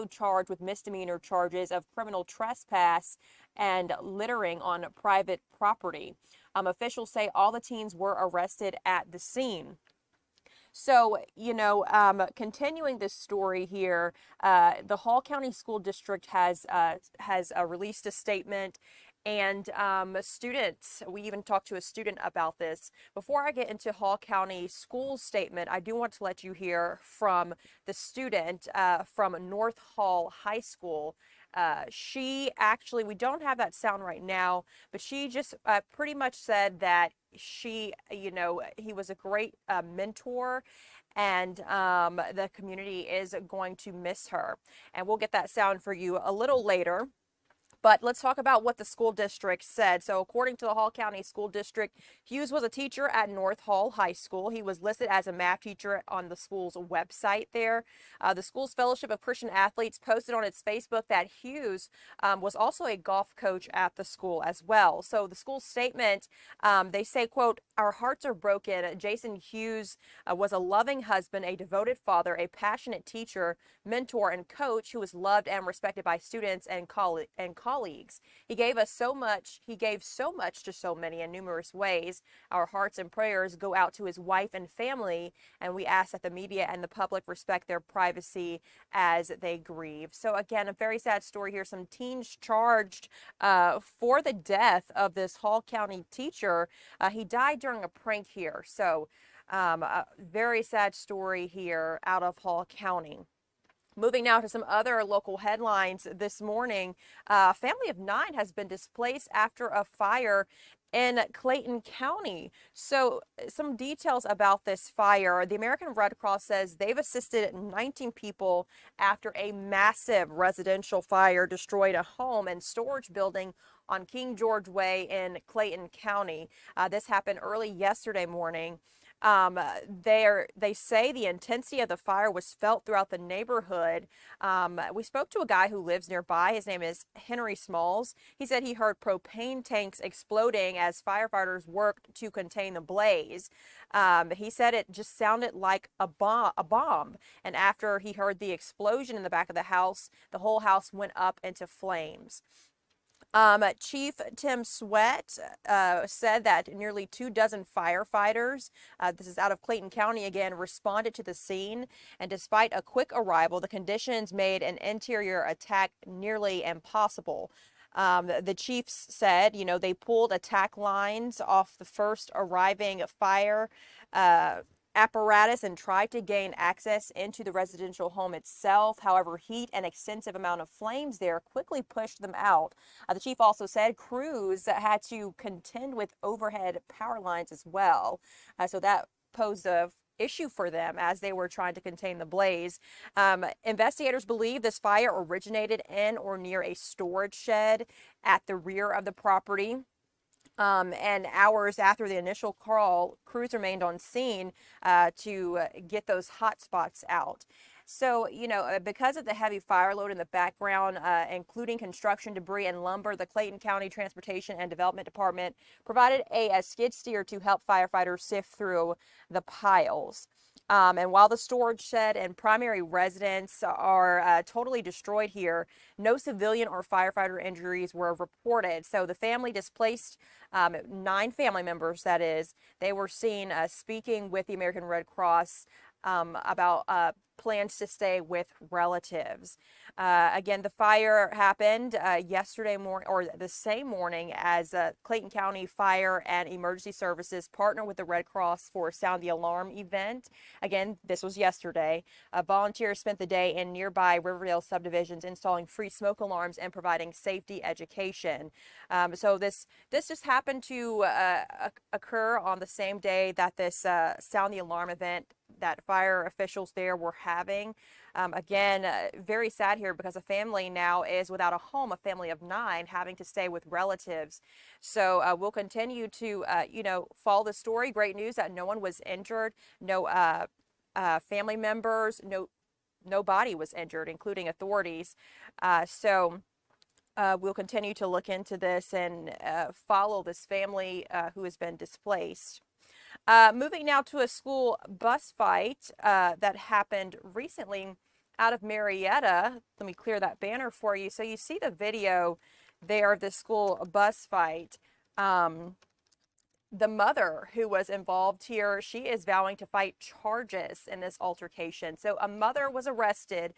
charged with misdemeanor charges of criminal trespass and littering on private property. Officials say all the teens were arrested at the scene. So, continuing this story here, the Hall County School District has released a statement, and students. We even talked to a student about this. Before I get into Hall County School's statement, I do want to let you hear from the student from North Hall High School. She actually, we don't have that sound right now, but she just pretty much said that he was a great mentor, and the community is going to miss her. And we'll get that sound for you a little later. But let's talk about what the school district said. So according to the Hall County School District, Hughes was a teacher at North Hall High School. He was listed as a math teacher on the school's website there. The school's Fellowship of Christian Athletes posted on its Facebook that Hughes was also a golf coach at the school as well. So the school statement, they say, quote, "Our hearts are broken. Jason Hughes was a loving husband, a devoted father, a passionate teacher, mentor, and coach who was loved and respected by students and colleagues. He gave us so much. He gave so much to so many in numerous ways. Our hearts and prayers go out to his wife and family, and we ask that the media and the public respect their privacy as they grieve." So again, a very sad story here. Some teens charged for the death of this Hall County teacher. He died during a prank here. So a very sad story here out of Hall County. Moving now to some other local headlines this morning. A family of 9 has been displaced after a fire in Clayton County. So some details about this fire. The American Red Cross says they've assisted 19 people after a massive residential fire destroyed a home and storage building on King George Way in Clayton County. This happened early yesterday morning. They say the intensity of the fire was felt throughout the neighborhood. We spoke to a guy who lives nearby. His name is Henry Smalls. He said he heard propane tanks exploding as firefighters worked to contain the blaze. He said it just sounded like a bomb. And after he heard the explosion in the back of the house, the whole house went up into flames. Chief Tim Sweat said that nearly 24 firefighters, this is out of Clayton County again, responded to the scene. And despite a quick arrival, the conditions made an interior attack nearly impossible. The chiefs said, they pulled attack lines off the first arriving fire apparatus and tried to gain access into the residential home itself. However, heat and extensive amount of flames there quickly pushed them out. The chief also said crews had to contend with overhead power lines as well. So that posed a issue for them as they were trying to contain the blaze. Investigators believe this fire originated in or near a storage shed at the rear of the property. And hours after the initial call, crews remained on scene to get those hot spots out. So, because of the heavy fire load in the background, including construction debris and lumber, the Clayton County Transportation and Development Department provided a skid steer to help firefighters sift through the piles. And while the storage shed and primary residence are totally destroyed here, no civilian or firefighter injuries were reported. So the family displaced, 9 family members, that is, they were seen speaking with the American Red Cross about plans to stay with relatives. Again, the fire happened yesterday morning, or the same morning, as Clayton County Fire and Emergency Services partnered with the Red Cross for a Sound the Alarm event. Again, this was yesterday. Volunteers spent the day in nearby Riverdale subdivisions installing free smoke alarms and providing safety education. So this just happened to occur on the same day that this Sound the Alarm event that fire officials there were having. Again, very sad here because a family now is without a home, a family of 9 having to stay with relatives. So we'll continue to, follow the story. Great news that no one was injured, no family members, nobody was injured, including authorities. So we'll continue to look into this and follow this family who has been displaced. Moving now to a school bus fight that happened recently out of Marietta. Let me clear that banner for you. So you see the video there of the school bus fight. The mother who was involved here, she is vowing to fight charges in this altercation. So a mother was arrested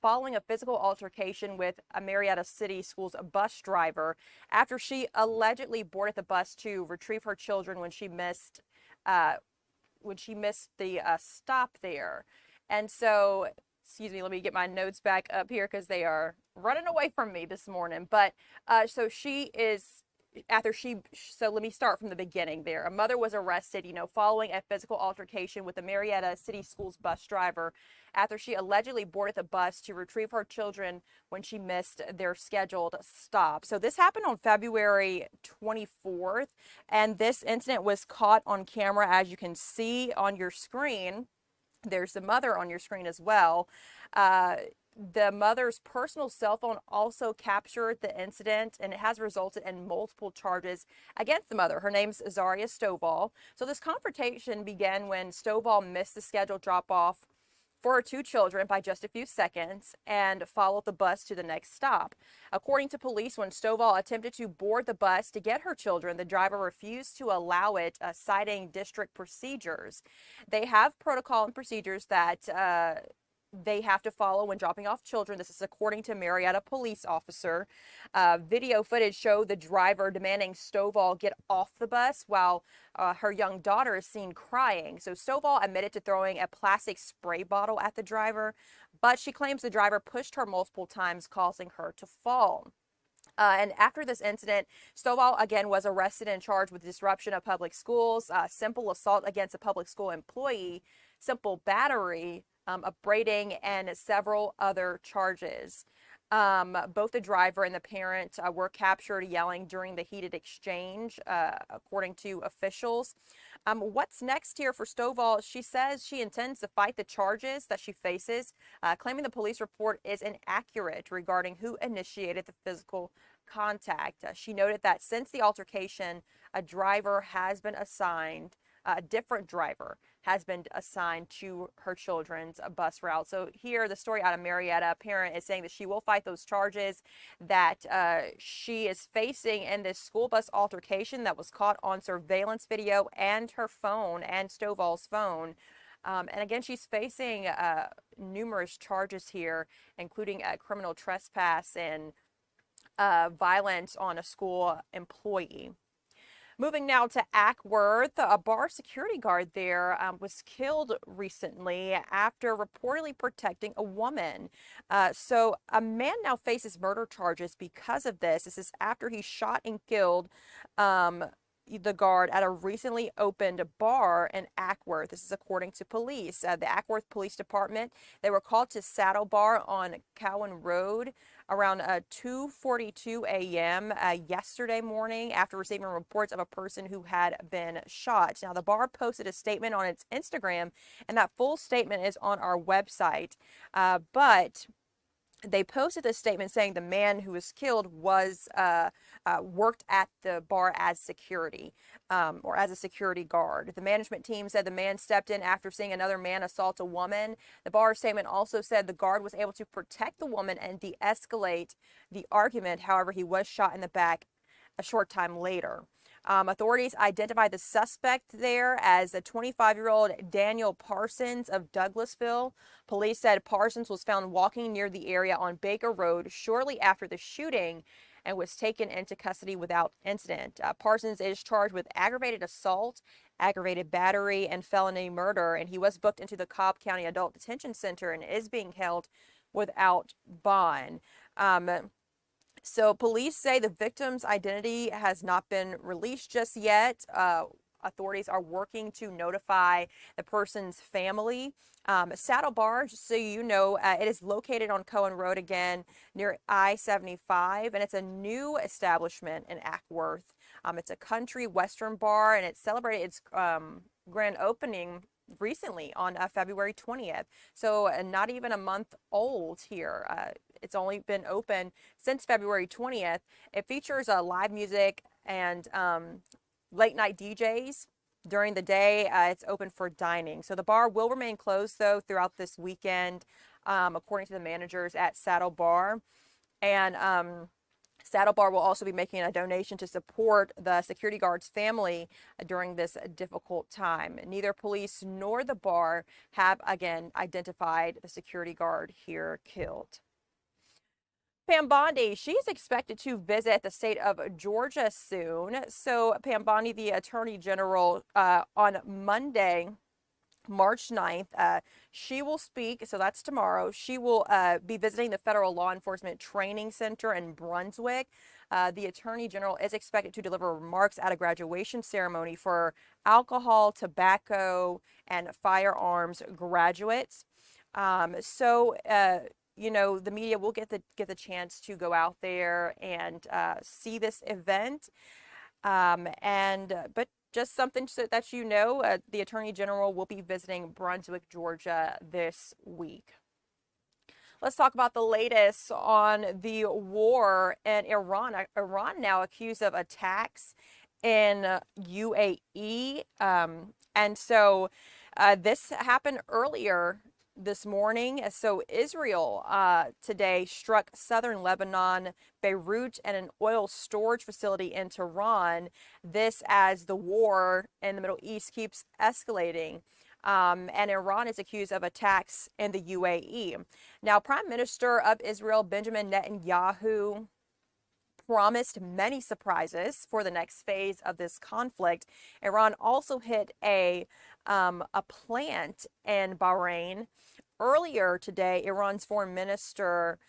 following a physical altercation with a Marietta City Schools bus driver after she allegedly boarded the bus to retrieve her children when she missed the stop there. And so, excuse me, let me get my notes back up here because they are running away from me this morning. But so she is, so let me start from the beginning there. A mother was arrested, following a physical altercation with the Marietta City Schools bus driver after she allegedly boarded the bus to retrieve her children when she missed their scheduled stop. So this happened on February 24th, and this incident was caught on camera, as you can see on your screen. There's the mother on your screen as well. The mother's personal cell phone also captured the incident, and it has resulted in multiple charges against the mother. Her name's Zaria Stovall. So this confrontation began when Stovall missed the scheduled drop-off for her two children by just a few seconds and followed the bus to the next stop. According to police, when Stovall attempted to board the bus to get her children, the driver refused to allow it, citing district procedures. They have protocol and procedures that they have to follow when dropping off children. This is according to Marietta police officer. Video footage showed the driver demanding Stovall get off the bus while her young daughter is seen crying. So Stovall admitted to throwing a plastic spray bottle at the driver, but she claims the driver pushed her multiple times, causing her to fall. And after this incident, Stovall again was arrested and charged with disruption of public schools, simple assault against a public school employee, simple battery, upbraiding, and several other charges. Both the driver and the parent were captured yelling during the heated exchange, according to officials. What's next here for Stovall? She says she intends to fight the charges that she faces, claiming the police report is inaccurate regarding who initiated the physical contact. She noted that since the altercation, a different driver has been assigned to her children's bus route. So here, the story out of Marietta, a parent is saying that she will fight those charges that she is facing in this school bus altercation that was caught on surveillance video and her phone and Stovall's phone. And again, she's facing numerous charges here, including criminal trespass and violence on a school employee. Moving now to Acworth, a bar security guard there was killed recently after reportedly protecting a woman. So a man now faces murder charges because of this. This is after he shot and killed the guard at a recently opened bar in Acworth. This is according to police. The Acworth Police Department, they were called to Saddle Bar on Cowan Road around 2:42 a.m. Yesterday morning after receiving reports of a person who had been shot. Now, the bar posted a statement on its Instagram, and that full statement is on our website. But they posted a statement saying the man who was killed was worked at the bar as security or as a security guard. The management team said the man stepped in after seeing another man assault a woman. The bar statement also said the guard was able to protect the woman and de-escalate the argument. However, he was shot in the back a short time later. Authorities identified the suspect there as a 25-year-old Daniel Parsons of Douglasville. Police said Parsons was found walking near the area on Baker Road shortly after the shooting and was taken into custody without incident. Parsons is charged with aggravated assault, aggravated battery, and felony murder, and he was booked into the Cobb County Adult Detention Center and is being held without bond. So police say the victim's identity has not been released just yet. Authorities are working to notify the person's family. Saddle Bar, just so you know, it is located on Cowan Road again near I-75, and it's a new establishment in Acworth. It's a country western bar, and it celebrated its grand opening recently on February 20th. So not even a month old here. It's only been open since February 20th. It features live music and late night DJs during the day. It's open for dining. So the bar will remain closed though throughout this weekend. according to the managers at Saddle Bar. And Saddle Bar will also be making a donation to support the security guard's family during this difficult time. Neither police nor the bar have, again, identified the security guard here killed. Pam Bondi, she's expected to visit the state of Georgia soon. So Pam Bondi, the Attorney General, on Monday, March 9th, she will speak, so that's tomorrow. She will be visiting the Federal Law Enforcement Training Center in Brunswick. The Attorney General is expected to deliver remarks at a graduation ceremony for alcohol, tobacco, and firearms graduates. You know, the media will get the chance to go out there and see this event. But just something so that you know, the Attorney General will be visiting Brunswick, Georgia this week. Let's talk about the latest on the war in Iran. Iran now accused of attacks in UAE. This happened earlier this morning. So Israel today struck southern Lebanon, Beirut, and an oil storage facility in Tehran. This as the war in the Middle East keeps escalating. And Iran is accused of attacks in the UAE. Now, Prime Minister of Israel, Benjamin Netanyahu, promised many surprises for the next phase of this conflict. Iran also hit a plant in Bahrain. Earlier today, Iran's foreign minister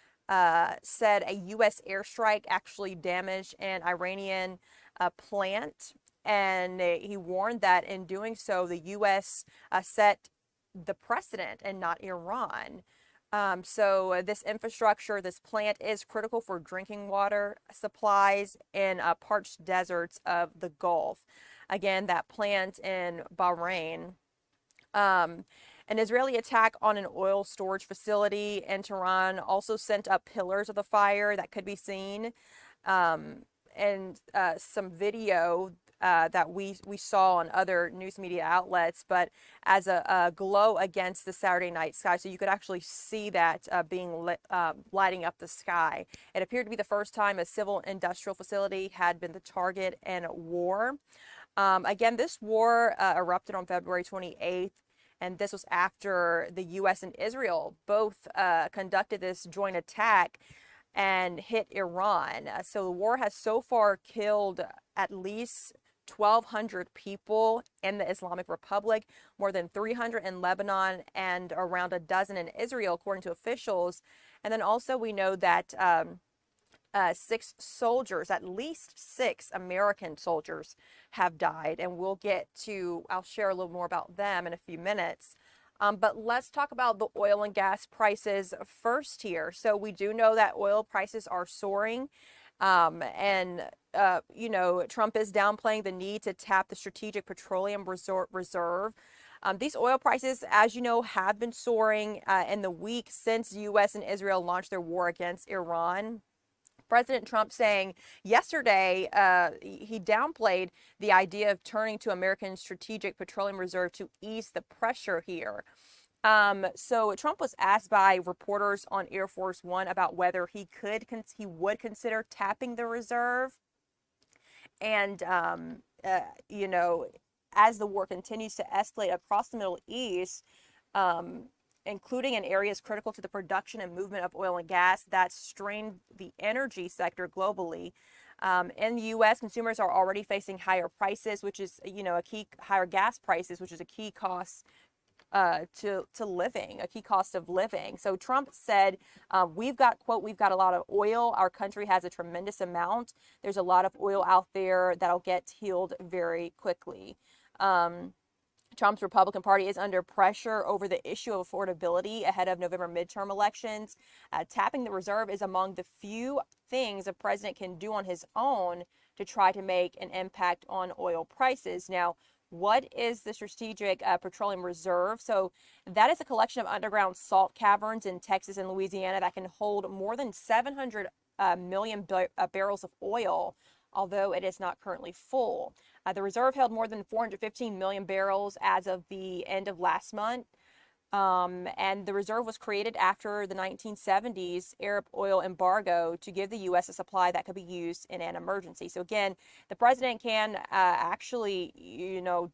said a U.S. airstrike actually damaged an Iranian plant, and he warned that in doing so, the U.S. Set the precedent and not Iran. This infrastructure, this plant is critical for drinking water supplies in parched deserts of the Gulf. Again, that plant in Bahrain. An Israeli attack on an oil storage facility in Tehran also sent up pillars of the fire that could be seen. Some video that we saw on other news media outlets, but as a glow against the Saturday night sky. So you could actually see that being lit, lighting up the sky. It appeared to be the first time a civil industrial facility had been the target in a war. Again, this war erupted on February 28th. And this was after the U.S. and Israel both conducted this joint attack and hit Iran. So the war has so far killed at least 1,200 people in the Islamic Republic, more than 300 in Lebanon, and around a dozen in Israel, according to officials. And then also we know that 6 soldiers, at least 6 American soldiers, have died, and I'll share a little more about them in a few minutes. But let's talk about the oil and gas prices first here. So we do know that oil prices are soaring. Trump is downplaying the need to tap the strategic petroleum reserve. These oil prices, as you know, have been soaring in the week since U.S. and Israel launched their war against Iran. President Trump saying yesterday he downplayed the idea of turning to American Strategic Petroleum Reserve to ease the pressure here. So Trump was asked by reporters on Air Force One about whether he would consider tapping the reserve. And, as the war continues to escalate across the Middle East, including in areas critical to the production and movement of oil and gas that strain the energy sector globally. In the U.S., consumers are already facing higher prices, which is, higher gas prices, which is a key cost to living, a key cost of living. So Trump said, we've got a lot of oil. Our country has a tremendous amount. There's a lot of oil out there that'll get healed very quickly. Trump's Republican Party is under pressure over the issue of affordability ahead of November midterm elections. Tapping the reserve is among the few things a president can do on his own to try to make an impact on oil prices. Now, what is the Strategic Petroleum Reserve? So that is a collection of underground salt caverns in Texas and Louisiana that can hold more than 700 million barrels of oil, although it is not currently full. The reserve held more than 415 million barrels as of the end of last month. And the reserve was created after the 1970s Arab oil embargo to give the U.S. a supply that could be used in an emergency. So again, the president can actually,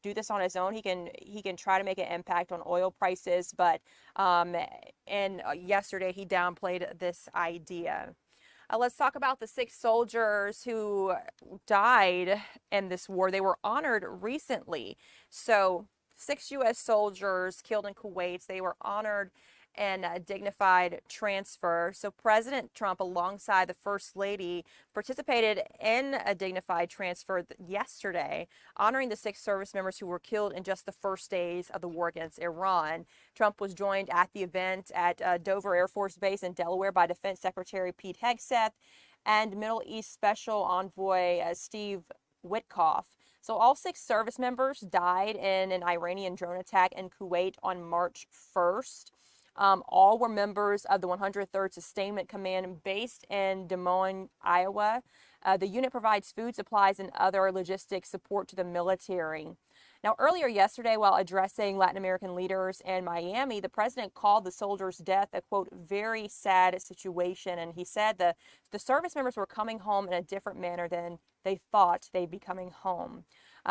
do this on his own. He can try to make an impact on oil prices, but yesterday he downplayed this idea. Let's talk about the 6 soldiers who died in this war. They were honored recently. So 6 U.S. soldiers killed in Kuwait. They were honored in a dignified transfer. So President Trump, alongside the First Lady, participated in a dignified transfer yesterday, honoring the 6 service members who were killed in just the first days of the war against Iran. Trump was joined at the event at Dover Air Force Base in Delaware by Defense Secretary Pete Hegseth and Middle East Special Envoy Steve Witkoff. So all 6 service members died in an Iranian drone attack in Kuwait on March 1st. All were members of the 103rd Sustainment Command based in Des Moines, Iowa. The unit provides food supplies and other logistics support to the military. Now, earlier yesterday, while addressing Latin American leaders in Miami, the president called the soldiers' death a, quote, very sad situation. And he said the service members were coming home in a different manner than they thought they'd be coming home.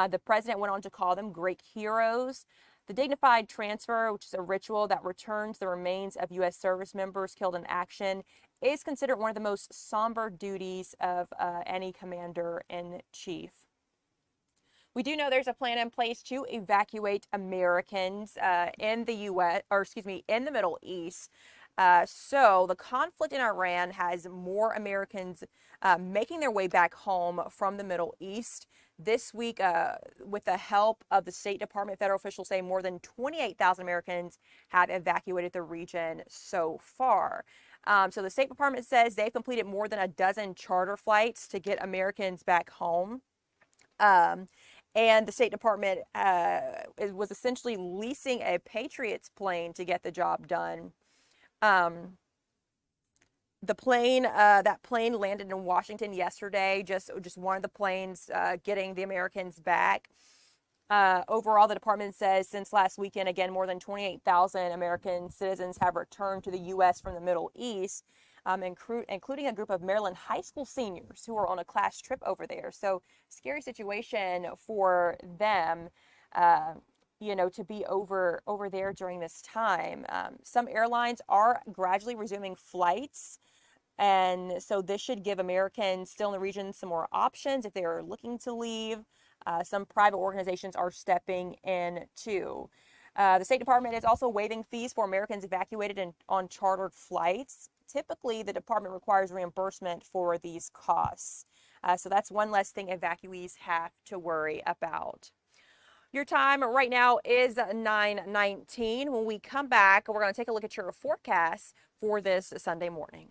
The president went on to call them great heroes. The dignified transfer, which is a ritual that returns the remains of U.S. service members killed in action, is considered one of the most somber duties of any commander-in-chief. We do know there's a plan in place to evacuate Americans in the Middle East. So the conflict in Iran has more Americans making their way back home from the Middle East. This week, with the help of the State Department, federal officials say more than 28,000 Americans have evacuated the region so far. So the State Department says they've completed more than a dozen charter flights to get Americans back home. And the State Department was essentially leasing a Patriots plane to get the job done. That plane landed in Washington yesterday, just one of the planes getting the Americans back. Overall, the department says since last weekend, again, more than 28,000 American citizens have returned to the U.S. from the Middle East, including a group of Maryland high school seniors who are on a class trip over there. So scary situation for them. To be over there during this time. Some airlines are gradually resuming flights. And so this should give Americans still in the region some more options if they are looking to leave. Some private organizations are stepping in too. The State Department is also waiving fees for Americans evacuated on chartered flights. Typically, the department requires reimbursement for these costs. So that's one less thing evacuees have to worry about. Your time right now is 9:19. When we come back, we're going to take a look at your forecast for this Sunday morning.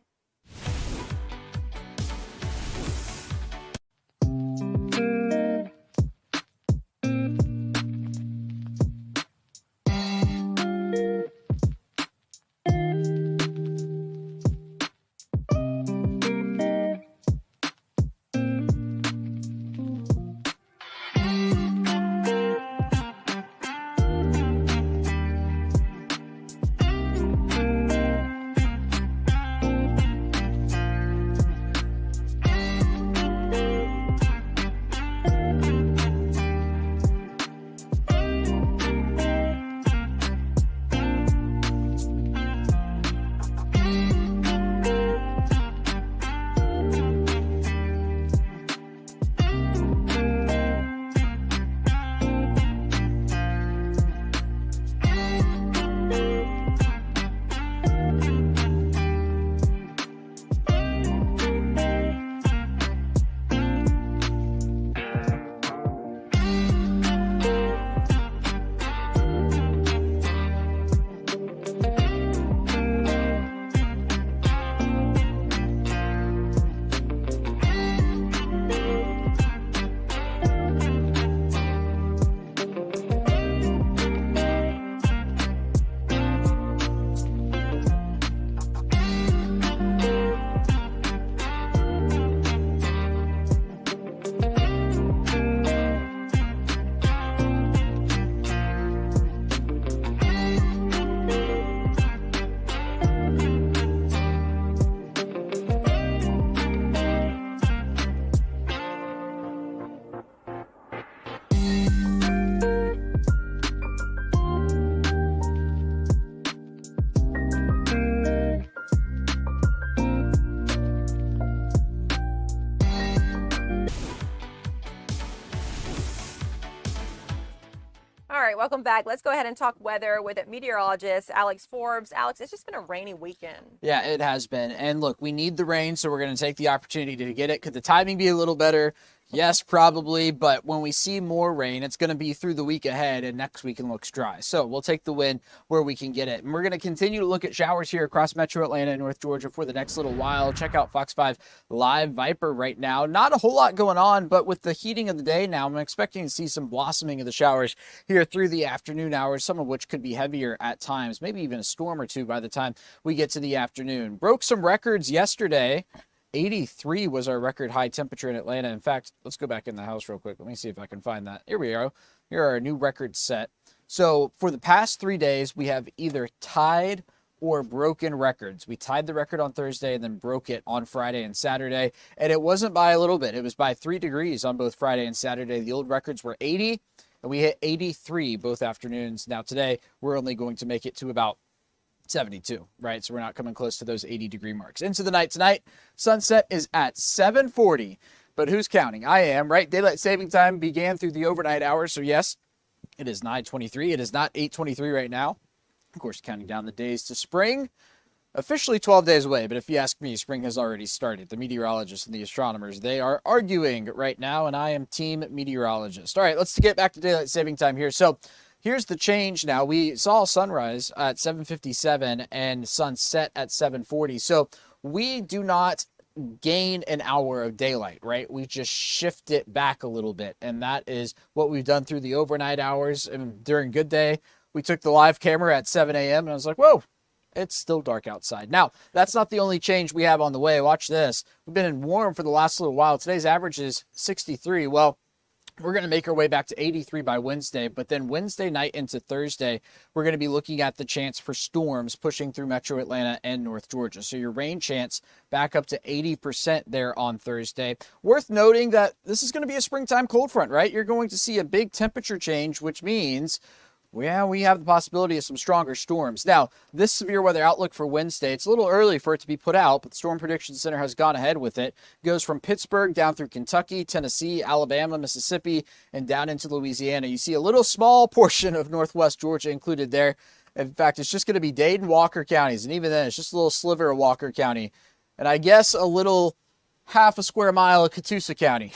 welcome back. Let's go ahead and talk weather with meteorologist Alex Forbes. Alex, it's just been a rainy weekend. Yeah, it has been. And look, we need the rain, so we're going to take the opportunity to get it. Could the timing be a little better? Yes, probably, but when we see more rain, it's going to be through the week ahead, and next weekend looks dry. So we'll take the win where we can get it. And we're going to continue to look at showers here across Metro Atlanta and North Georgia for the next little while. Check out Fox 5 Live Viper right now. Not a whole lot going on, but with the heating of the day now, I'm expecting to see some blossoming of the showers here through the afternoon hours, some of which could be heavier at times, maybe even a storm or two by the time we get to the afternoon. Broke some records yesterday. 83 was our record high temperature in Atlanta. In fact, let's go back in the house real quick. Let me see if I can find that. Here we are. Here are our new records set. So for the past 3 days, we have either tied or broken records. We tied the record on Thursday and then broke it on Friday and Saturday. And it wasn't by a little bit. It was by 3 degrees on both Friday and Saturday. The old records were 80 and we hit 83 both afternoons. Now today, we're only going to make it to about 72, right? So we're not coming close to those 80-degree marks. Into the night tonight, sunset is at 7:40, but who's counting? I am, right? Daylight saving time began through the overnight hours, so yes, it is 9:23. It is not 8:23 right now. Of course, counting down the days to spring. Officially 12 days away, but if you ask me, spring has already started. The meteorologists and the astronomers, they are arguing right now, and I am team meteorologist. All right, let's get back to daylight saving time here. So here's the change now. We saw sunrise at 7:57 and sunset at 7:40. So we do not gain an hour of daylight, right? We just shift it back a little bit. And that is what we've done through the overnight hours. And during good day, we took the live camera at 7 a.m. and I was like, whoa, it's still dark outside. Now, that's not the only change we have on the way. Watch this. We've been in warm for the last little while. Today's average is 63. Well, we're going to make our way back to 83 by Wednesday, but then Wednesday night into Thursday, we're going to be looking at the chance for storms pushing through Metro Atlanta and North Georgia. So your rain chance back up to 80% there on Thursday. Worth noting that this is going to be a springtime cold front, right? You're going to see a big temperature change, which means well, we have the possibility of some stronger storms. Now, this severe weather outlook for Wednesday, it's a little early for it to be put out, but the Storm Prediction Center has gone ahead with it. It goes from Pittsburgh down through Kentucky, Tennessee, Alabama, Mississippi, and down into Louisiana. You see a little small portion of northwest Georgia included there. In fact, it's just going to be Dade and Walker counties, and even then, it's just a little sliver of Walker County. And I guess a little half a square mile of Catoosa County.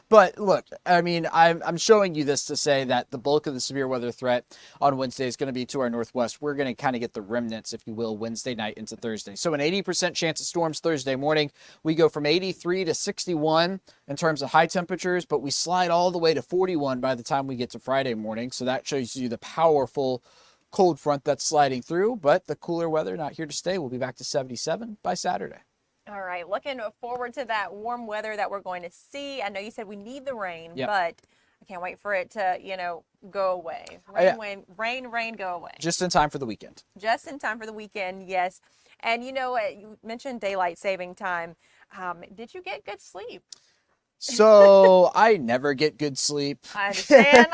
But look, I mean, I'm showing you this to say that the bulk of the severe weather threat on Wednesday is going to be to our northwest. We're going to kind of get the remnants, if you will, Wednesday night into Thursday. So an 80% chance of storms Thursday morning. We go from 83 to 61 in terms of high temperatures, but we slide all the way to 41 by the time we get to Friday morning. So that shows you the powerful cold front that's sliding through, but the cooler weather not here to stay. We'll be back to 77 by Saturday. All right, looking forward to that warm weather that we're going to see. I know you said we need the rain, Yep. but I can't wait for it to, go away. Rain, go away. Just in time for the weekend. Just in time for the weekend, yes. And you mentioned daylight saving time. Did you get good sleep? So I never get good sleep. I understand.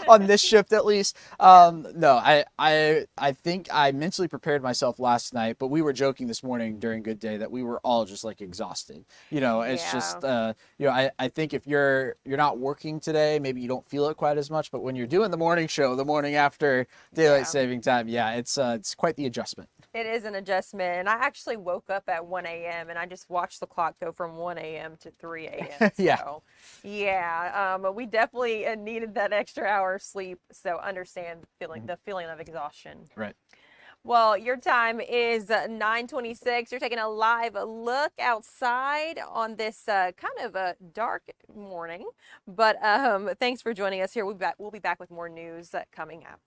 On this shift, at least. No, I think I mentally prepared myself last night, but we were joking this morning during Good Day that we were all just like exhausted. It's just, I think if you're not working today, maybe you don't feel it quite as much, but when you're doing the morning show, the morning after daylight saving time, it's quite the adjustment. It is an adjustment. And I actually woke up at 1 a.m. and I just watched the clock go from 1 a.m. to 3 a.m. So, but we definitely needed that extra hour of sleep. So understand the feeling of exhaustion. Right. Well, your time is 9:26. You're taking a live look outside on this kind of a dark morning. But thanks for joining us here. We'll be back with more news coming up.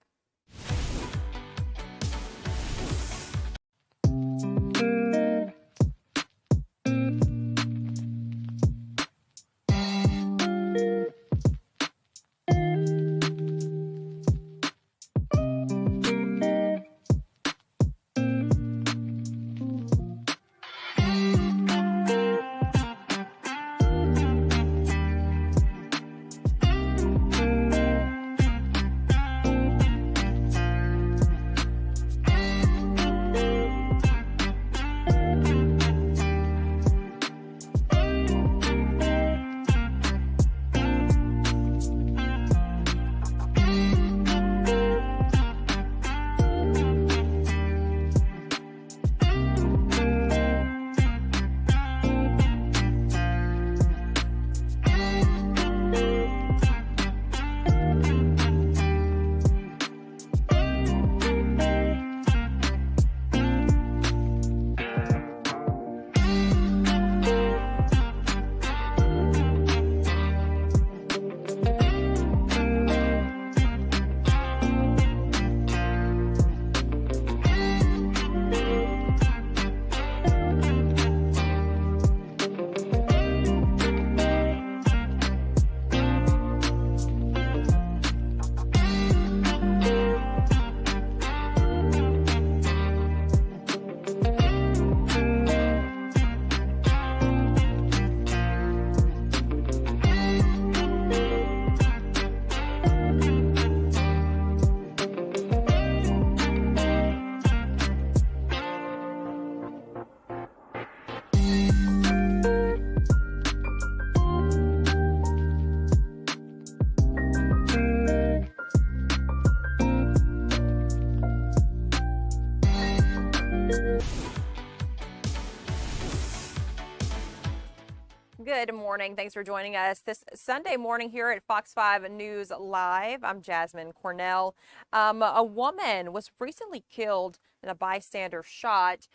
Good morning. Thanks for joining us this Sunday morning here at Fox 5 News Live. I'm Jasmine Cornell. A woman was recently killed and a bystander shot.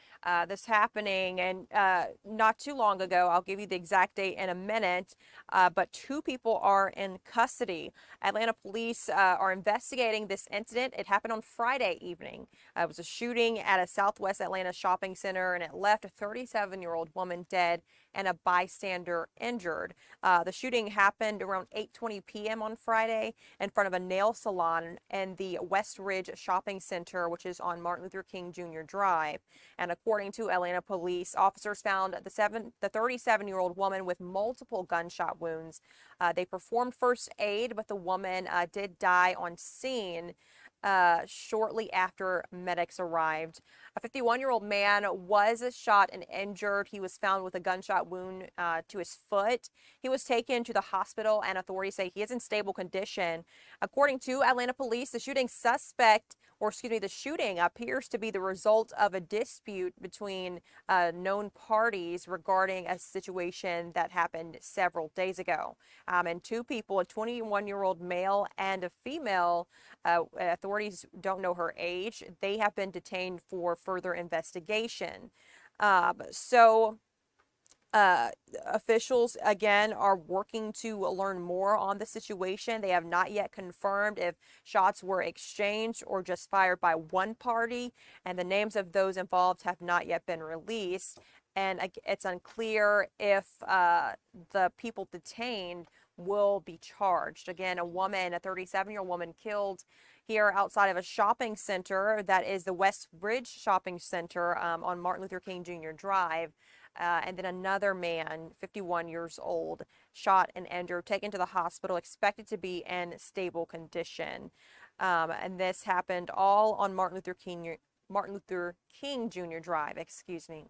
This happening and not too long ago. I'll give you the exact date in a minute. But two people are in custody. Atlanta police are investigating this incident. It happened on Friday evening. It was a shooting at a Southwest Atlanta shopping center, and it left a 37-year-old woman dead and a bystander injured. The shooting happened around 8:20 p.m. on Friday in front of a nail salon in the West Ridge Shopping Center, which is on Martin Luther King Jr. Drive. And according to Atlanta police, officers found the 37-year-old woman with multiple gunshot wounds. They performed first aid, but the woman did die on scene shortly after medics arrived. A 51-year-old man was shot and injured. He was found with a gunshot wound to his foot. He was taken to the hospital, and authorities say he is in stable condition. According to Atlanta police, the shooting appears to be the result of a dispute between known parties regarding a situation that happened several days ago. And two people, a 21-year-old male and a female, authorities don't know her age. They have been detained for further investigation. Officials, again, are working to learn more on the situation. They have not yet confirmed if shots were exchanged or just fired by one party, and the names of those involved have not yet been released. And it's unclear if the people detained will be charged. Again, a 37-year-old woman killed here outside of a shopping center that is the West Ridge Shopping Center on Martin Luther King Jr. Drive. And then another man, 51 years old, shot and injured, taken to the hospital, expected to be in stable condition. And this happened all on Martin Luther King Jr. Drive, excuse me.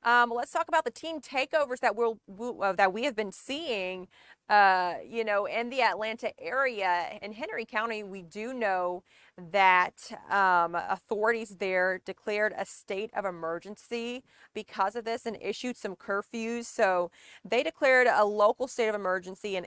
Let's talk about the teen takeovers that we have been seeing, in the Atlanta area. In Henry County, we do know that authorities there declared a state of emergency because of this and issued some curfews. So they declared a local state of emergency and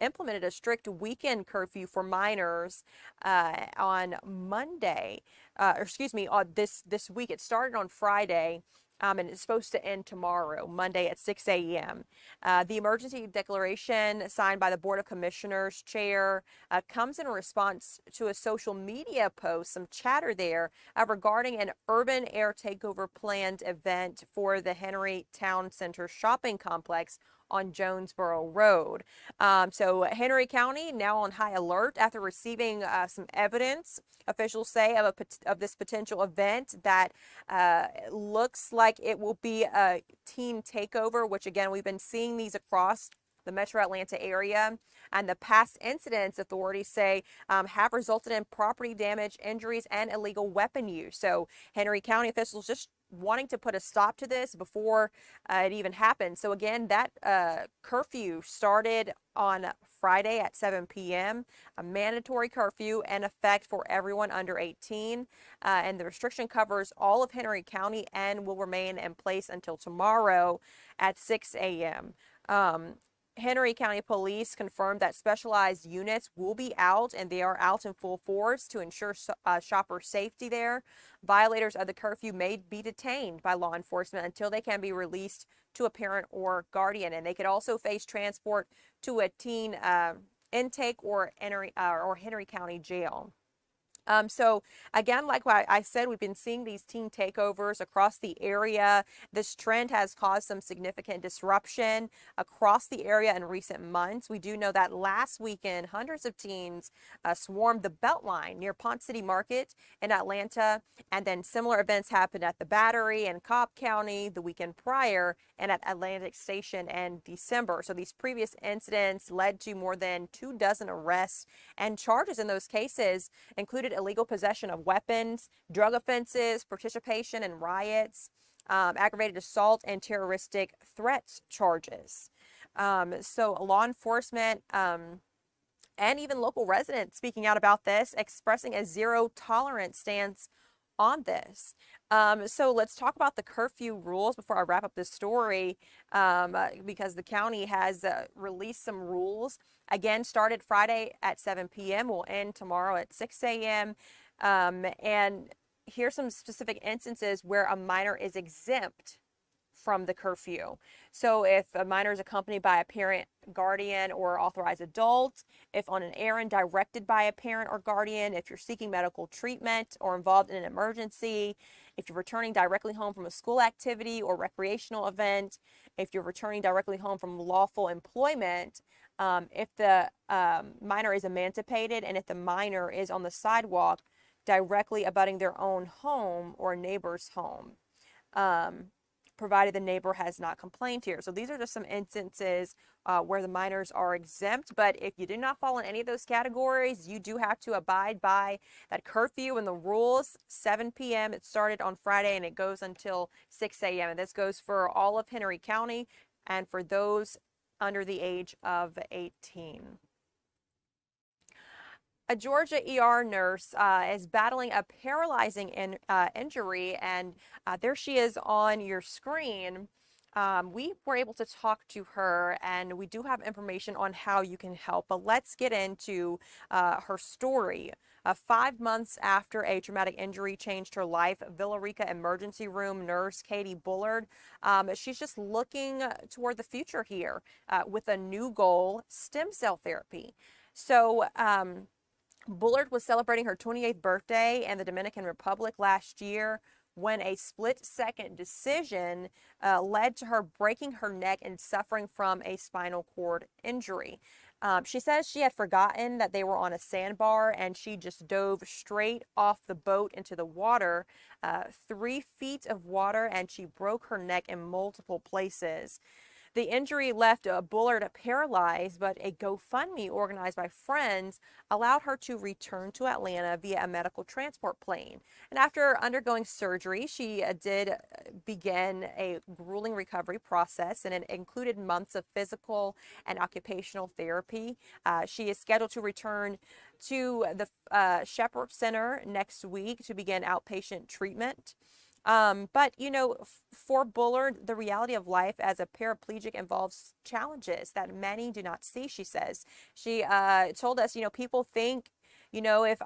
implemented a strict weekend curfew for minors on Monday. This week. It started on Friday. And it's supposed to end tomorrow, Monday at 6 a.m. The emergency declaration signed by the Board of Commissioners chair comes in response to a social media post, some chatter there regarding an urban air takeover planned event for the Henry Town Center shopping complex on Jonesboro Road. So Henry County now on high alert after receiving some evidence, officials say, of this potential event that looks like it will be a teen takeover, which again, we've been seeing these across the metro Atlanta area. And the past incidents, authorities say, have resulted in property damage, injuries, and illegal weapon use. So Henry County officials just wanting to put a stop to this before it even happened. So again, that curfew started on Friday at 7 p.m., a mandatory curfew in effect for everyone under 18. And the restriction covers all of Henry County and will remain in place until tomorrow at 6 a.m. Henry County Police confirmed that specialized units will be out, and they are out in full force to ensure shopper safety there. Violators of the curfew may be detained by law enforcement until they can be released to a parent or guardian, and they could also face transport to a teen intake or Henry County jail. So again, like what I said, we've been seeing these teen takeovers across the area. This trend has caused some significant disruption across the area in recent months. We do know that last weekend, hundreds of teens swarmed the Beltline near Ponce City Market in Atlanta. And then similar events happened at the Battery in Cobb County the weekend prior and at Atlantic Station in December. So these previous incidents led to more than 24 arrests, and charges in those cases included illegal possession of weapons, drug offenses, participation in riots, aggravated assault, and terroristic threats charges. So law enforcement and even local residents speaking out about this, expressing a zero tolerance stance on this. So let's talk about the curfew rules before I wrap up this story, because the county has released some rules. Again, started Friday at 7 p.m., will end tomorrow at 6 a.m. And here's some specific instances where a minor is exempt from the curfew. So if a minor is accompanied by a parent, guardian, or authorized adult, if on an errand directed by a parent or guardian, if you're seeking medical treatment or involved in an emergency, if you're returning directly home from a school activity or recreational event, if you're returning directly home from lawful employment, if the minor is emancipated, and if the minor is on the sidewalk directly abutting their own home or neighbor's home. Provided the neighbor has not complained here. So these are just some instances where the minors are exempt. But if you do not fall in any of those categories, you do have to abide by that curfew and the rules. 7 p.m. It started on Friday and it goes until 6 a.m. And this goes for all of Henry County and for those under the age of 18. A Georgia ER nurse is battling a paralyzing injury, and there she is on your screen. We were able to talk to her, and we do have information on how you can help, but let's get into her story. 5 months after a traumatic injury changed her life, Villa Rica emergency room nurse Katie Bullard, she's just looking toward the future here with a new goal: stem cell therapy. So, Bullard was celebrating her 28th birthday in the Dominican Republic last year when a split-second decision led to her breaking her neck and suffering from a spinal cord injury. She says she had forgotten that they were on a sandbar, and she just dove straight off the boat into the water, 3 feet of water, and she broke her neck in multiple places. The injury left Bullard paralyzed, but a GoFundMe organized by friends allowed her to return to Atlanta via a medical transport plane. And after undergoing surgery, she did begin a grueling recovery process, and it included months of physical and occupational therapy. She is scheduled to return to the Shepherd Center next week to begin outpatient treatment. But, you know, for Bullard, the reality of life as a paraplegic involves challenges that many do not see, she says. She told us, you know, people think, you know, if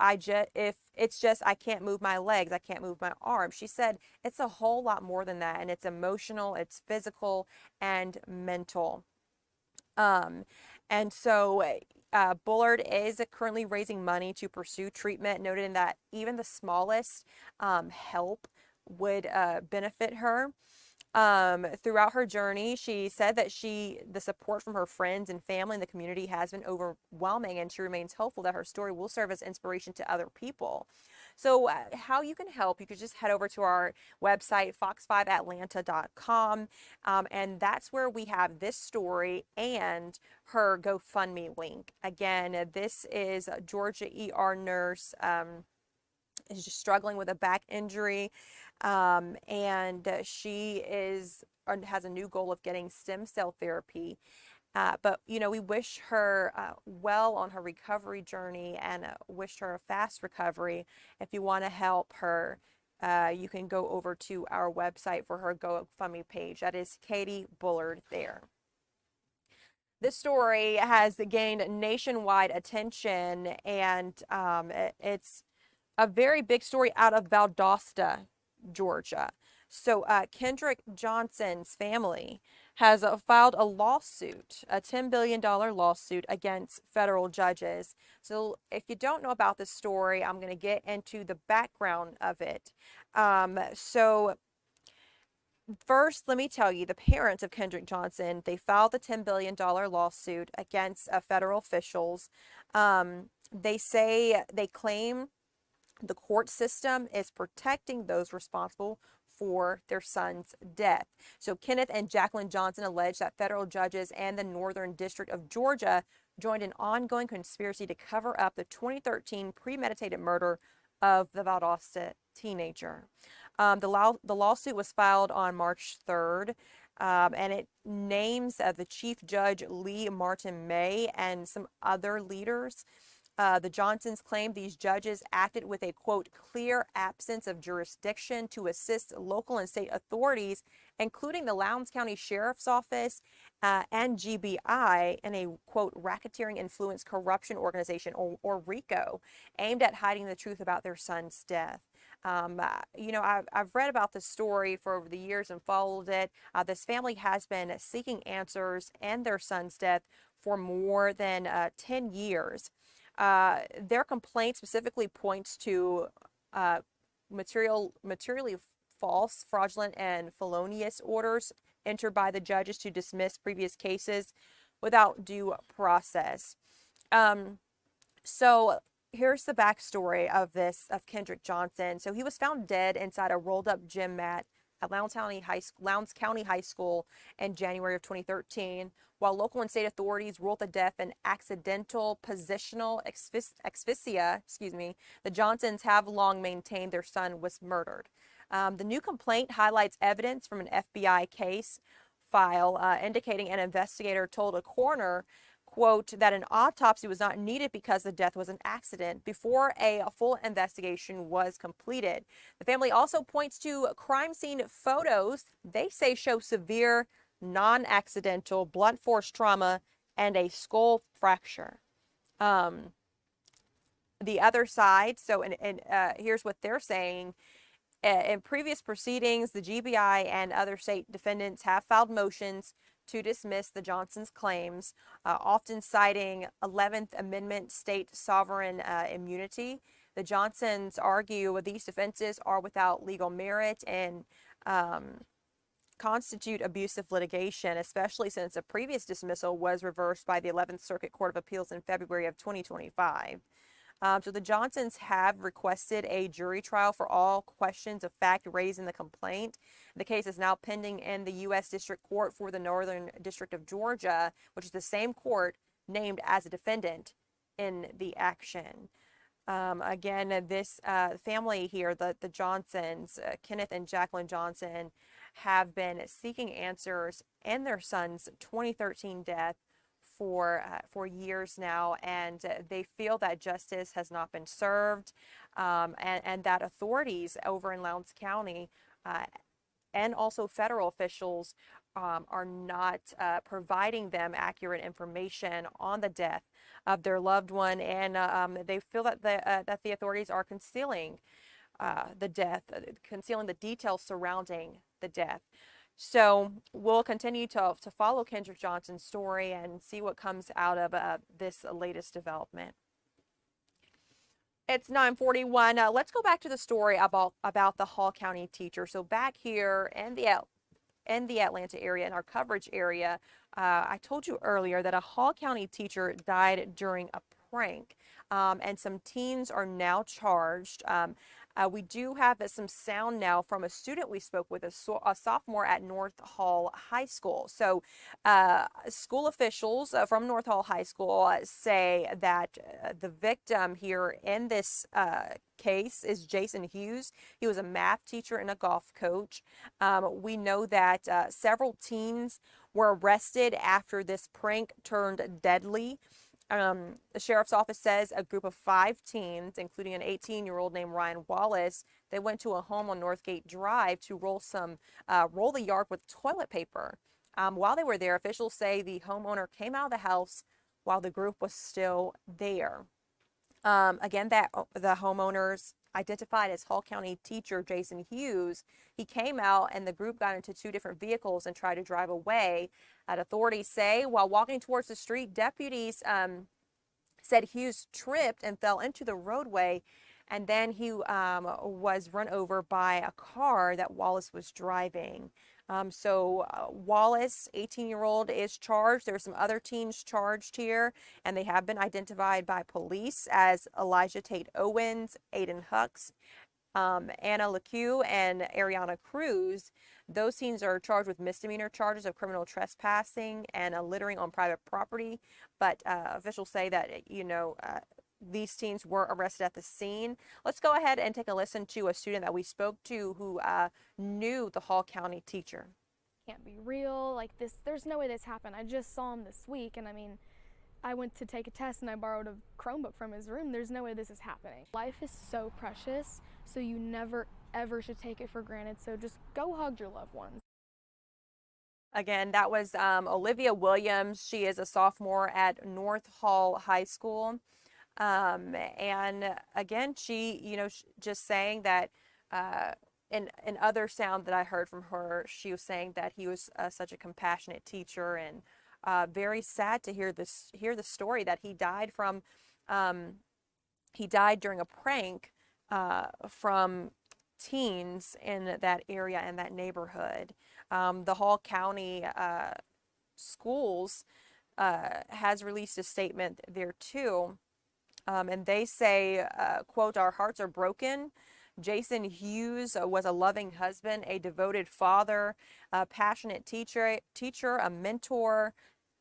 it's just I can't move my legs, I can't move my arms. She said it's a whole lot more than that, and it's emotional, it's physical, and mental. And so Bullard is currently raising money to pursue treatment, noting that even the smallest help would benefit her. Throughout her journey, she said that the support from her friends and family in the community has been overwhelming, and she remains hopeful that her story will serve as inspiration to other people. So how you can help, you could just head over to our website, fox5atlanta.com, and that's where we have this story and her GoFundMe link. Again, this is a Georgia ER nurse, is just struggling with a back injury, and she has a new goal of getting stem cell therapy. But, you know, we wish her well on her recovery journey, and wish her a fast recovery. If you want to help her, you can go over to our website for her GoFundMe page. That is Katie Bullard there. This story has gained nationwide attention, and it's a very big story out of Valdosta, Georgia. So Kendrick Johnson's family has filed a lawsuit, a $10 billion lawsuit against federal judges. So if you don't know about this story, I'm going to get into the background of it. So first, let me tell you, the parents of Kendrick Johnson, they filed the $10 billion lawsuit against federal officials. They claim the court system is protecting those responsible for their son's death. So Kenneth and Jacqueline Johnson allege that federal judges and the Northern District of Georgia joined an ongoing conspiracy to cover up the 2013 premeditated murder of the Valdosta teenager. The lawsuit was filed on March 3rd, and it names the Chief Judge Lee Martin May and some other leaders. The Johnsons claim these judges acted with a, quote, clear absence of jurisdiction to assist local and state authorities, including the Lowndes County Sheriff's Office and GBI, in a, quote, racketeering influence corruption organization, or RICO, aimed at hiding the truth about their son's death. I've read about this story for over the years and followed it. This family has been seeking answers in their son's death for more than 10 years. Their complaint specifically points to materially false, fraudulent, and felonious orders entered by the judges to dismiss previous cases without due process. So here's the backstory of Kendrick Johnson. So he was found dead inside a rolled up gym mat at Lowndes County High School in January of 2013, while local and state authorities ruled the death an accidental positional asphyxia. The Johnsons have long maintained their son was murdered. The new complaint highlights evidence from an FBI case file indicating an investigator told a coroner, quote, that an autopsy was not needed because the death was an accident before a full investigation was completed. The family also points to crime scene photos they say show severe non-accidental blunt force trauma and a skull fracture. The other side, here's what they're saying. In previous proceedings, the GBI and other state defendants have filed motions to dismiss the Johnsons' claims, often citing 11th Amendment state sovereign immunity. The Johnsons argue these defenses are without legal merit and constitute abusive litigation, especially since a previous dismissal was reversed by the 11th Circuit Court of Appeals in February of 2025. So the Johnsons have requested a jury trial for all questions of fact raised in the complaint. The case is now pending in the U.S. District Court for the Northern District of Georgia, which is the same court named as a defendant in the action. Again, this family here, the Johnsons, Kenneth and Jacqueline Johnson, have been seeking answers in their son's 2013 death for years now, and they feel that justice has not been served, and that authorities over in Lowndes County and also federal officials are not providing them accurate information on the death of their loved one, and they feel that the authorities are concealing the death, concealing the details surrounding the death. So we'll continue to follow Kendrick Johnson's story and see what comes out of this latest development. It's 9:41. Let's go back to the story about the Hall County teacher. So back here in the Atlanta area, in our coverage area, I told you earlier that a Hall County teacher died during a prank, and some teens are now charged. We do have some sound now from a student we spoke with, a sophomore at North Hall High School. So school officials from North Hall High School say that the victim here in this case is Jason Hughes. He was a math teacher and a golf coach. We know that several teens were arrested after this prank turned deadly. The sheriff's office says a group of 5 teens, including an 18-year-old named Ryan Wallace, they went to a home on Northgate Drive to roll the yard with toilet paper. While they were there, officials say the homeowner came out of the house while the group was still there. Again, that the homeowners identified as Hall County teacher Jason Hughes, he came out and the group got into 2 different vehicles and tried to drive away. Authorities say while walking towards the street, deputies said Hughes tripped and fell into the roadway, and then he was run over by a car that Wallace was driving. Wallace, 18-year-old, is charged. There's some other teens charged here, and they have been identified by police as Elijah Tate Owens, Aiden Hucks, Anna LeCue, and Ariana Cruz. Those teens are charged with misdemeanor charges of criminal trespassing and littering on private property. But officials say that, these teens were arrested at the scene. Let's go ahead and take a listen to a student that we spoke to who knew the Hall County teacher. Can't be real. Like this, there's no way this happened. I just saw him this week, and I mean, I went to take a test and I borrowed a Chromebook from his room. There's no way this is happening. Life is so precious, so you never ever should take it for granted. So just go hug your loved ones. Again, that was Olivia Williams. She is a sophomore at North Hall High School. And again, she, just saying that in other sound that I heard from her, she was saying that he was such a compassionate teacher, and very sad to hear the story that he died from. He died during a prank from teens in that area and that neighborhood. The Hall County schools has released a statement there too. And they say, quote, "Our hearts are broken. Jason Hughes was a loving husband, a devoted father, a passionate teacher, a mentor,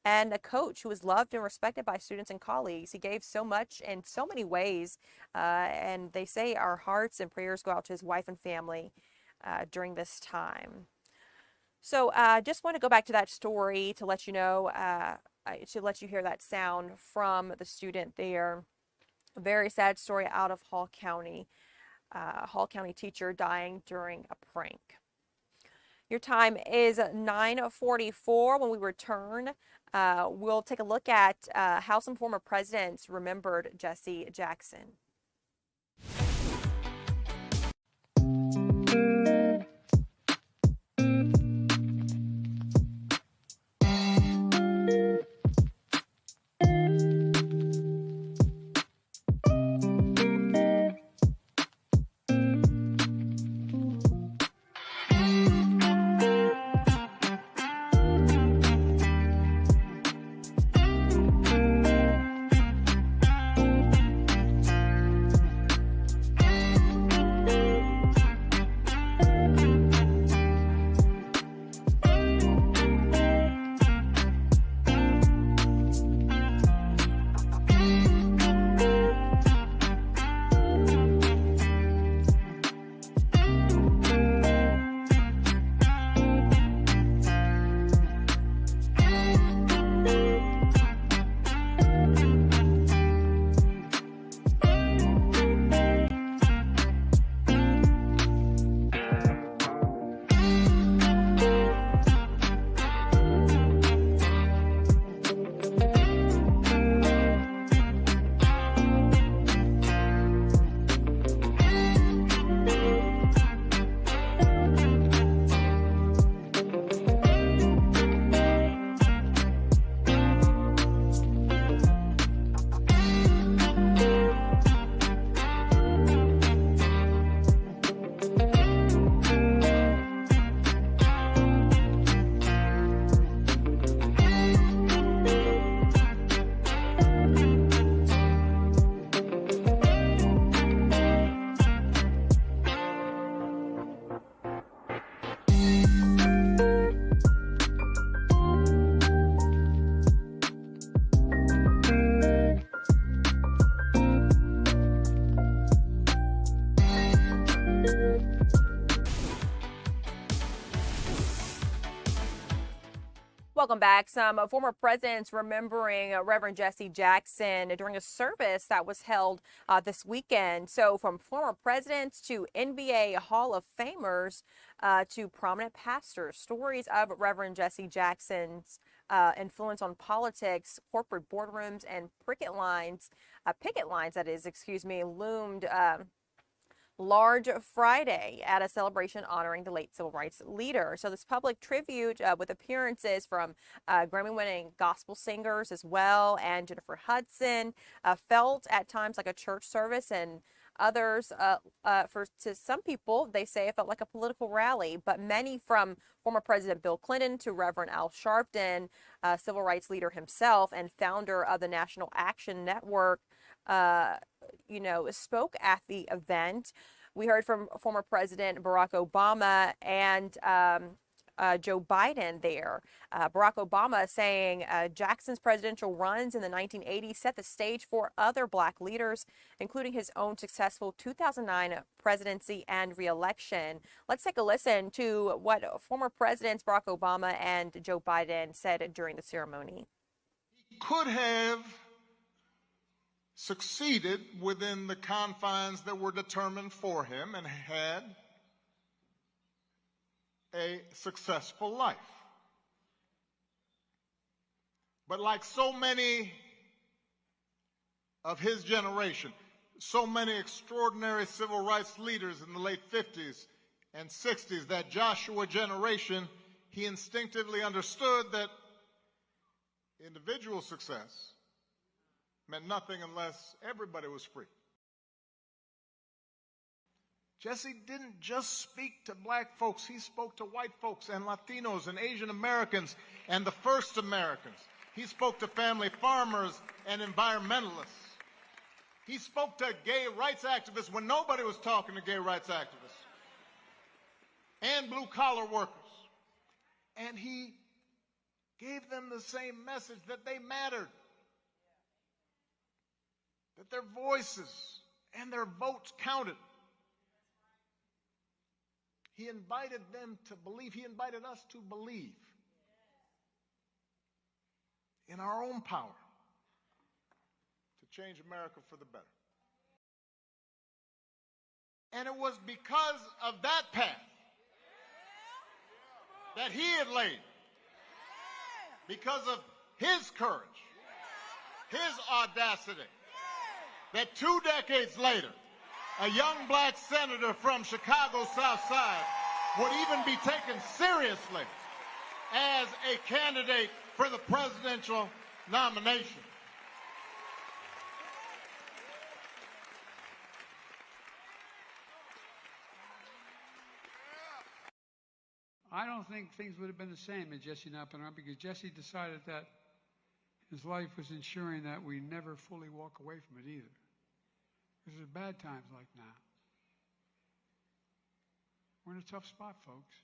and a coach who was loved and respected by students and colleagues. He gave so much in so many ways." And they say our hearts and prayers go out to his wife and family during this time. So I just want to go back to that story to let you know, to let you hear that sound from the student there. A very sad story out of Hall County. Hall County teacher dying during a prank. Your time is 9:44. When we return, we'll take a look at how some former presidents remembered Jesse Jackson. Welcome back. Some former presidents remembering Reverend Jesse Jackson during a service that was held this weekend. So from former presidents to NBA Hall of Famers to prominent pastors, stories of Reverend Jesse Jackson's influence on politics, corporate boardrooms, and picket lines, loomed large Friday at a celebration honoring the late civil rights leader. So this public tribute with appearances from Grammy-winning gospel singers as well, and Jennifer Hudson, felt at times like a church service, and others, to some people, they say it felt like a political rally. But many, from former President Bill Clinton to Reverend Al Sharpton, civil rights leader himself and founder of the National Action Network, spoke at the event. We heard from former President Barack Obama and Joe Biden there. Barack Obama saying Jackson's presidential runs in the 1980s set the stage for other black leaders, including his own successful 2009 presidency and re-election. Let's take a listen to what former presidents Barack Obama and Joe Biden said during the ceremony. could have succeeded within the confines that were determined for him and had a successful life. But like so many of his generation, so many extraordinary civil rights leaders in the late 50s and 60s, that Joshua generation, he instinctively understood that individual success meant nothing unless everybody was free. Jesse didn't just speak to black folks, he spoke to white folks and Latinos and Asian Americans and the first Americans. He spoke to family farmers and environmentalists. He spoke to gay rights activists when nobody was talking to gay rights activists, and blue-collar workers. And he gave them the same message, that they mattered, that their voices and their votes counted. He invited them to believe. He invited us to believe in our own power to change America for the better. And it was because of that path that he had laid, because of his courage, his audacity, that 2 decades later, a young black senator from Chicago's South Side would even be taken seriously as a candidate for the presidential nomination. I don't think things would have been the same had Jesse not been around, because Jesse decided that his life was ensuring that we never fully walk away from it either. Because there's bad times like now. We're in a tough spot, folks.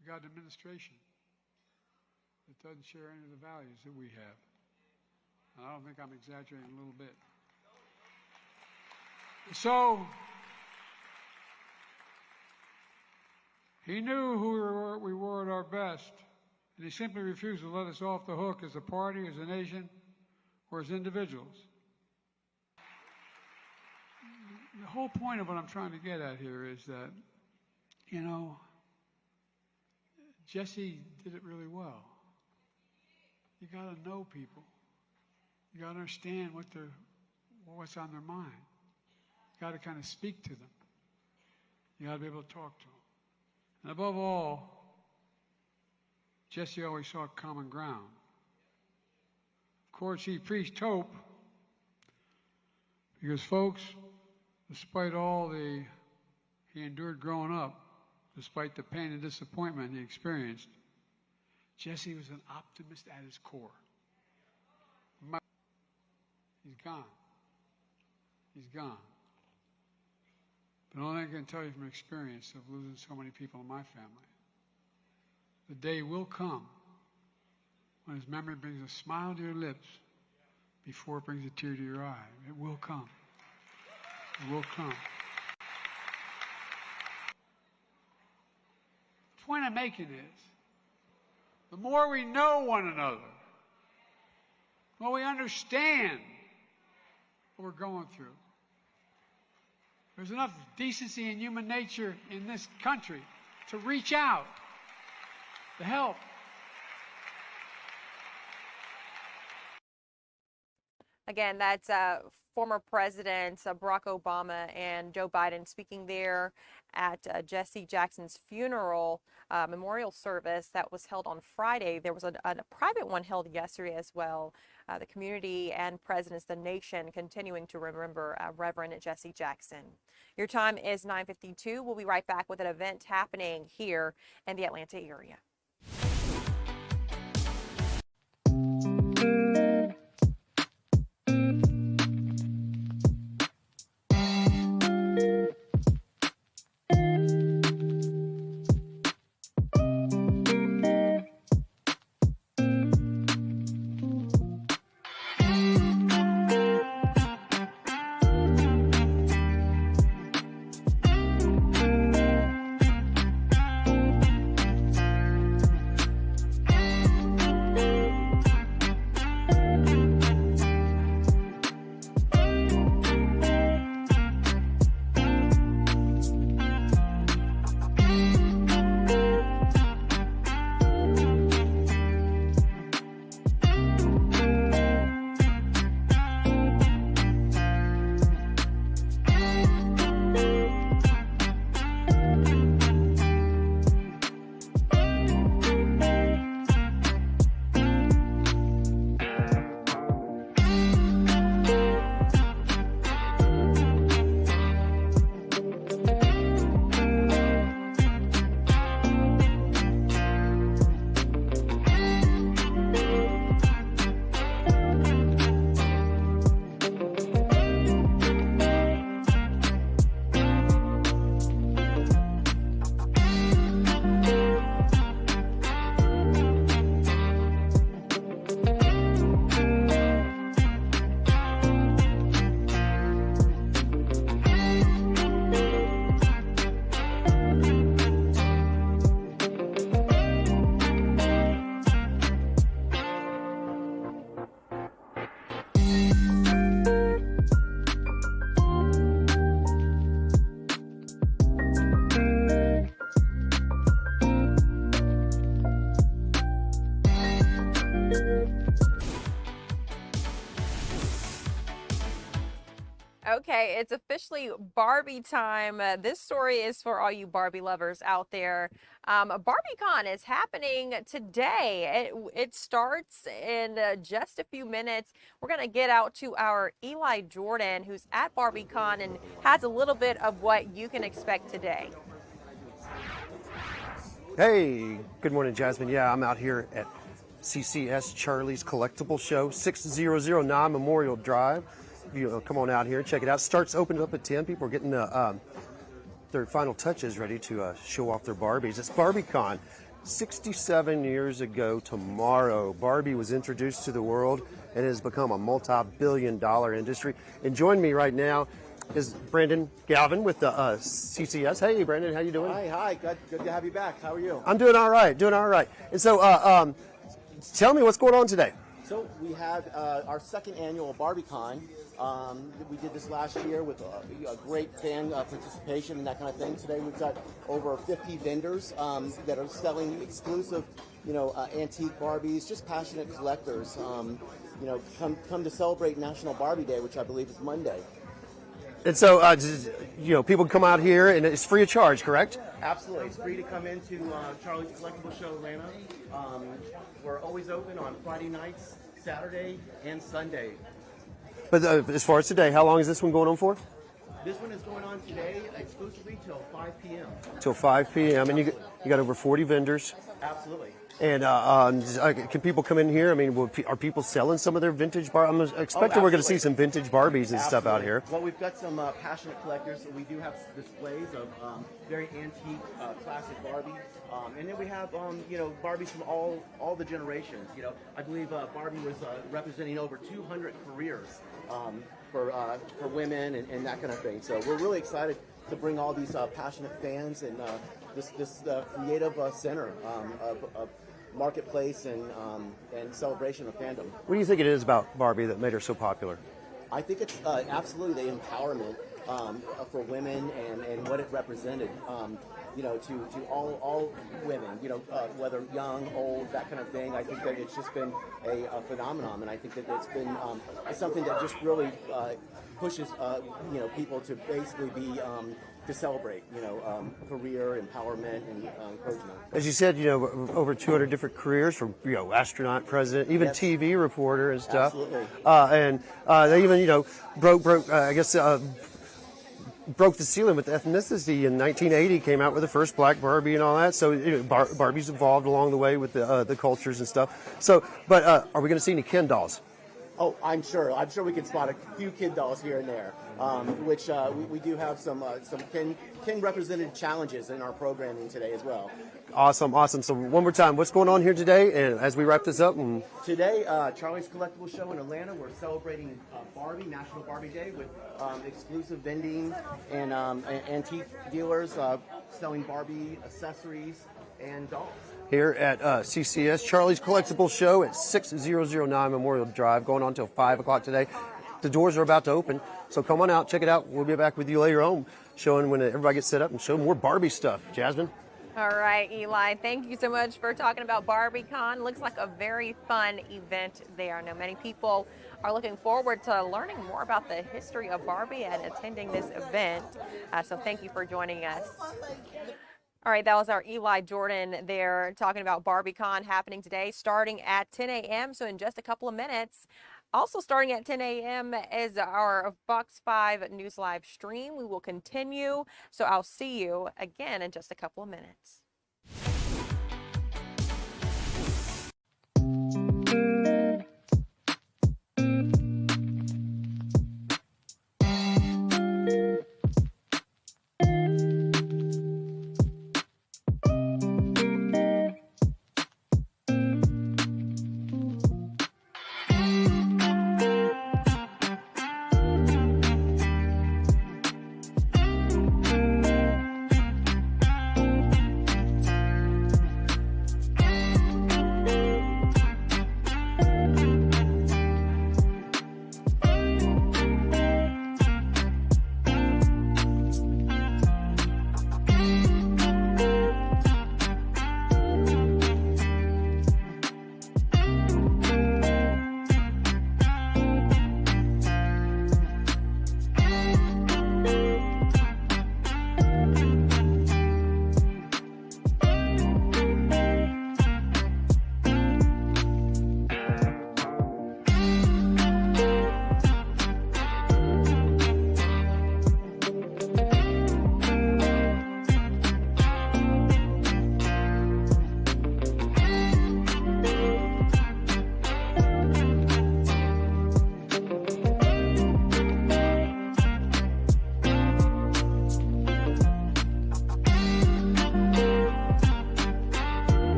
We got an administration that doesn't share any of the values that we have. And I don't think I'm exaggerating a little bit. So, he knew who we were at our best, and he simply refused to let us off the hook as a party, as a nation, or as individuals. The whole point of what I'm trying to get at here is that, you know, Jesse did it really well. You got to know people. You got to understand what's on their mind. You got to kind of speak to them. You got to be able to talk to them. And above all, Jesse always sought common ground. Of course, he preached hope because, folks, despite all he endured growing up, despite the pain and disappointment he experienced, Jesse was an optimist at his core. He's gone. He's gone. But only I can tell you from experience of losing so many people in my family, the day will come when his memory brings a smile to your lips before it brings a tear to your eye. It will come. It will come. The point I'm making is, the more we know one another, the more we understand what we're going through. There's enough decency and human nature in this country to reach out, to help. Again, that's former Presidents Barack Obama and Joe Biden speaking there at Jesse Jackson's funeral memorial service that was held on Friday. There was a private one held yesterday as well. The community and presidents, the nation, continuing to remember Reverend Jesse Jackson. Your time is 9:52. We'll be right back with an event happening here in the Atlanta area. Okay, it's officially Barbie time. This story is for all you Barbie lovers out there. Barbie Con is happening today. It starts in just a few minutes. We're going to get out to our Eli Jordan, who's at Barbie Con and has a little bit of what you can expect today. Hey, good morning, Jasmine. Yeah, I'm out here at CCS Charlie's Collectible Show, 6009 Memorial Drive. You come on out here and check it out. Starts opening up at 10. People are getting their final touches ready to show off their Barbies. It's Barbie Con. 67 years ago tomorrow, Barbie was introduced to the world and has become a multi-billion-dollar industry. And join me right now is Brandon Galvin with the CCS. Hey, Brandon, how you doing? Hi. Good to have you back. How are you? I'm doing all right, And so, tell me what's going on today. So we had our second annual Barbie Con. We did this last year with a great fan participation and that kind of thing. Today we've got over 50 vendors that are selling exclusive, antique Barbies, just passionate collectors. Come to celebrate National Barbie Day, which I believe is Monday. And so, people come out here and it's free of charge, correct? Absolutely. It's free to come into Charlie's Collectible Show Atlanta. We're always open on Friday nights, Saturday, and Sunday. But as far as today, how long is this one going on for? This one is going on today exclusively till 5 p.m. Till 5 p.m. And you got over 40 vendors. Absolutely. And can people come in here? I mean, are people selling some of their vintage Barbies? I'm expecting we're going to see some vintage Barbies and stuff out here. Well, we've got some passionate collectors. So we do have displays of very antique, classic Barbie. And then we have, Barbies from all the generations. I believe Barbie was representing over 200 careers for women and that kind of thing. So we're really excited to bring all these passionate fans and this creative center of marketplace and celebration of fandom. What do you think it is about Barbie that made her so popular? I think it's absolutely the empowerment for women and what it represented. To all women, whether young, old, that kind of thing. I think that it's just been a phenomenon, and I think that it's been something that just really pushes people to basically be to celebrate, career empowerment and encouragement. As you said, over 200 different careers, from astronaut, president, even Yes. TV reporter and stuff. Absolutely. And they even broke the ceiling with ethnicity in 1980. Came out with the first black Barbie and all that. So Barbie's evolved along the way with the cultures and stuff. So, but are we going to see any Ken dolls? Oh, I'm sure we can spot a few kid dolls here and there, which we do have some Ken represented challenges in our programming today as well. Awesome. So one more time, what's going on here today? And as we wrap this up, Today, Charlie's Collectible Show in Atlanta, we're celebrating Barbie, National Barbie Day, with exclusive vending and antique dealers selling Barbie accessories and dolls. Here at CCS, Charlie's Collectible Show at 6009 Memorial Drive, going on till 5 o'clock today. The doors are about to open, so come on out, check it out. We'll be back with you later on, showing when everybody gets set up and show more Barbie stuff. Jasmine? All right, Eli, thank you so much for talking about Barbie Con. Looks like a very fun event there. I know many people are looking forward to learning more about the history of Barbie and attending this event. So thank you for joining us. All right, that was our Eli Jordan there talking about Barbie Con happening today, starting at 10 a.m. So in just a couple of minutes. Also starting at 10 a.m. is our Fox 5 News Live stream. We will continue. So I'll see you again in just a couple of minutes.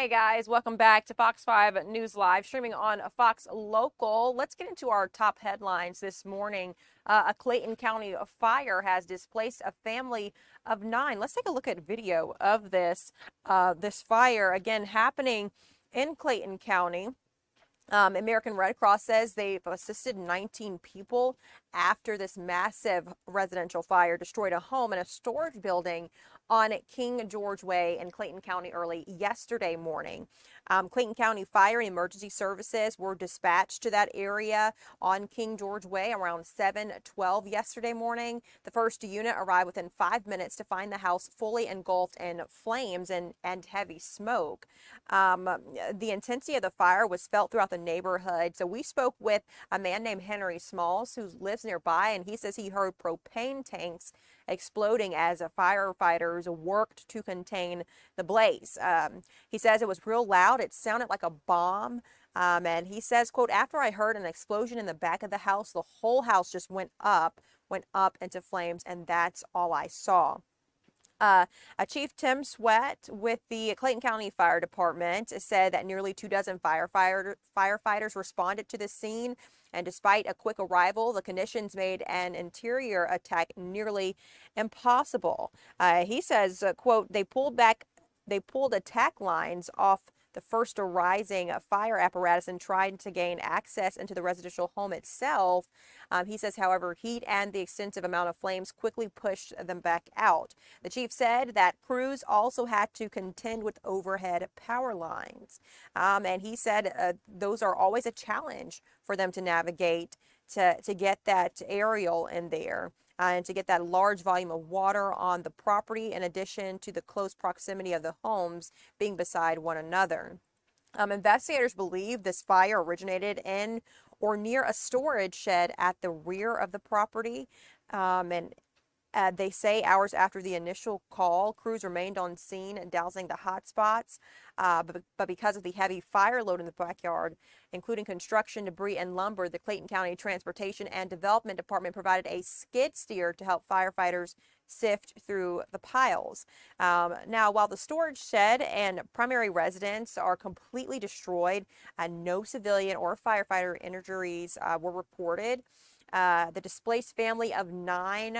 Hey guys, welcome back to Fox 5 News Live, streaming on Fox Local. Let's get into our top headlines this morning. A Clayton County fire has displaced a family of 9. Let's take a look at video of this fire, again, happening in Clayton County. American Red Cross says they've assisted 19 people after this massive residential fire destroyed a home and a storage building on King George Way in Clayton County early yesterday morning. Clayton County Fire and Emergency Services were dispatched to that area on King George Way around 7:12 yesterday morning. The first unit arrived within 5 minutes to find the house fully engulfed in flames and heavy smoke. The intensity of the fire was felt throughout the neighborhood. So we spoke with a man named Henry Smalls who lives nearby, and he says he heard propane tanks exploding as firefighters worked to contain the blaze. He says it was real loud. It sounded like a bomb. And he says, quote, after I heard an explosion in the back of the house, the whole house just went up into flames, and that's all I saw. Chief Tim Sweat with the Clayton County Fire Department said that nearly 24 firefighters responded to the scene, and despite a quick arrival, the conditions made an interior attack nearly impossible. He says, quote, they pulled attack lines off the first arising fire apparatus and tried to gain access into the residential home itself. He says, however, heat and the extensive amount of flames quickly pushed them back out. The chief said that crews also had to contend with overhead power lines. And he said those are always a challenge for them to navigate to get that aerial in there. And to get that large volume of water on the property, in addition to the close proximity of the homes being beside one another. Investigators believe this fire originated in or near a storage shed at the rear of the property. They say hours after the initial call, crews remained on scene dousing the hot spots. But because of the heavy fire load in the backyard, including construction debris and lumber, the Clayton County Transportation and Development Department provided a skid steer to help firefighters sift through the piles. Now, while the storage shed and primary residence are completely destroyed, no civilian or firefighter injuries were reported. The displaced family of 9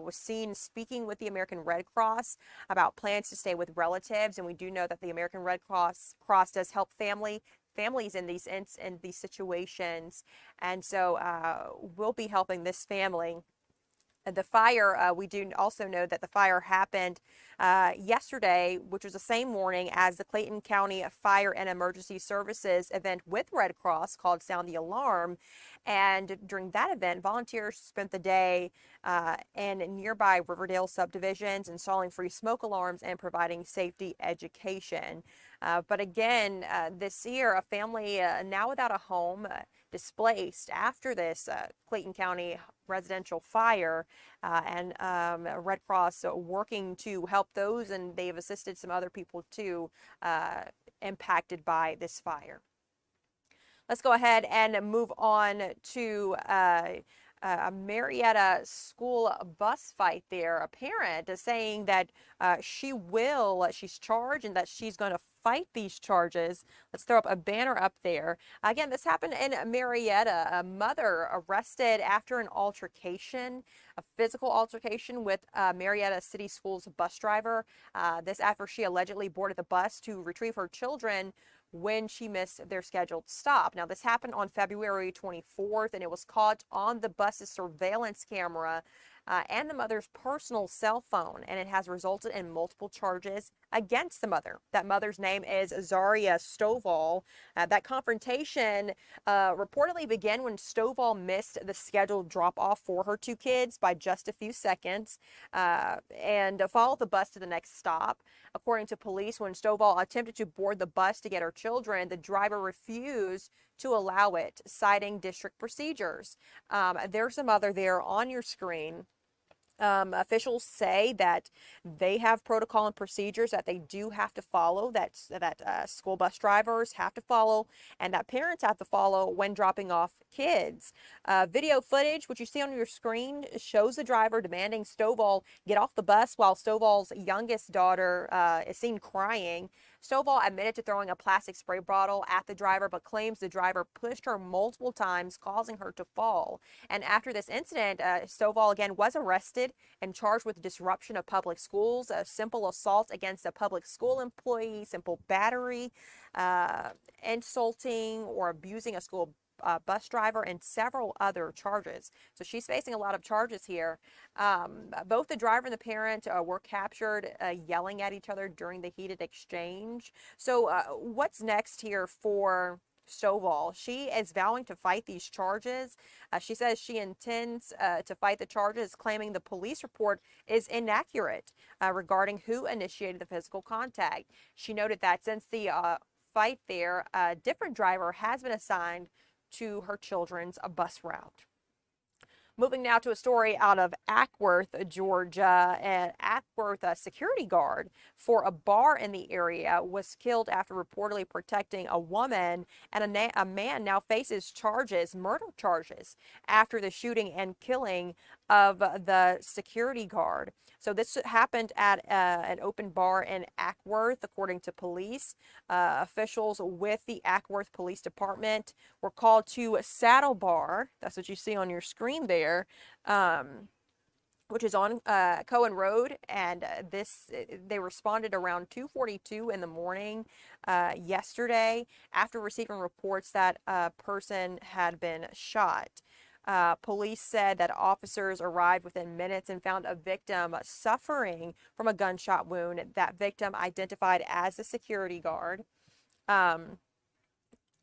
was seen speaking with the American Red Cross about plans to stay with relatives, and we do know that the American Red Cross does help families in these situations, and so we'll be helping this family. The fire, we do also know that the fire happened yesterday, which was the same morning as the Clayton County Fire and Emergency Services event with Red Cross called Sound the Alarm. And during that event, volunteers spent the day in nearby Riverdale subdivisions installing free smoke alarms and providing safety education. But again, this year, a family now without a home, displaced after this Clayton County residential fire, and Red Cross working to help those, and they've assisted some other people too impacted by this fire. Let's go ahead and move on to a Marietta school bus fight there. A parent is saying that she's charged and that she's going to fight these charges. Let's throw up a banner up there. Again, this happened in Marietta. A mother arrested after an altercation, a physical altercation with Marietta City Schools bus driver. This after she allegedly boarded the bus to retrieve her children when she missed their scheduled stop. Now, this happened on February 24th, and it was caught on the bus's surveillance camera and the mother's personal cell phone, and it has resulted in multiple charges against the mother. That mother's name is Zaria Stovall. That confrontation reportedly began when Stovall missed the scheduled drop-off for her 2 kids by just a few seconds and followed the bus to the next stop. According to police, when Stovall attempted to board the bus to get her children, the driver refused to allow it, citing district procedures. There's a mother there on your screen. Officials say that they have protocol and procedures that they do have to follow, that school bus drivers have to follow, and that parents have to follow when dropping off kids. Video footage, which you see on your screen, shows the driver demanding Stovall get off the bus while Stovall's youngest daughter is seen crying. Stovall admitted to throwing a plastic spray bottle at the driver, but claims the driver pushed her multiple times, causing her to fall. And after this incident, Stovall again was arrested and charged with disruption of public schools, a simple assault against a public school employee, simple battery, insulting or abusing a school bus driver, and several other charges. So she's facing a lot of charges here. Both the driver and the parent were captured yelling at each other during the heated exchange. So what's next here for Stovall? She is vowing to fight these charges. She says she intends to fight the charges, claiming the police report is inaccurate regarding who initiated the physical contact. She noted that since the fight there, a different driver has been assigned to her children's bus route. Moving now to a story out of Acworth, Georgia. An Acworth security guard for a bar in the area was killed after reportedly protecting a woman, and a man now faces murder charges, after the shooting and killing of the security guard. So this happened at an open bar in Acworth, according to police. Officials with the Acworth Police Department were called to Saddle Bar. That's what you see on your screen there, which is on Cohen Road. And they responded around 2:42 in the morning yesterday after receiving reports that a person had been shot. Police said that officers arrived within minutes and found a victim suffering from a gunshot wound. That victim identified as the security guard.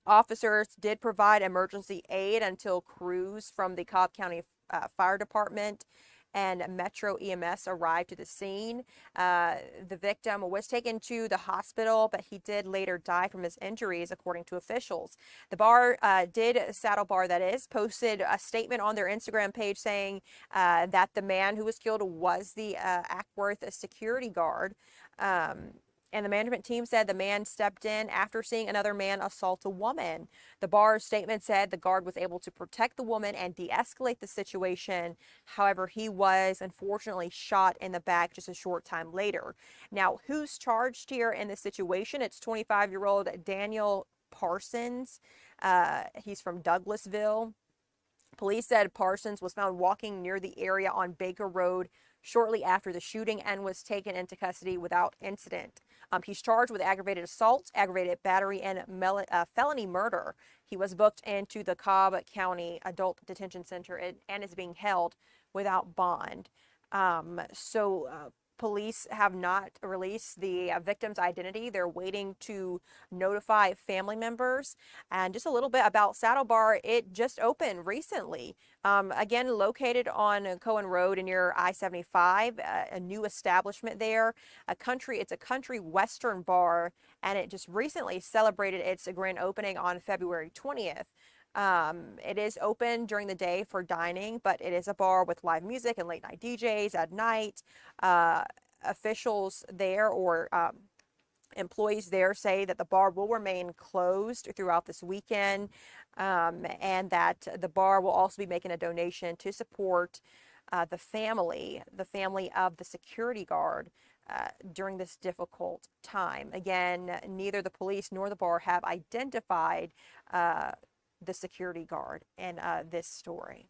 Officers did provide emergency aid until crews from the Cobb County Fire Department and Metro EMS arrived to the scene. The victim was taken to the hospital, but he did later die from his injuries, according to officials. The bar, Saddle Bar that is, posted a statement on their Instagram page saying that the man who was killed was the Acworth security guard. And the management team said the man stepped in after seeing another man assault a woman. The bar's statement said the guard was able to protect the woman and de-escalate the situation. However, he was unfortunately shot in the back just a short time later. Now, who's charged here in this situation? It's 25-year-old Daniel Parsons. He's from Douglasville. Police said Parsons was found walking near the area on Baker Road shortly after the shooting and was taken into custody without incident. He's charged with aggravated assault, aggravated battery, and felony murder. He was booked into the Cobb County Adult Detention Center and is being held without bond. Police have not released the victim's identity. They're waiting to notify family members. And just a little bit about Saddle Bar. It just opened recently. Again, located on Cohen Road near I-75, a new establishment there. It's a country western bar, and it just recently celebrated its grand opening on February 20th. It is open during the day for dining, but it is a bar with live music and late night DJs at night. Officials there or employees there say that the bar will remain closed throughout this weekend, and that the bar will also be making a donation to support the family of the security guard during this difficult time. Again, neither the police nor the bar have identified the security guard in this story.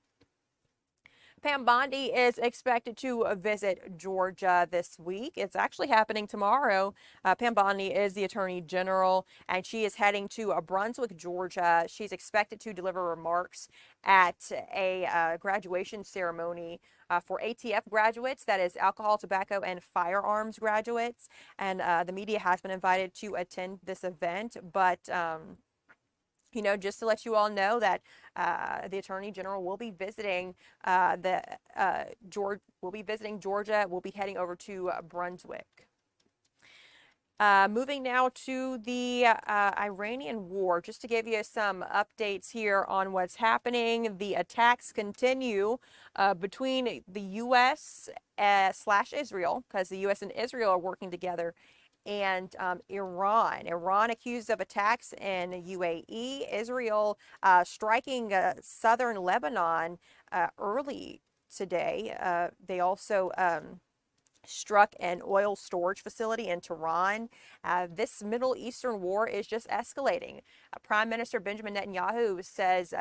Pam Bondi is expected to visit Georgia this week. It's actually happening tomorrow. Pam Bondi is the Attorney General, and she is heading to Brunswick, Georgia. She's expected to deliver remarks at a graduation ceremony for ATF graduates, that is alcohol, tobacco, and firearms graduates. And the media has been invited to attend this event, but just to let you all know that the Attorney General will be visiting Georgia. We'll be heading over to Brunswick. Moving now to the Iranian war, just to give you some updates here on what's happening. The attacks continue between the U.S. / Israel, because the U.S. and Israel are working together, and Iran. Iran accused of attacks in UAE. Israel striking southern Lebanon early today. They also struck an oil storage facility in Tehran. This Middle Eastern war is just escalating. Prime Minister Benjamin Netanyahu says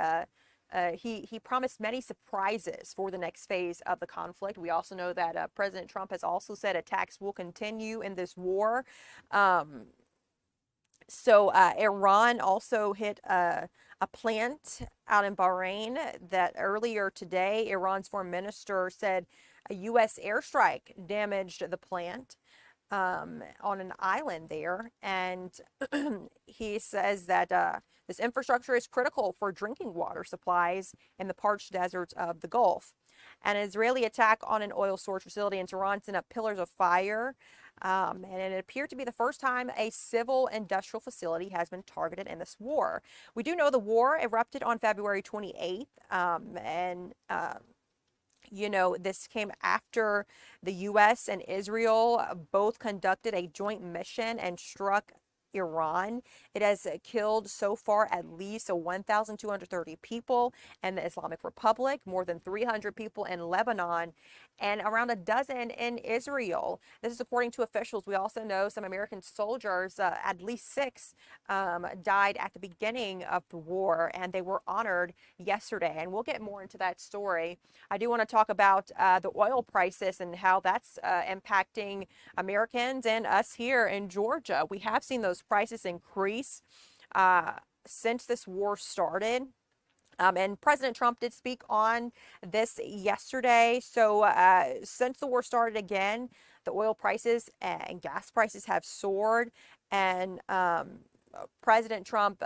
he promised many surprises for the next phase of the conflict. We also know that President Trump has also said attacks will continue in this war. Iran also hit a plant out in Bahrain that earlier today, Iran's foreign minister said a U.S. airstrike damaged the plant on an island there. And he says that this infrastructure is critical for drinking water supplies in the parched deserts of the Gulf. An Israeli attack on an oil storage facility in Tehran sent up pillars of fire. And it appeared to be the first time a civil industrial facility has been targeted in this war. We do know the war erupted on February 28th. This came after the U.S. and Israel both conducted a joint mission and struck Iran. It has killed so far at least 1,230 people in the Islamic Republic, more than 300 people in Lebanon, and around a dozen in Israel. This is according to officials. We also know some American soldiers, at least 6, died at the beginning of the war, and they were honored yesterday. And we'll get more into that story. I do want to talk about the oil prices and how that's impacting Americans and us here in Georgia. We have seen those prices increase since this war started. And President Trump did speak on this yesterday. So since the war started again, the oil prices and gas prices have soared. And President Trump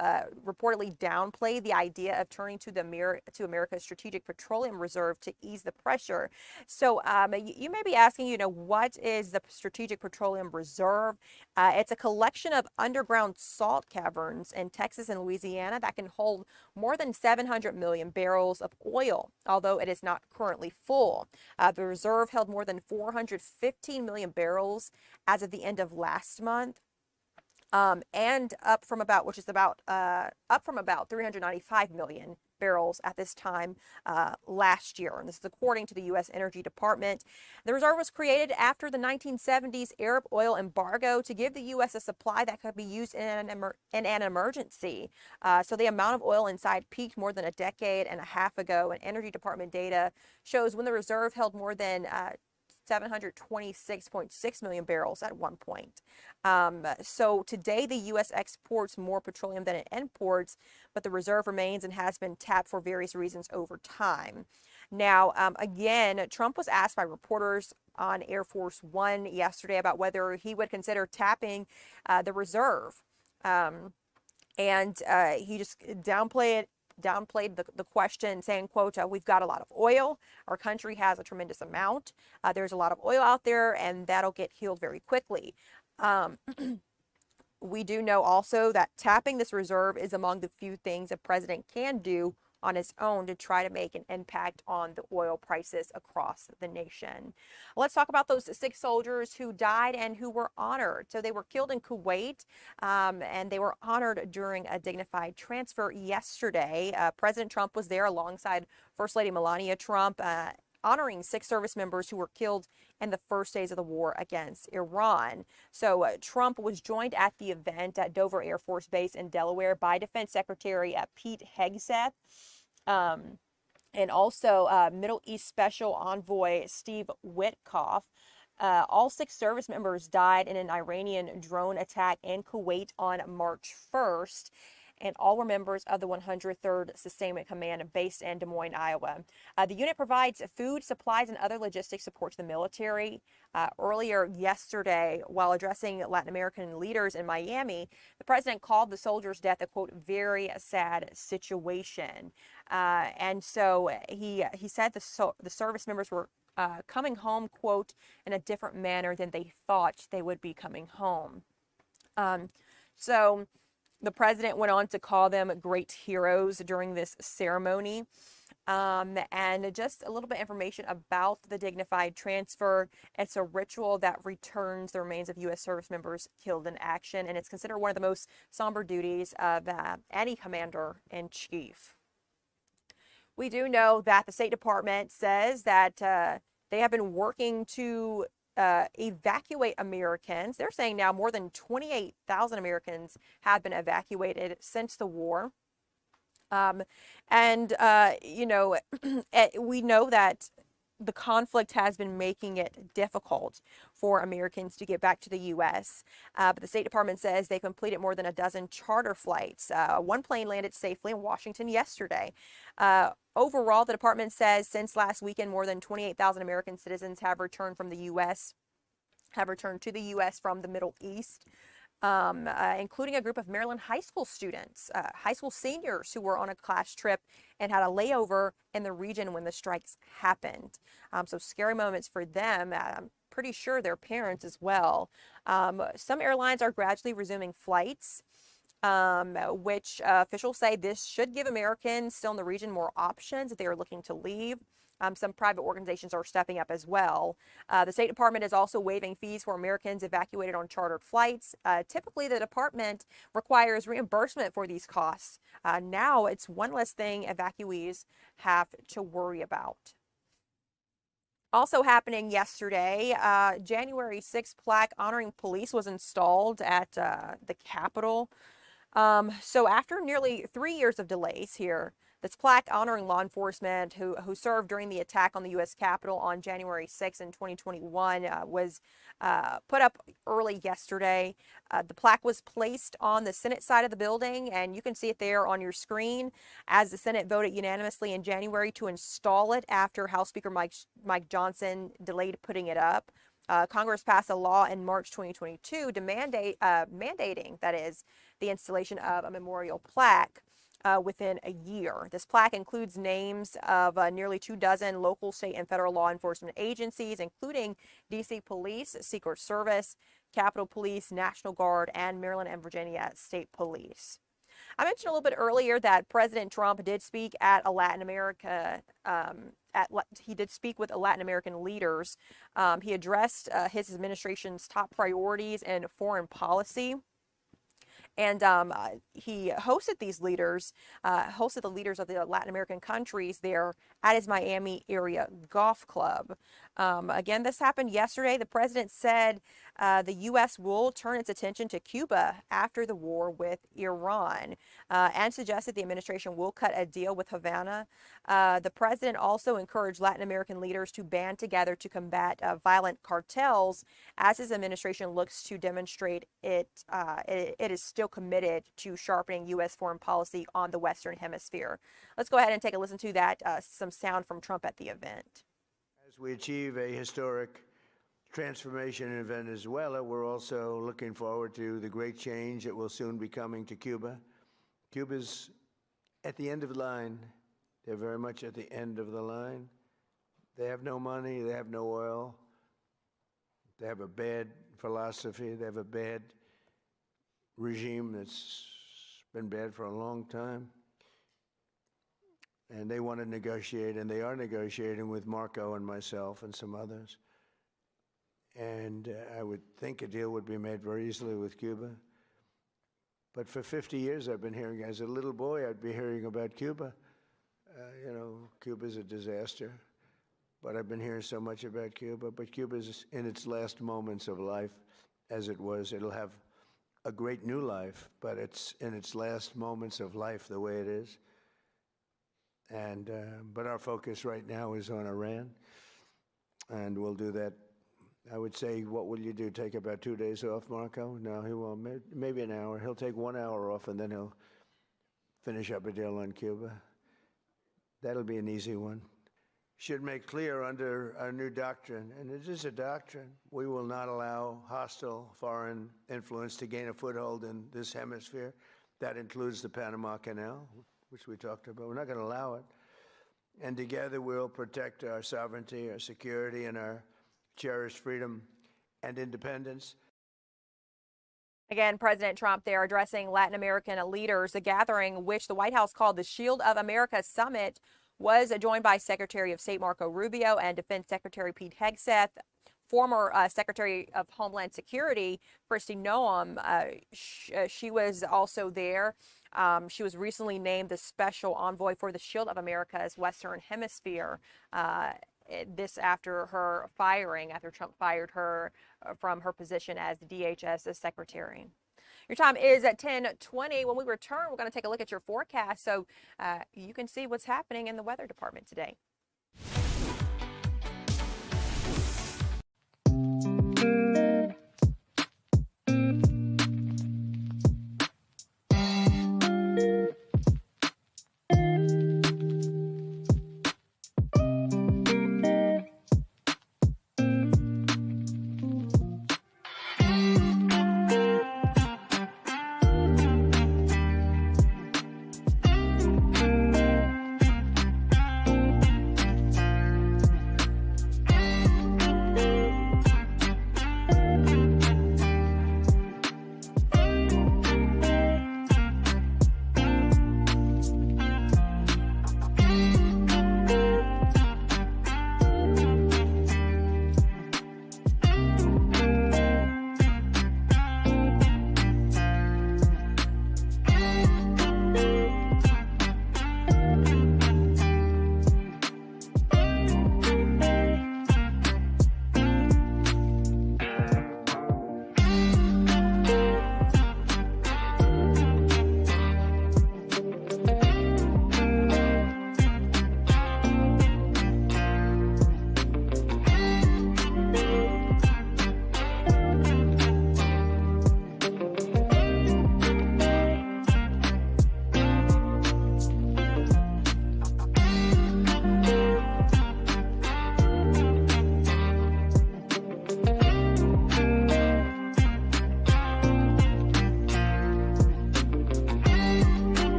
reportedly downplayed the idea of turning to America's Strategic Petroleum Reserve to ease the pressure. So you may be asking, what is the Strategic Petroleum Reserve? It's a collection of underground salt caverns in Texas and Louisiana that can hold more than 700 million barrels of oil, although it is not currently full. The reserve held more than 415 million barrels as of the end of last month. And up from about 395 million barrels at this time last year. And this is according to the U.S. Energy Department. The reserve was created after the 1970s Arab oil embargo to give the U.S. a supply that could be used in an emergency. So the amount of oil inside peaked more than a decade and a half ago. And Energy Department data shows when the reserve held more than 726.6 million barrels at one point. So today the U.S. exports more petroleum than it imports, but the reserve remains and has been tapped for various reasons over time. Now, again, Trump was asked by reporters on Air Force One yesterday about whether he would consider tapping the reserve. And he just downplayed the question, saying, quote, we've got a lot of oil. Our country has a tremendous amount. There's a lot of oil out there, and that'll get healed very quickly. We do know also that tapping this reserve is among the few things a president can do on his own to try to make an impact on the oil prices across the nation. Let's talk about those 6 soldiers who died and who were honored. So they were killed in Kuwait, and they were honored during a dignified transfer yesterday. President Trump was there alongside First Lady Melania Trump, honoring 6 service members who were killed in the first days of the war against Iran. So Trump was joined at the event at Dover Air Force Base in Delaware by Defense Secretary Pete Hegseth, and also Middle East Special Envoy Steve Witkoff. All 6 service members died in an Iranian drone attack in Kuwait on March 1st. And all were members of the 103rd Sustainment Command based in Des Moines, Iowa. The unit provides food, supplies, and other logistics support to the military. Earlier yesterday, while addressing Latin American leaders in Miami, the president called the soldiers' death a, quote, very sad situation. And so he said the service members were coming home, quote, in a different manner than they thought they would be coming home. So the president went on to call them great heroes during this ceremony. And just a little bit of information about the dignified transfer. It's a ritual that returns the remains of U.S. service members killed in action, and it's considered one of the most somber duties of any commander-in-chief. We do know that the State Department says that they have been working to evacuate Americans. They're saying now more than 28,000 Americans have been evacuated since the war. You know, we know that the conflict has been making it difficult for Americans to get back to the U.S. But the State Department says they completed more than a dozen charter flights. One plane landed safely in Washington yesterday. Overall, the department says since last weekend, more than 28,000 American citizens have returned from the U.S., have returned to the U.S. from the Middle East. Including a group of Maryland high school students, high school seniors who were on a class trip and had a layover in the region when the strikes happened. So scary moments for them. I'm pretty sure their parents as well. Some airlines are gradually resuming flights, which officials say this should give Americans still in the region more options if they are looking to leave. Some private organizations are stepping up as well. The State Department is also waiving fees for Americans evacuated on chartered flights. Typically, the department requires reimbursement for these costs. Now it's one less thing evacuees have to worry about. Also happening yesterday, January 6th plaque honoring police was installed at the Capitol. So after nearly 3 years of delays here, this plaque honoring law enforcement who served during the attack on the U.S. Capitol on January 6 in 2021 was put up early yesterday. The plaque was placed on the Senate side of the building, and you can see it there on your screen as the Senate voted unanimously in January to install it after House Speaker Mike Johnson delayed putting it up. Congress passed a law in March 2022 to mandating, that is, the installation of a memorial plaque within a year. This plaque includes names of nearly 24 local, state, and federal law enforcement agencies, including D.C. Police, Secret Service, Capitol Police, National Guard, and Maryland and Virginia State Police. I mentioned a little bit earlier that President Trump did speak at a Latin America. He did speak with Latin American leaders. He addressed his administration's top priorities in foreign policy. And he hosted these leaders, hosted the leaders of the Latin American countries there at his Miami area golf club. Again, this happened yesterday. The president said the U.S. will turn its attention to Cuba after the war with Iran and suggested the administration will cut a deal with Havana. The president also encouraged Latin American leaders to band together to combat violent cartels as his administration looks to demonstrate it is still committed to sharpening U.S. foreign policy on the Western Hemisphere. Let's go ahead and take a listen to that, some sound from Trump at the event. As we achieve a historic transformation in Venezuela, we're also looking forward to the great change that will soon be coming to Cuba. Cuba's at the end of the line. They're very much at the end of the line. They have no money, they have no oil, they have a bad philosophy, they have a bad regime that's been bad for a long time. And they want to negotiate, and they are negotiating with Marco and myself and some others. And I would think a deal would be made very easily with Cuba. But for 50 years I've been hearing, as a little boy, I'd be hearing about Cuba. Cuba's a disaster. But I've been hearing so much about Cuba. But Cuba's in its last moments of life, as it was. It'll have a great new life, but it's in its last moments of life the way it is. And but our focus right now is on Iran, and we'll do that. I would say, what will you do? Take about 2 days off, Marco? No, he won't. Maybe an hour. He'll take 1 hour off, and then he'll finish up a deal on Cuba. That'll be an easy one. Should make clear under our new doctrine, and it is a doctrine, we will not allow hostile foreign influence to gain a foothold in this hemisphere. That includes the Panama Canal, which we talked about. We're not going to allow it. And together we'll protect our sovereignty, our security, and our cherished freedom and independence. Again, President Trump there addressing Latin American leaders. The gathering, which the White House called the Shield of America Summit, was joined by Secretary of State Marco Rubio and Defense Secretary Pete Hegseth. Former Secretary of Homeland Security, Kristi Noem, she was also there. She was recently named the Special Envoy for the Shield of America's Western Hemisphere this after her firing, after Trump fired her from her position as the DHS secretary. Your time is at 10:20. When we return, we're going to take a look at your forecast so you can see what's happening in the weather department today.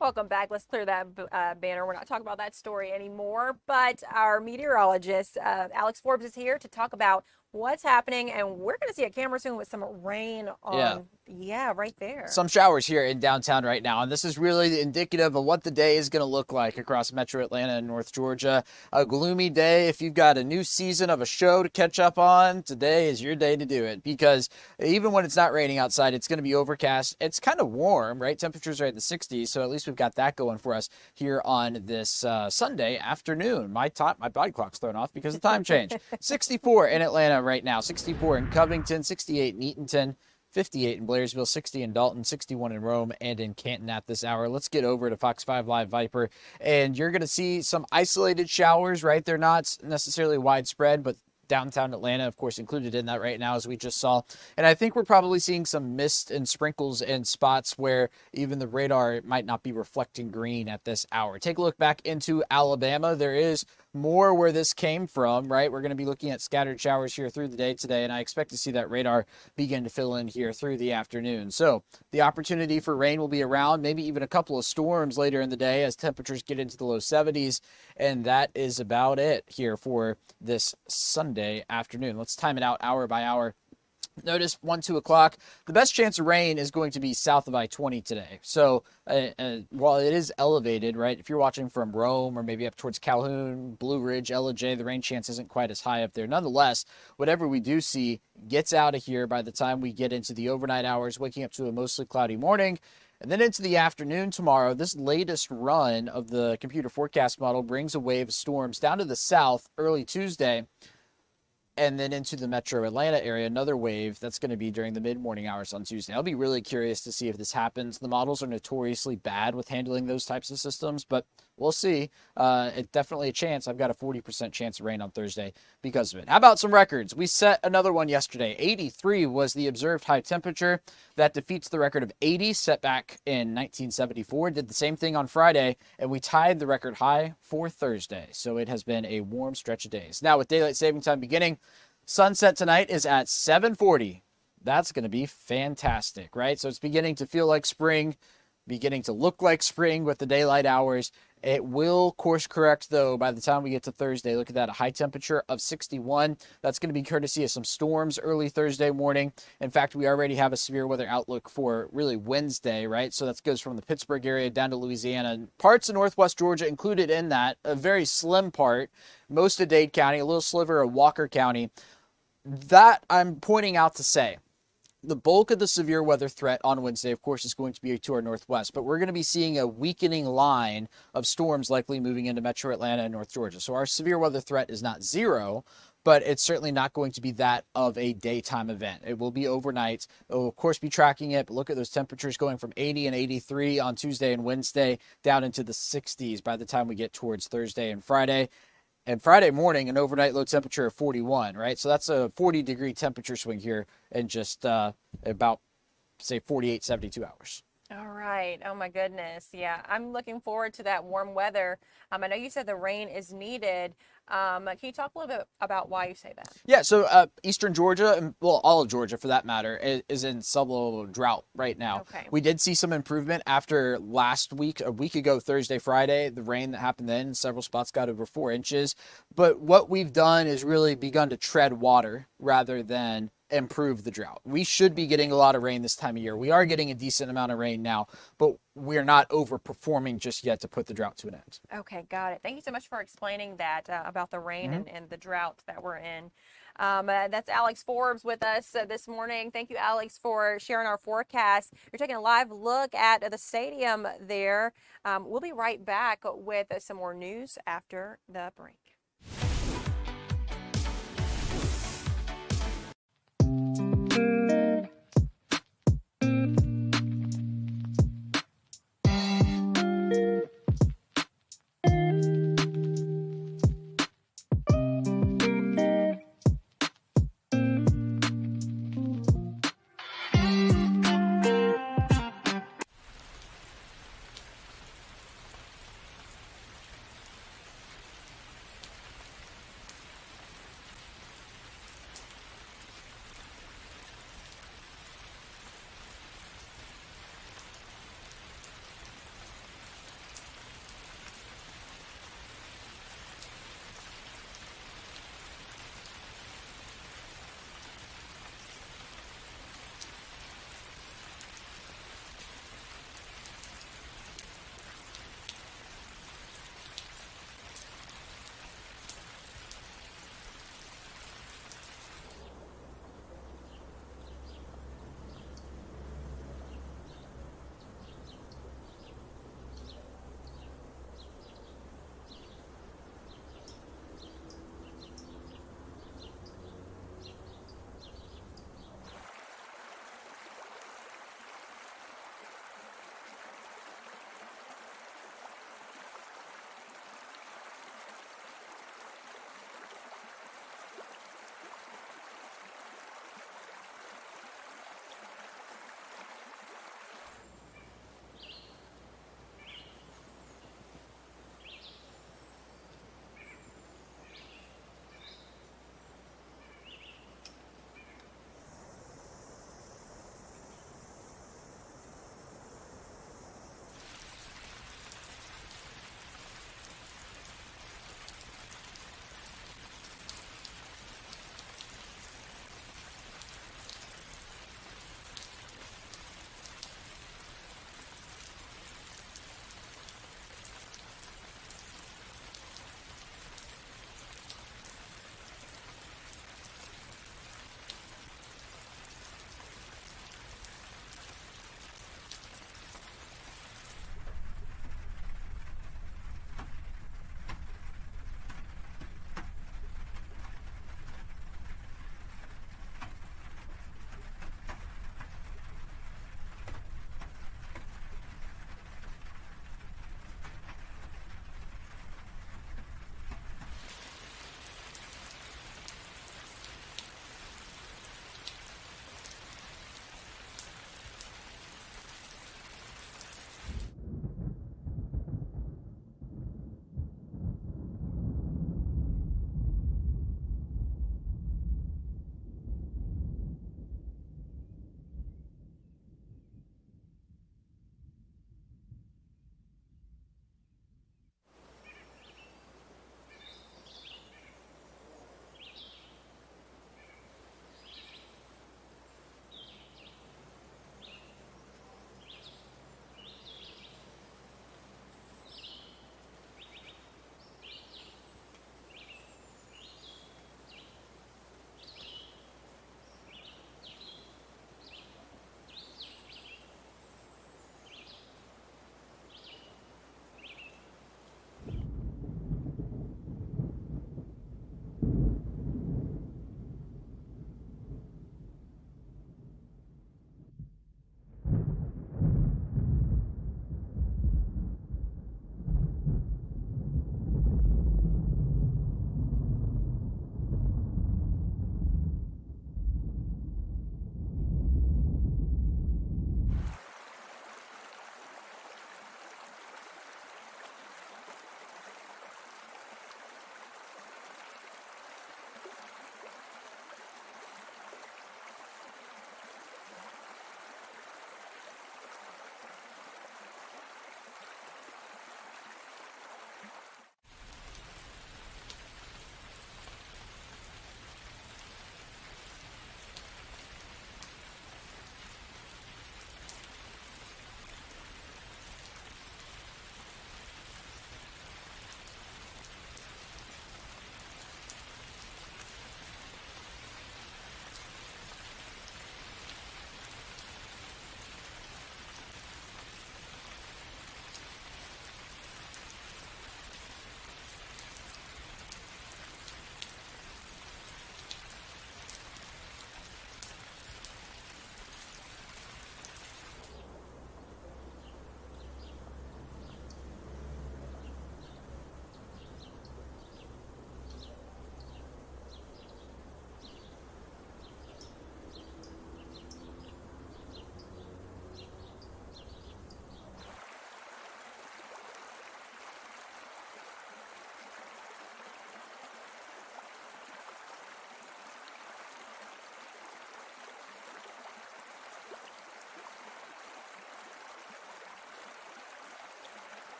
Welcome back. Let's clear that banner. We're not talking about that story anymore. But our meteorologist, Alex Forbes, is here to talk about what's happening. And we're going to see a camera soon with some rain on. Yeah, right there. Some showers here in downtown right now. And this is really indicative of what the day is going to look like across metro Atlanta and North Georgia. A gloomy day. If you've got a new season of a show to catch up on, today is your day to do it. Because even when it's not raining outside, it's going to be overcast. It's kind of warm, right? Temperatures are in the 60s. So at least we've got that going for us here on this Sunday afternoon. My body clock's thrown off because of the time change. 64 in Atlanta right now. 64 in Covington. 68 in Eatonton. 58 in Blairsville, 60 in Dalton, 61 in Rome, and in Canton at this hour. Let's get over to Fox 5 Live Viper, and you're going to see some isolated showers, right? They're not necessarily widespread, but downtown Atlanta, of course, included in that right now, as we just saw. And I think we're probably seeing some mist and sprinkles in spots where even the radar might not be reflecting green at this hour. Take a look back into Alabama. There is more where this came from, right? We're going to be looking at scattered showers here through the day today, and I expect to see that radar begin to fill in here through the afternoon. So the opportunity for rain will be around, maybe even a couple of storms later in the day as temperatures get into the low 70s, and that is about it here for this Sunday afternoon. Let's time it out hour by hour. Notice 1, 2 o'clock. The best chance of rain is going to be south of I-20 today. So while it is elevated, right, if you're watching from Rome or maybe up towards Calhoun, Blue Ridge, LJ, the rain chance isn't quite as high up there. Nonetheless, whatever we do see gets out of here by the time we get into the overnight hours, waking up to a mostly cloudy morning. And then into the afternoon tomorrow, this latest run of the computer forecast model brings a wave of storms down to the south early Tuesday. And then into the metro Atlanta area, another wave that's going to be during the mid-morning hours on Tuesday. I'll be really curious to see if this happens. The models are notoriously bad with handling those types of systems, but we'll see. It's definitely a chance. I've got a 40% chance of rain on Thursday because of it. How about some records? We set another one yesterday. 83 was the observed high temperature. That defeats the record of 80 set back in 1974. Did the same thing on Friday, and we tied the record high for Thursday. So it has been a warm stretch of days. Now with daylight saving time beginning, sunset tonight is at 7:40. That's going to be fantastic, right? So it's beginning to feel like spring, beginning to look like spring with the daylight hours. It will course correct, though, by the time we get to Thursday. Look at that, a high temperature of 61. That's going to be courtesy of some storms early Thursday morning. In fact, we already have a severe weather outlook for really Wednesday, right? So that goes from the Pittsburgh area down to Louisiana. Parts of northwest Georgia included in that, a very slim part. Most of Dade County, a little sliver of Walker County. That I'm pointing out to say, the bulk of the severe weather threat on Wednesday, of course, is going to be to our northwest, but we're going to be seeing a weakening line of storms likely moving into metro Atlanta and North Georgia. So our severe weather threat is not zero, but it's certainly not going to be that of a daytime event. It will be overnight. We'll, of course, be tracking it, but look at those temperatures going from 80 and 83 on Tuesday and Wednesday down into the 60s by the time we get towards Thursday and Friday. And Friday morning, an overnight low temperature of 41, right? So that's a 40-degree temperature swing here in just about, say, 48, 72 hours. All right. Oh, my goodness. Yeah, I'm looking forward to that warm weather. I know you said the rain is needed. Can you talk a little bit about why you say that? Yeah, so eastern Georgia, and well, all of Georgia for that matter, is in sublevel drought right now. Okay. We did see some improvement after last week, a week ago, Thursday, Friday. The rain that happened then, several spots got over 4 inches. But what we've done is really begun to tread water rather than improve the drought. We should be getting a lot of rain this time of year. We are getting a decent amount of rain now, but we're not overperforming just yet to put the drought to an end. Okay, got it. Thank you so much for explaining that about the rain and the drought that we're in. That's Alex Forbes with us this morning. Thank you, Alex, for sharing our forecast. You're taking a live look at the stadium there. We'll be right back with some more news after the break.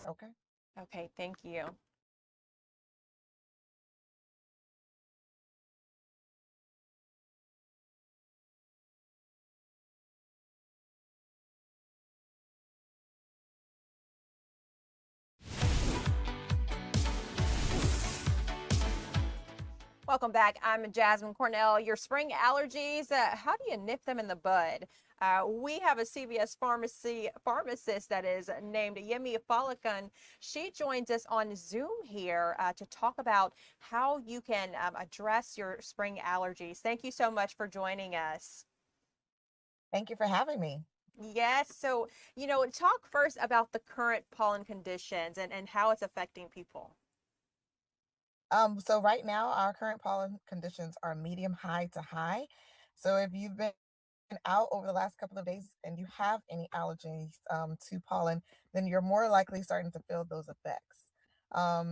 Okay. Okay, thank you. Welcome back. I'm Jasmine Cornell. Your spring allergies, how do you nip them in the bud? We have a CVS pharmacist that is named Yemi Falakan. She joins us on Zoom here to talk about how you can address your spring allergies. Thank you so much for joining us. Thank you for having me. Yes, so, talk first about the current pollen conditions and how it's affecting people. So right now our current pollen conditions are medium high to high. So if you've been out over the last couple of days and you have any allergies to pollen, then you're more likely starting to feel those effects.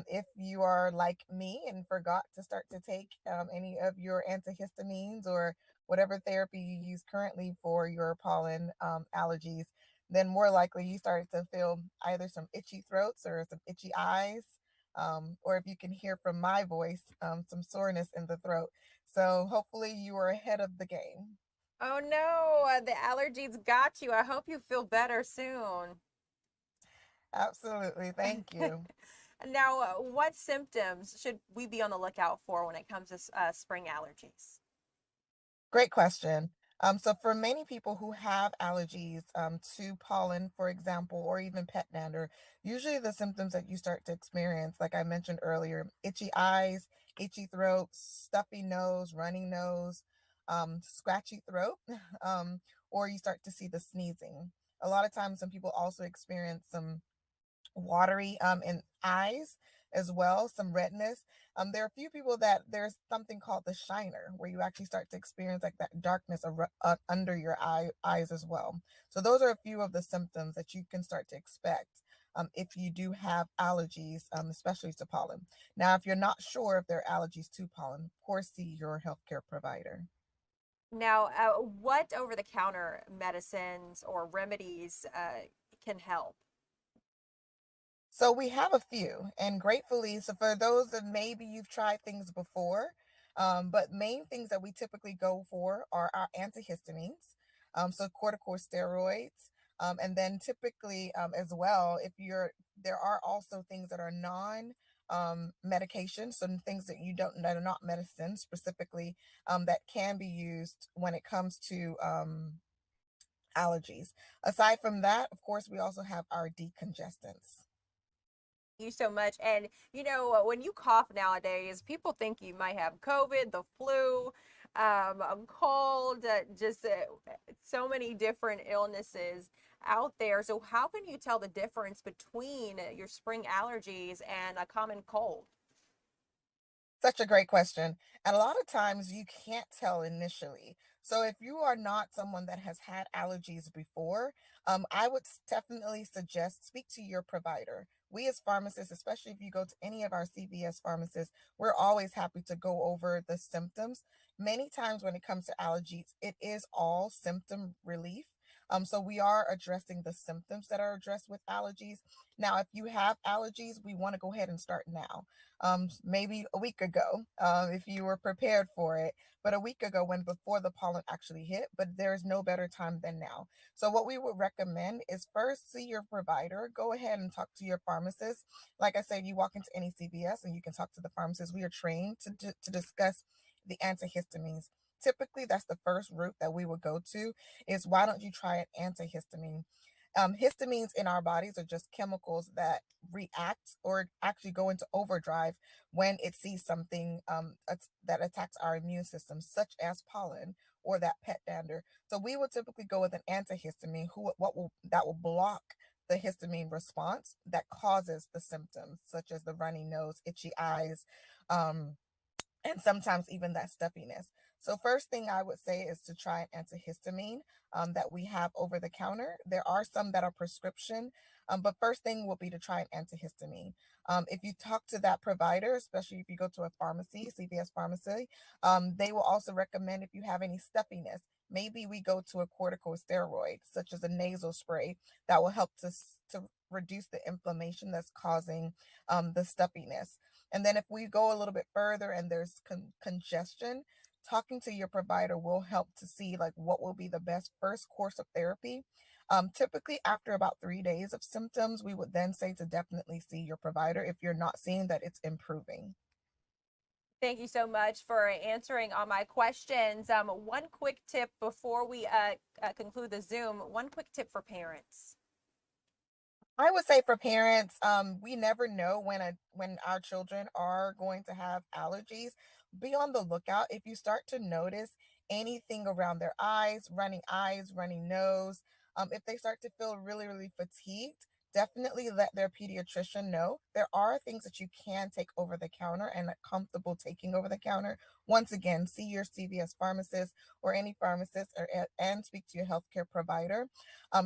If you are like me and forgot to start to take any of your antihistamines or whatever therapy you use currently for your pollen allergies, then more likely you start to feel either some itchy throats or some itchy eyes, or if you can hear from my voice, some soreness in the throat. So hopefully you are ahead of the game. Oh no, the allergies got you. I hope you feel better soon. Absolutely. Thank you. Now, what symptoms should we be on the lookout for when it comes to spring allergies? Great question. So for many people who have allergies to pollen, for example, or even pet dander, usually the symptoms that you start to experience, like I mentioned earlier, itchy eyes, itchy throat, stuffy nose, runny nose, scratchy throat, or you start to see the sneezing. A lot of times some people also experience some watery in eyes as well, some redness. There are a few people that there's something called the shiner, where you actually start to experience like that darkness under your eyes as well. So those are a few of the symptoms that you can start to expect if you do have allergies, especially to pollen. Now, if you're not sure if there are allergies to pollen, of course, see your healthcare provider. Now, what over-the-counter medicines or remedies can help? So we have a few, and gratefully, so for those that maybe you've tried things before, but main things that we typically go for are our antihistamines, so corticosteroids, and then typically as well, if you're there are also things that are non medications, so things that you don't that are not medicine specifically that can be used when it comes to allergies. Aside from that, of course, we also have our decongestants. You so much. And when you cough nowadays, people think you might have COVID, the flu, a cold, just so many different illnesses out there. So how can you tell the difference between your spring allergies and a common cold? Such a great question. And a lot of times you can't tell initially. So if you are not someone that has had allergies before, I would definitely suggest speak to your provider. We as pharmacists, especially if you go to any of our CVS pharmacists, we're always happy to go over the symptoms. Many times when it comes to allergies, it is all symptom relief. So we are addressing the symptoms that are addressed with allergies. Now, if you have allergies, we want to go ahead and start now, maybe a week ago, if you were prepared for it, but a week ago when before the pollen actually hit, but there is no better time than now. So what we would recommend is first see your provider, go ahead and talk to your pharmacist. Like I said, you walk into any CVS and you can talk to the pharmacist. We are trained to discuss the antihistamines. Typically, that's the first route that we would go to is why don't you try an antihistamine? Histamines in our bodies are just chemicals that react or actually go into overdrive when it sees something that attacks our immune system, such as pollen or that pet dander. So we will typically go with an antihistamine that will block the histamine response that causes the symptoms, such as the runny nose, itchy eyes, and sometimes even that stuffiness. So first thing I would say is to try an antihistamine that we have over the counter. There are some that are prescription, but first thing will be to try an antihistamine. If you talk to that provider, especially if you go to a pharmacy, CVS pharmacy, they will also recommend if you have any stuffiness, maybe we go to a corticosteroid, such as a nasal spray that will help to reduce the inflammation that's causing the stuffiness. And then if we go a little bit further and there's congestion, talking to your provider will help to see like what will be the best first course of therapy. Typically after about 3 days of symptoms, we would then say to definitely see your provider if you're not seeing that it's improving. Thank you so much for answering all my questions. One quick tip before we conclude the Zoom, one quick tip for parents. I would say for parents, we never know when our children are going to have allergies. Be on the lookout. If you start to notice anything around their eyes, running nose, if they start to feel really, really fatigued, definitely let their pediatrician know. There are things that you can take over the counter and are comfortable taking over the counter. Once again, see your CVS pharmacist or any pharmacist and speak to your healthcare provider.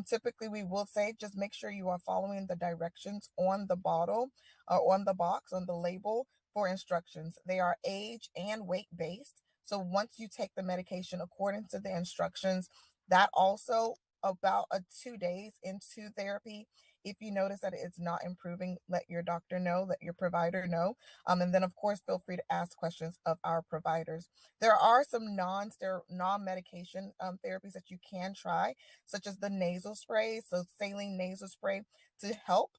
Typically, we will say just make sure you are following the directions on the bottle or on the box, on the label for instructions. They are age and weight based. So once you take the medication according to the instructions, that also about 2 days into therapy, if you notice that it's not improving, let your doctor know, let your provider know. And then, of course, feel free to ask questions of our providers. There are some non-medication therapies that you can try, such as the nasal spray, so saline nasal spray to help.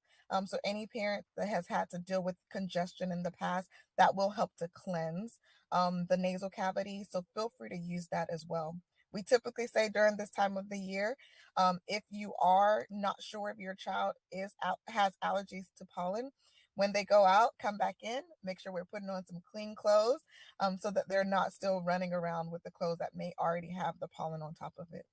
So any parent that has had to deal with congestion in the past, that will help to cleanse the nasal cavity. So feel free to use that as well. We typically say during this time of the year, if you are not sure if your child has allergies to pollen, when they go out, come back in, make sure we're putting on some clean clothes so that they're not still running around with the clothes that may already have the pollen on top of it.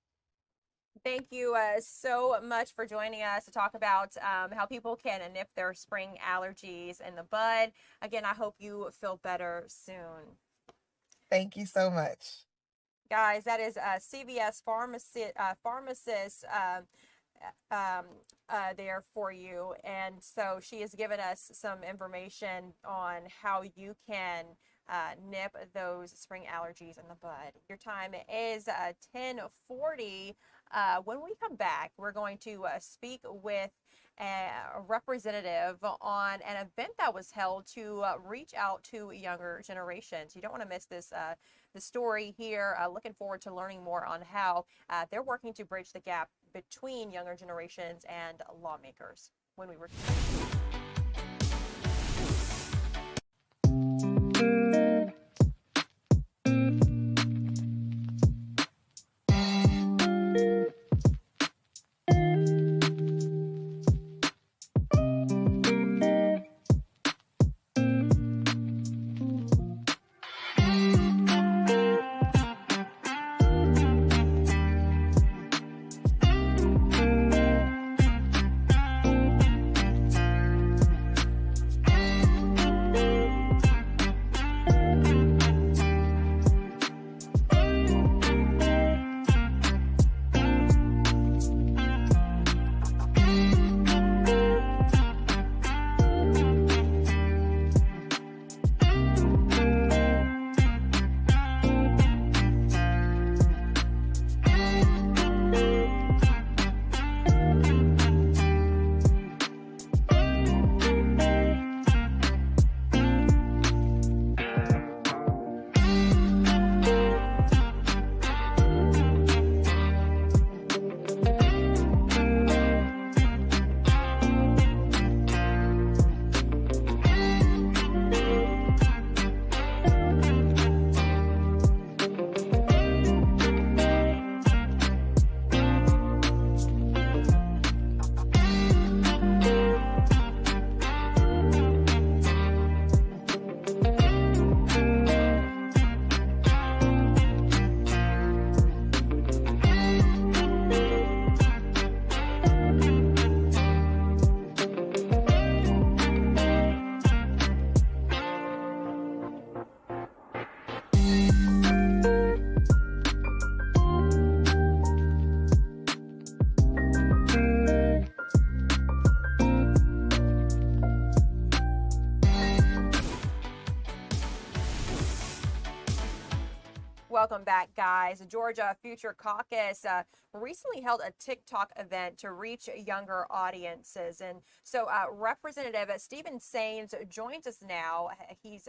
Thank you so much for joining us to talk about how people can nip their spring allergies in the bud. Again, I hope you feel better soon. Thank you so much. Guys, that is CVS pharmacist there for you. And so she has given us some information on how you can nip those spring allergies in the bud. Your time is 10:40. When we come back, we're going to speak with a representative on an event that was held to reach out to younger generations. You don't want to miss this the story here. Looking forward to learning more on how they're working to bridge the gap between younger generations and lawmakers when we return. welcome back, guys. The Georgia Future Caucus recently held a TikTok event to reach younger audiences. And so Representative Stephen Sains joins us now. He's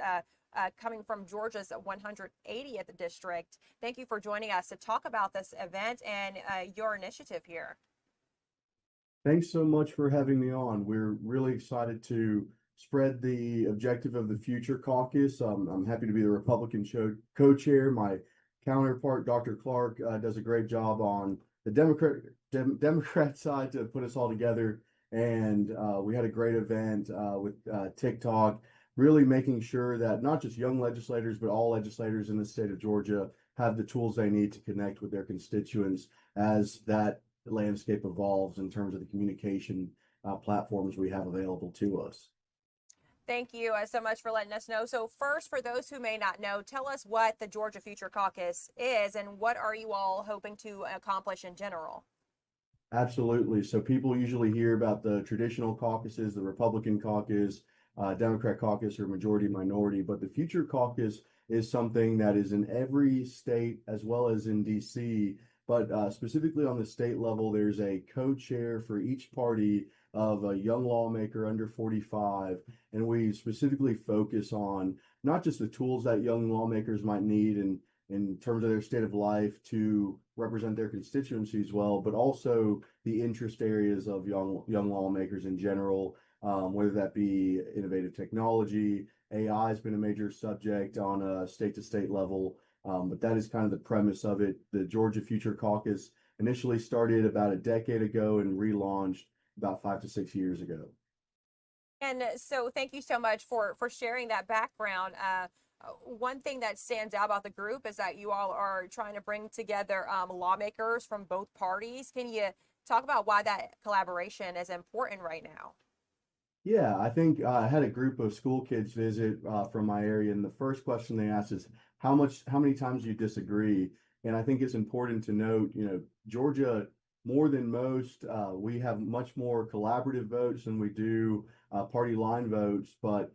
coming from Georgia's 180th district. Thank you for joining us to talk about this event and your initiative here. Thanks so much for having me on. We're really excited to spread the objective of the Future Caucus. I'm happy to be the Republican co-chair. My counterpart, Dr. Clark, does a great job on the Democrat side to put us all together. And we had a great event with TikTok, really making sure that not just young legislators, but all legislators in the state of Georgia have the tools they need to connect with their constituents as that landscape evolves in terms of the communication platforms we have available to us. Thank you so much for letting us know. So first, for those who may not know, tell us what the Georgia Future Caucus is and what are you all hoping to accomplish in general? Absolutely. So people usually hear about the traditional caucuses, the Republican caucus, Democrat caucus, or majority minority, but the Future Caucus is something that is in every state as well as in DC. But specifically on the state level, there's a co-chair for each party of a young lawmaker under 45. And we specifically focus on not just the tools that young lawmakers might need in terms of their state of life to represent their constituencies well, but also the interest areas of young lawmakers in general, whether that be innovative technology. AI has been a major subject on a state-to-state level. But that is kind of the premise of it. The Georgia Future Caucus initially started about a decade ago and relaunched about 5 to 6 years ago. And so thank you so much for sharing that background. One thing that stands out about the group is that you all are trying to bring together lawmakers from both parties. Can you talk about why that collaboration is important right now? Yeah, I think I had a group of school kids visit from my area, and the first question they asked is how many times do you disagree? And I think it's important to note, Georgia, more than most, we have much more collaborative votes than we do party line votes, but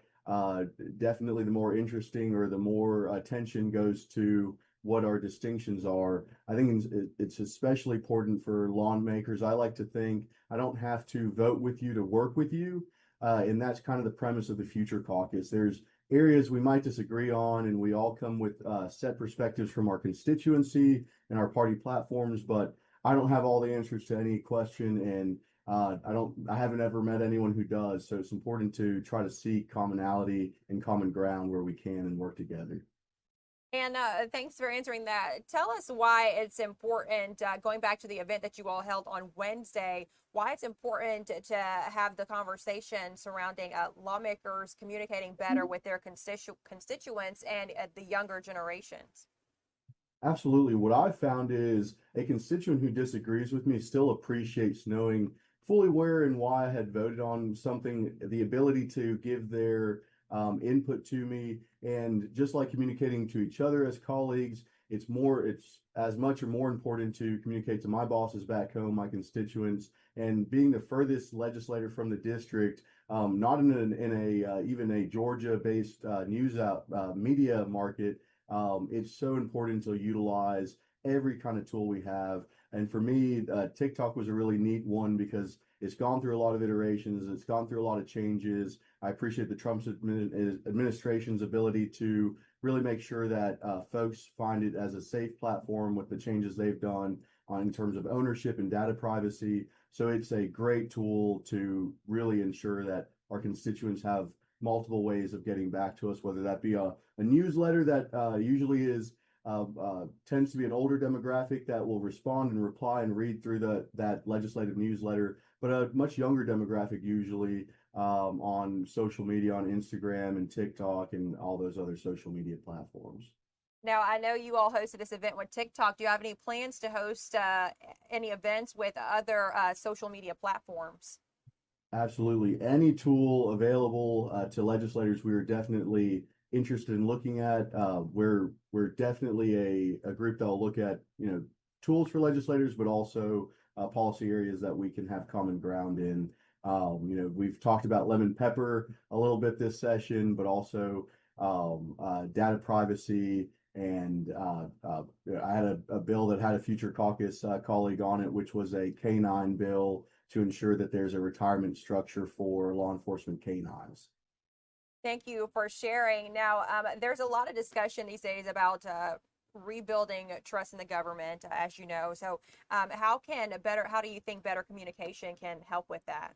definitely the more interesting or the more attention goes to what our distinctions are. I think it's especially important for lawmakers. I like to think I don't have to vote with you to work with you. And that's kind of the premise of the Future Caucus. There's areas we might disagree on, and we all come with set perspectives from our constituency and our party platforms, but I don't have all the answers to any question, and I haven't ever met anyone who does. So it's important to try to seek commonality and common ground where we can and work together. And thanks for answering that. Tell us why it's important, going back to the event that you all held on Wednesday, why it's important to have the conversation surrounding lawmakers communicating better with their constituents and the younger generations. Absolutely. What I've found is a constituent who disagrees with me still appreciates knowing fully where and why I had voted on something, the ability to give their input to me. And just like communicating to each other as colleagues, it's as much or more important to communicate to my bosses back home, my constituents, and being the furthest legislator from the district, not in even a Georgia-based news media market. It's so important to utilize every kind of tool we have. And for me, TikTok was a really neat one because it's gone through a lot of iterations. It's gone through a lot of changes. I appreciate the Trump administration's ability to really make sure that folks find it as a safe platform with the changes they've done in terms of ownership and data privacy. So it's a great tool to really ensure that our constituents have multiple ways of getting back to us, whether that be a newsletter that usually tends to be an older demographic that will respond and reply and read through that legislative newsletter, but a much younger demographic usually on social media, on Instagram and TikTok and all those other social media platforms. Now, I know you all hosted this event with TikTok. Do you have any plans to host any events with other social media platforms? Absolutely. Any tool available to legislators, we are definitely interested in looking at. We're definitely a group that will look at tools for legislators, but also policy areas that we can have common ground in. We've talked about lemon pepper a little bit this session, but also data privacy And I had a bill that had a future caucus colleague on it, which was a canine bill to ensure that there's a retirement structure for law enforcement canines. Thank you for sharing. Now, there's a lot of discussion these days about rebuilding trust in the government, as you know. So, how do you think better communication can help with that?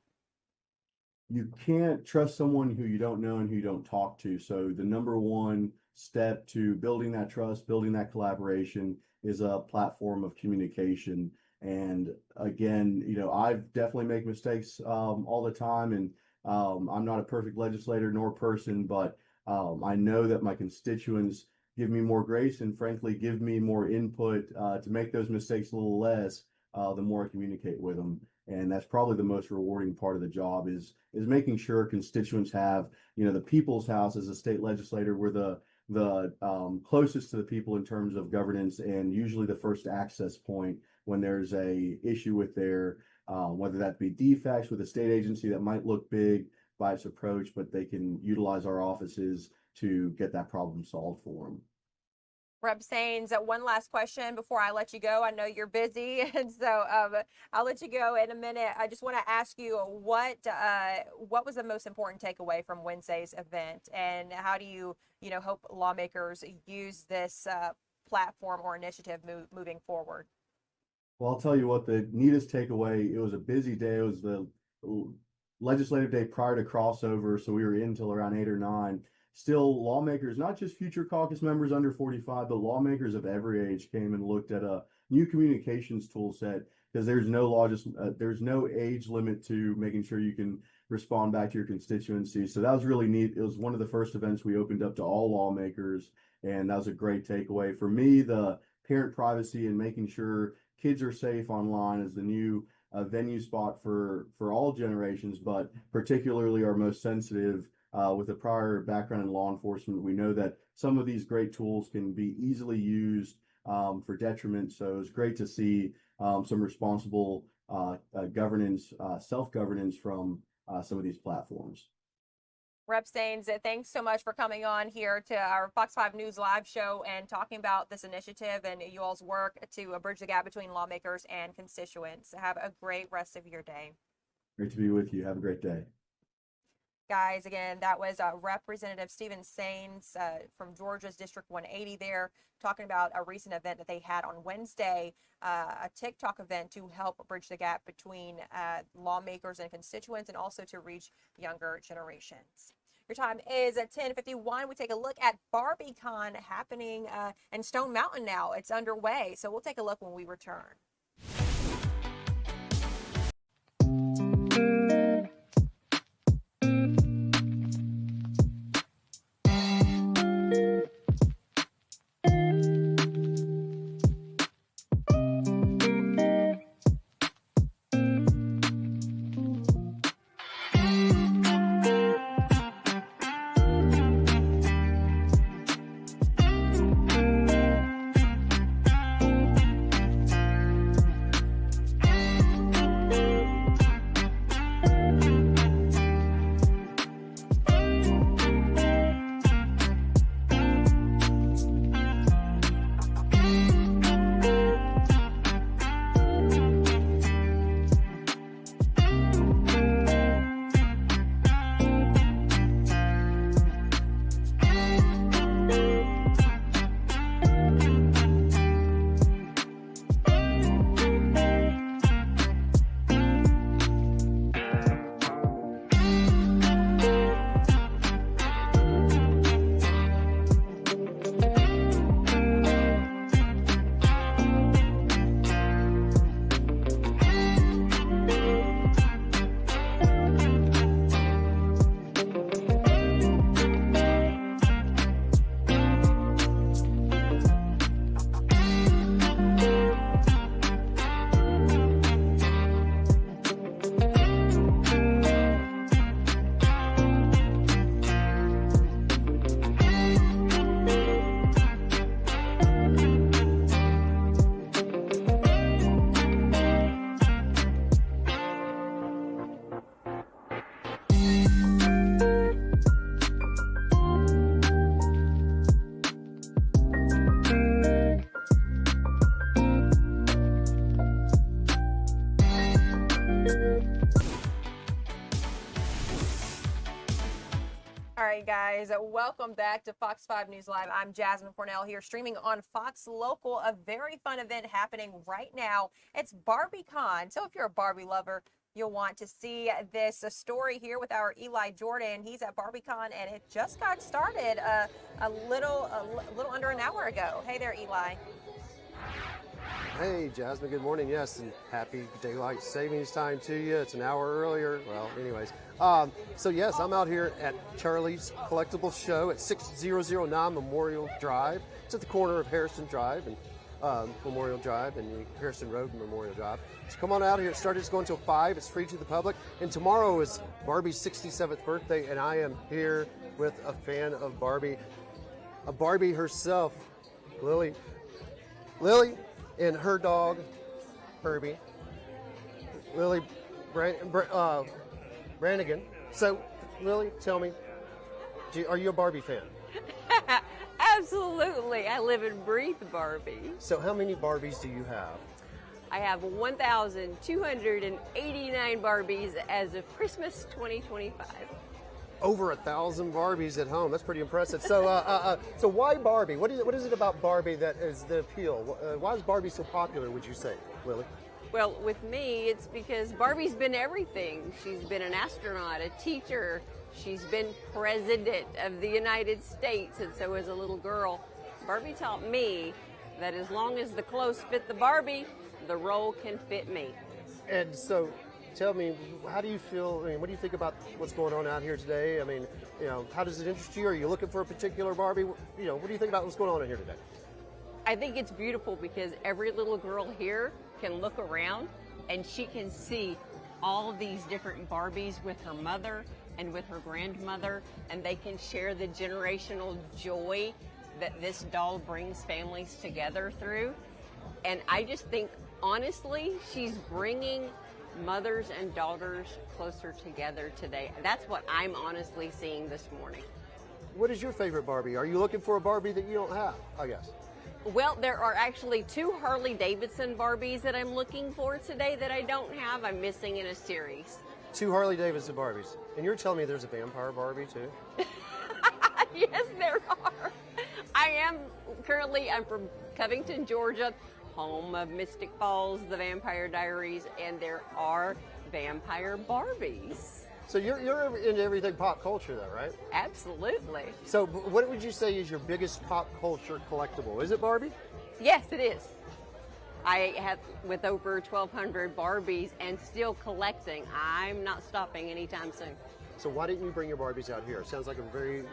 You can't trust someone who you don't know and who you don't talk to. So the number one step to building that trust, building that collaboration is a platform of communication. And again, I definitely make mistakes all the time, and I'm not a perfect legislator nor person, but I know that my constituents give me more grace and frankly give me more input to make those mistakes a little less the more I communicate with them. And that's probably the most rewarding part of the job is making sure constituents have, the people's house as a state legislator. We're the closest to the people in terms of governance, and usually the first access point when there's a issue with their whether that be defects with a state agency that might look big by its approach, but they can utilize our offices to get that problem solved for them. Rep. Saines, one last question before I let you go. I know you're busy, and so I'll let you go in a minute. I just want to ask you what was the most important takeaway from Wednesday's event, and how do you hope lawmakers use this platform or initiative moving forward? Well, I'll tell you what, the neatest takeaway, it was a busy day. It was the legislative day prior to crossover, so we were in till around 8 or 9. Still, lawmakers, not just future caucus members under 45, but lawmakers of every age came and looked at a new communications tool set, because there's no law, there's no age limit to making sure you can respond back to your constituency. So that was really neat. It was one of the first events we opened up to all lawmakers, and that was a great takeaway. For me, the parent privacy and making sure kids are safe online is the new venue spot for all generations, but particularly our most sensitive. With a prior background in law enforcement, we know that some of these great tools can be easily used for detriment. So it's great to see some responsible governance, self-governance from some of these platforms. Rep. Saines, thanks so much for coming on here to our Fox 5 News live show and talking about this initiative and you all's work to bridge the gap between lawmakers and constituents. Have a great rest of your day. Great to be with you. Have a great day. Guys, again, that was Representative Stephen Saines from Georgia's District 180 there, talking about a recent event that they had on Wednesday, a TikTok event to help bridge the gap between lawmakers and constituents, and also to reach younger generations. Your time is at 10:51. We take a look at Barbie Con happening in Stone Mountain now. It's underway, so we'll take a look when we return. All right, guys, welcome back to Fox 5 News Live. I'm Jasmine Cornell here, streaming on Fox Local, a very fun event happening right now. It's Barbie Con. So if you're a Barbie lover, you'll want to see this story here with our Eli Jordan. He's at Barbie Con, and it just got started a little under an hour ago. Hey there, Eli. Hey, Jasmine, good morning. Yes, and happy daylight savings time to you. It's an hour earlier. Well, anyways. So, yes, I'm out here at Charlie's Collectible Show at 6009 Memorial Drive. It's at the corner of Harrison Drive and Memorial Drive and Harrison Road and Memorial Drive. So come on out here. It started, it's going till 5. It's free to the public. And tomorrow is Barbie's 67th birthday, and I am here with a fan of Barbie, a Barbie herself, Lily, and her dog, Herbie, Lily Brannigan. So, Lily, tell me, are you a Barbie fan? Absolutely. I live and breathe Barbie. So how many Barbies do you have? I have 1,289 Barbies as of Christmas 2025. Over 1,000 Barbies at home. That's pretty impressive. So, so why Barbie? What is it about Barbie that is the appeal? Why is Barbie so popular, would you say, Lily? Well, with me, it's because Barbie's been everything. She's been an astronaut, a teacher. She's been president of the United States. And so as a little girl, Barbie taught me that as long as the clothes fit the Barbie, the role can fit me. And so, tell me, how do you feel? I mean, what do you think about what's going on out here today? I mean, how does it interest you? Are you looking for a particular Barbie? What do you think about what's going on in here today? I think it's beautiful because every little girl here can look around and she can see all of these different Barbies with her mother and with her grandmother, and they can share the generational joy that this doll brings families together through. And I just think, honestly, she's bringing mothers and daughters closer together today. That's what I'm honestly seeing this morning. What is your favorite Barbie? Are you looking for a Barbie that you don't have, I guess? Well, there are actually 2 Harley-Davidson Barbies that I'm looking for today that I don't have. I'm missing in a series. 2 Harley-Davidson Barbies. And you're telling me there's a vampire Barbie, too? Yes, there are. I'm from Covington, Georgia, home of Mystic Falls, The Vampire Diaries, and there are vampire Barbies. So you're into everything pop culture, though, right? Absolutely. So what would you say is your biggest pop culture collectible? Is it Barbie? Yes, it is. I have, with over 1,200 Barbies and still collecting, I'm not stopping anytime soon. So why didn't you bring your Barbies out here? It sounds like a very,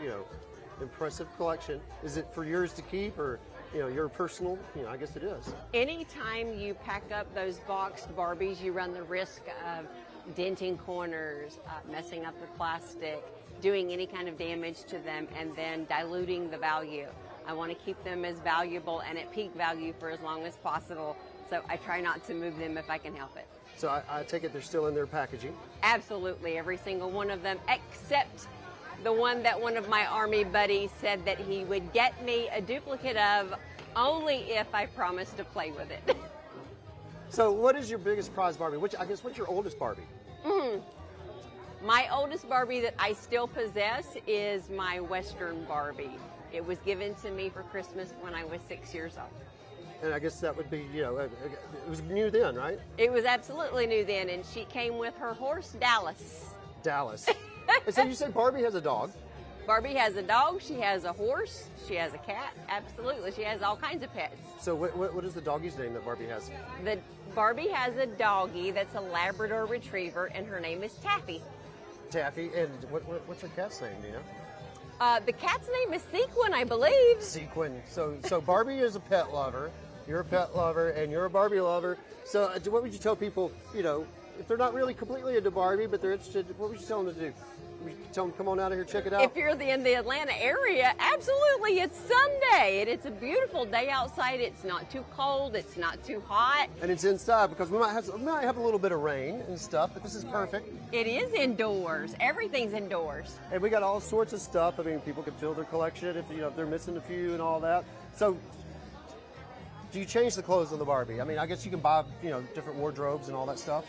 impressive collection. Is it for yours to keep, or your personal? I guess it is. Anytime you pack up those boxed Barbies, you run the risk of denting corners, messing up the plastic, doing any kind of damage to them, and then diluting the value. I want to keep them as valuable and at peak value for as long as possible, so I try not to move them if I can help it. So I take it they're still in their packaging? Absolutely, every single one of them, except the one that one of my Army buddies said that he would get me a duplicate of only if I promised to play with it. So what is your biggest prize Barbie? What's your oldest Barbie? My oldest Barbie that I still possess is my Western Barbie. It was given to me for Christmas when I was 6 years old. And I guess that would be, it was new then, right? It was absolutely new then, and she came with her horse, Dallas. Dallas. And so you say Barbie has a dog? Barbie has a dog, she has a horse, she has a cat, absolutely. She has all kinds of pets. So what is the doggy's name that Barbie has? Barbie has a doggy that's a Labrador Retriever, and her name is Taffy. Taffy, and what's her cat's name, do you know? The cat's name is Sequin, I believe. Sequin. So Barbie is a pet lover, you're a pet lover, and you're a Barbie lover. So what would you tell people, if they're not really completely into Barbie, but they're interested, what would you tell them to do? Would you tell them, come on out of here, check it out? If you're in the Atlanta area, absolutely. It's Sunday, and it's a beautiful day outside. It's not too cold. It's not too hot. And it's inside because we might have a little bit of rain and stuff, but this is perfect. It is indoors. Everything's indoors. And we got all sorts of stuff. I mean, people can fill their collection if they're missing a few and all that. So, do you change the clothes on the Barbie? I mean, I guess you can buy different wardrobes and all that stuff.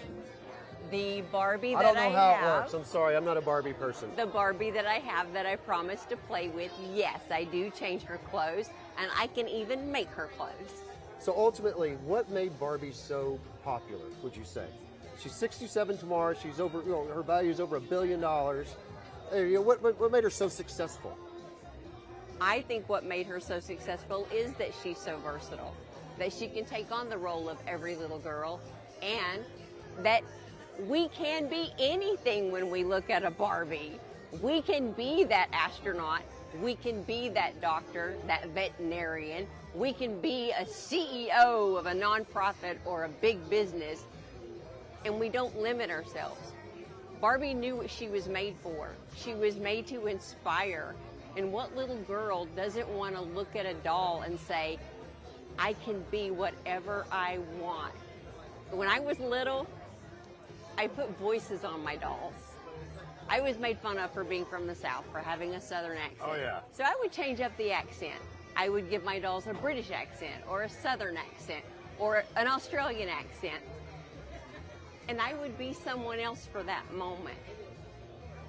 The Barbie I that don't know how have, it works. I'm sorry, I'm not a Barbie person. the Barbie that I have that I promised to play with, yes, I do change her clothes, and I can even make her clothes. So ultimately, what made Barbie so popular, would you say? She's 67 tomorrow. She's over, her value is over $1 billion. What made her so successful? I think what made her so successful is that she's so versatile, that she can take on the role of every little girl, and that we can be anything when we look at a Barbie. We can be that astronaut. We can be that doctor, that veterinarian. We can be a CEO of a nonprofit or a big business, and we don't limit ourselves. Barbie knew what she was made for. She was made to inspire. And what little girl doesn't want to look at a doll and say, I can be whatever I want? When I was little, I put voices on my dolls. I was made fun of for being from the South, for having a Southern accent. Oh, yeah. So I would change up the accent. I would give my dolls a British accent, or a Southern accent, or an Australian accent. And I would be someone else for that moment.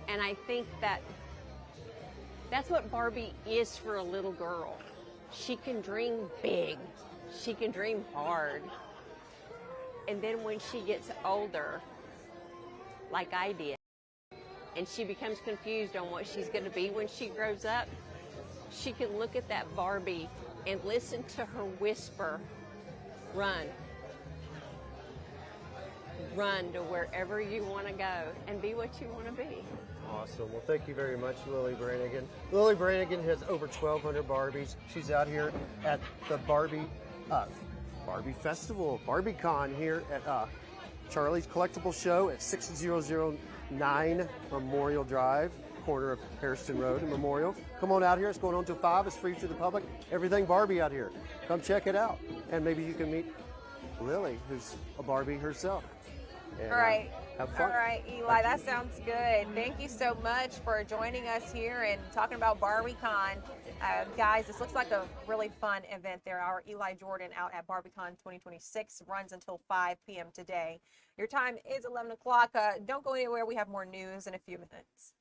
And I think that's what Barbie is for a little girl. She can dream big. She can dream hard. And then when she gets older, like I did, and she becomes confused on what she's going to be when she grows up, she can look at that Barbie and listen to her whisper, run. Run to wherever you want to go and be what you want to be. Awesome. Well, thank you very much, Lily Brannigan. Lily Brannigan has over 1,200 Barbies. She's out here at the Barbie Festival, Barbie Con here at Charlie's Collectible Show at 6009 Memorial Drive, corner of Harrison Road and Memorial. Come on out here. It's going on till 5. It's free to the public. Everything Barbie out here. Come check it out. And maybe you can meet Lily, who's a Barbie herself. And, All right. Have fun. All right, Eli, that sounds good. Thank you so much for joining us here and talking about Barbie Con. Guys, this looks like a really fun event there. Our Eli Jordan out at Barbie Con 2026 runs until 5 p.m. today. Your time is 11 o'clock. Don't go anywhere. We have more news in a few minutes.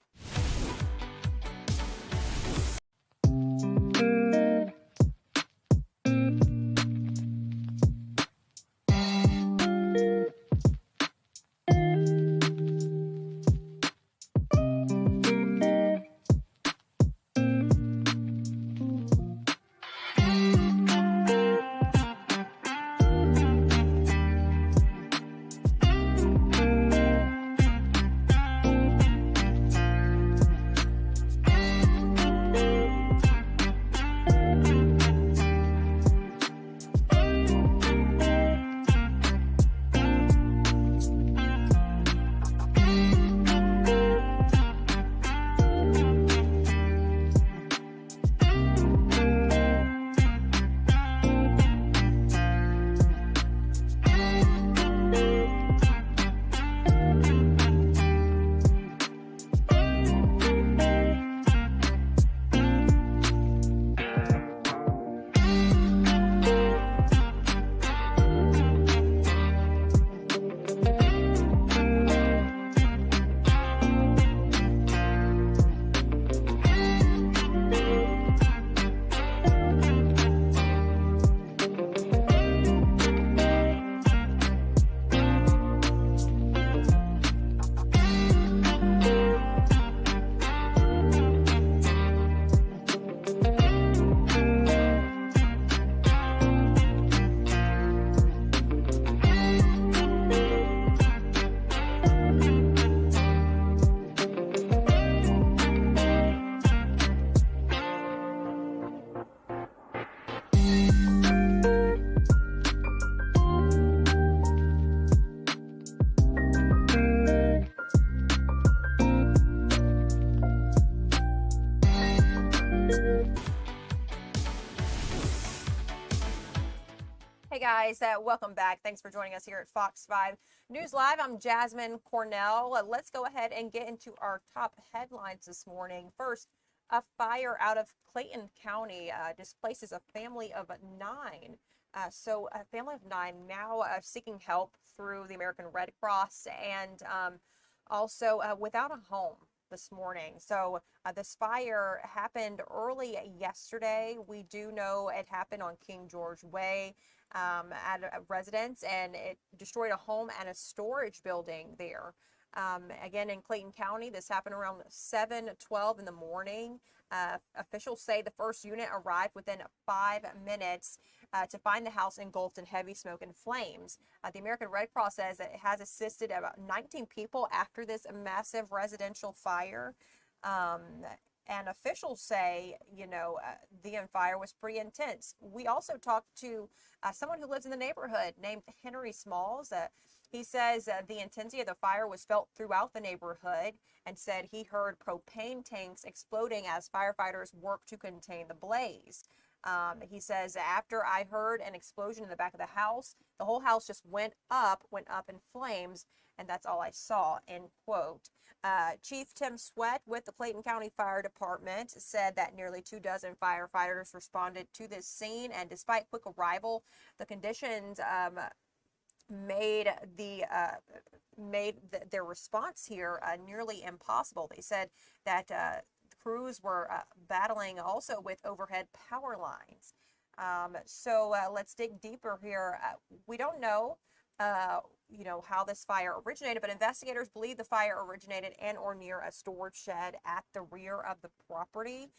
Guys, welcome back. Thanks for joining us here at Fox 5 News Live. I'm Jasmine Cornell. Let's go ahead and get into our top headlines this morning. First, a fire out of Clayton County displaces a family of 9. So a family of 9 now seeking help through the American Red Cross, and also without a home this morning. So this fire happened early yesterday. We do know it happened on King George Way at a residence, and it destroyed a home and a storage building there. Again, in Clayton County, this happened around 7:12 in the morning. Officials say the first unit arrived within 5 minutes to find the house engulfed in heavy smoke and flames. The American Red Cross says that it has assisted about 19 people after this massive residential fire. And officials say, the fire was pretty intense. We also talked to someone who lives in the neighborhood named Henry Smalls. He says the intensity of the fire was felt throughout the neighborhood, and said he heard propane tanks exploding as firefighters worked to contain the blaze. He says, after I heard an explosion in the back of the house, the whole house just went up in flames, and that's all I saw, end quote. Chief Tim Sweat with the Clayton County Fire Department said that nearly 24 firefighters responded to this scene, and despite quick arrival, the conditions made their response here nearly impossible. They said that the crews were battling also with overhead power lines. So let's dig deeper here. We don't know how this fire originated, but investigators believe the fire originated in or near a storage shed at the rear of the property.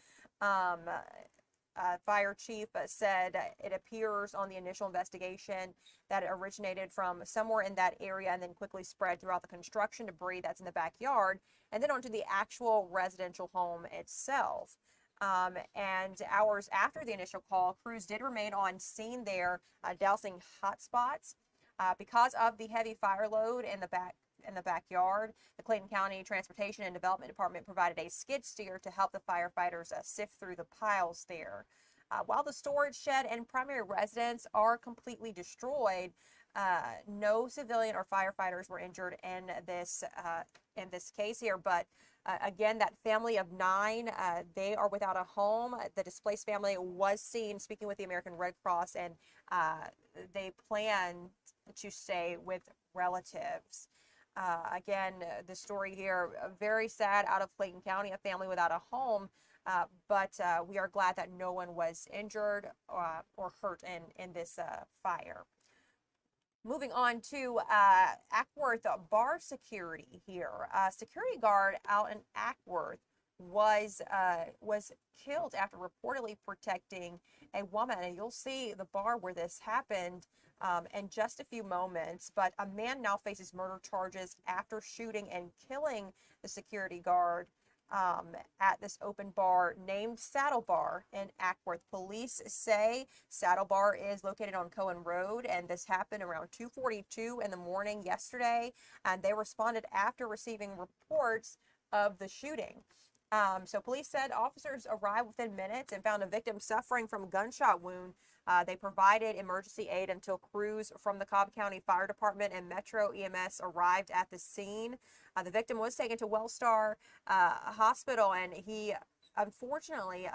Fire chief said it appears on the initial investigation that it originated from somewhere in that area and then quickly spread throughout the construction debris that's in the backyard and then onto the actual residential home itself. And hours after the initial call, crews did remain on scene there, dousing hot spots. Because of the heavy fire load in the backyard, the Clayton County Transportation and Development Department provided a skid steer to help the firefighters sift through the piles there. While the storage shed and primary residence are completely destroyed, no civilian or firefighters were injured in this case here. But again, that family of 9, they are without a home. The displaced family was seen speaking with the American Red Cross, and they plan to stay with relatives. Again, the story here, very sad out of Clayton County, a family without a home, but we are glad that no one was injured or hurt in this fire. Moving on to Acworth bar security here. A security guard out in Acworth was killed after reportedly protecting a woman. And you'll see the bar where this happened in just a few moments. But a man now faces murder charges after shooting and killing the security guard at this open bar named Saddle Bar in Acworth. Police say Saddle Bar is located on Cohen Road, and this happened around 2:42 in the morning yesterday, and they responded after receiving reports of the shooting. So police said officers arrived within minutes and found a victim suffering from a gunshot wound. They provided emergency aid until crews from the Cobb County Fire Department and Metro EMS arrived at the scene. The victim was taken to Wellstar Hospital, and he unfortunately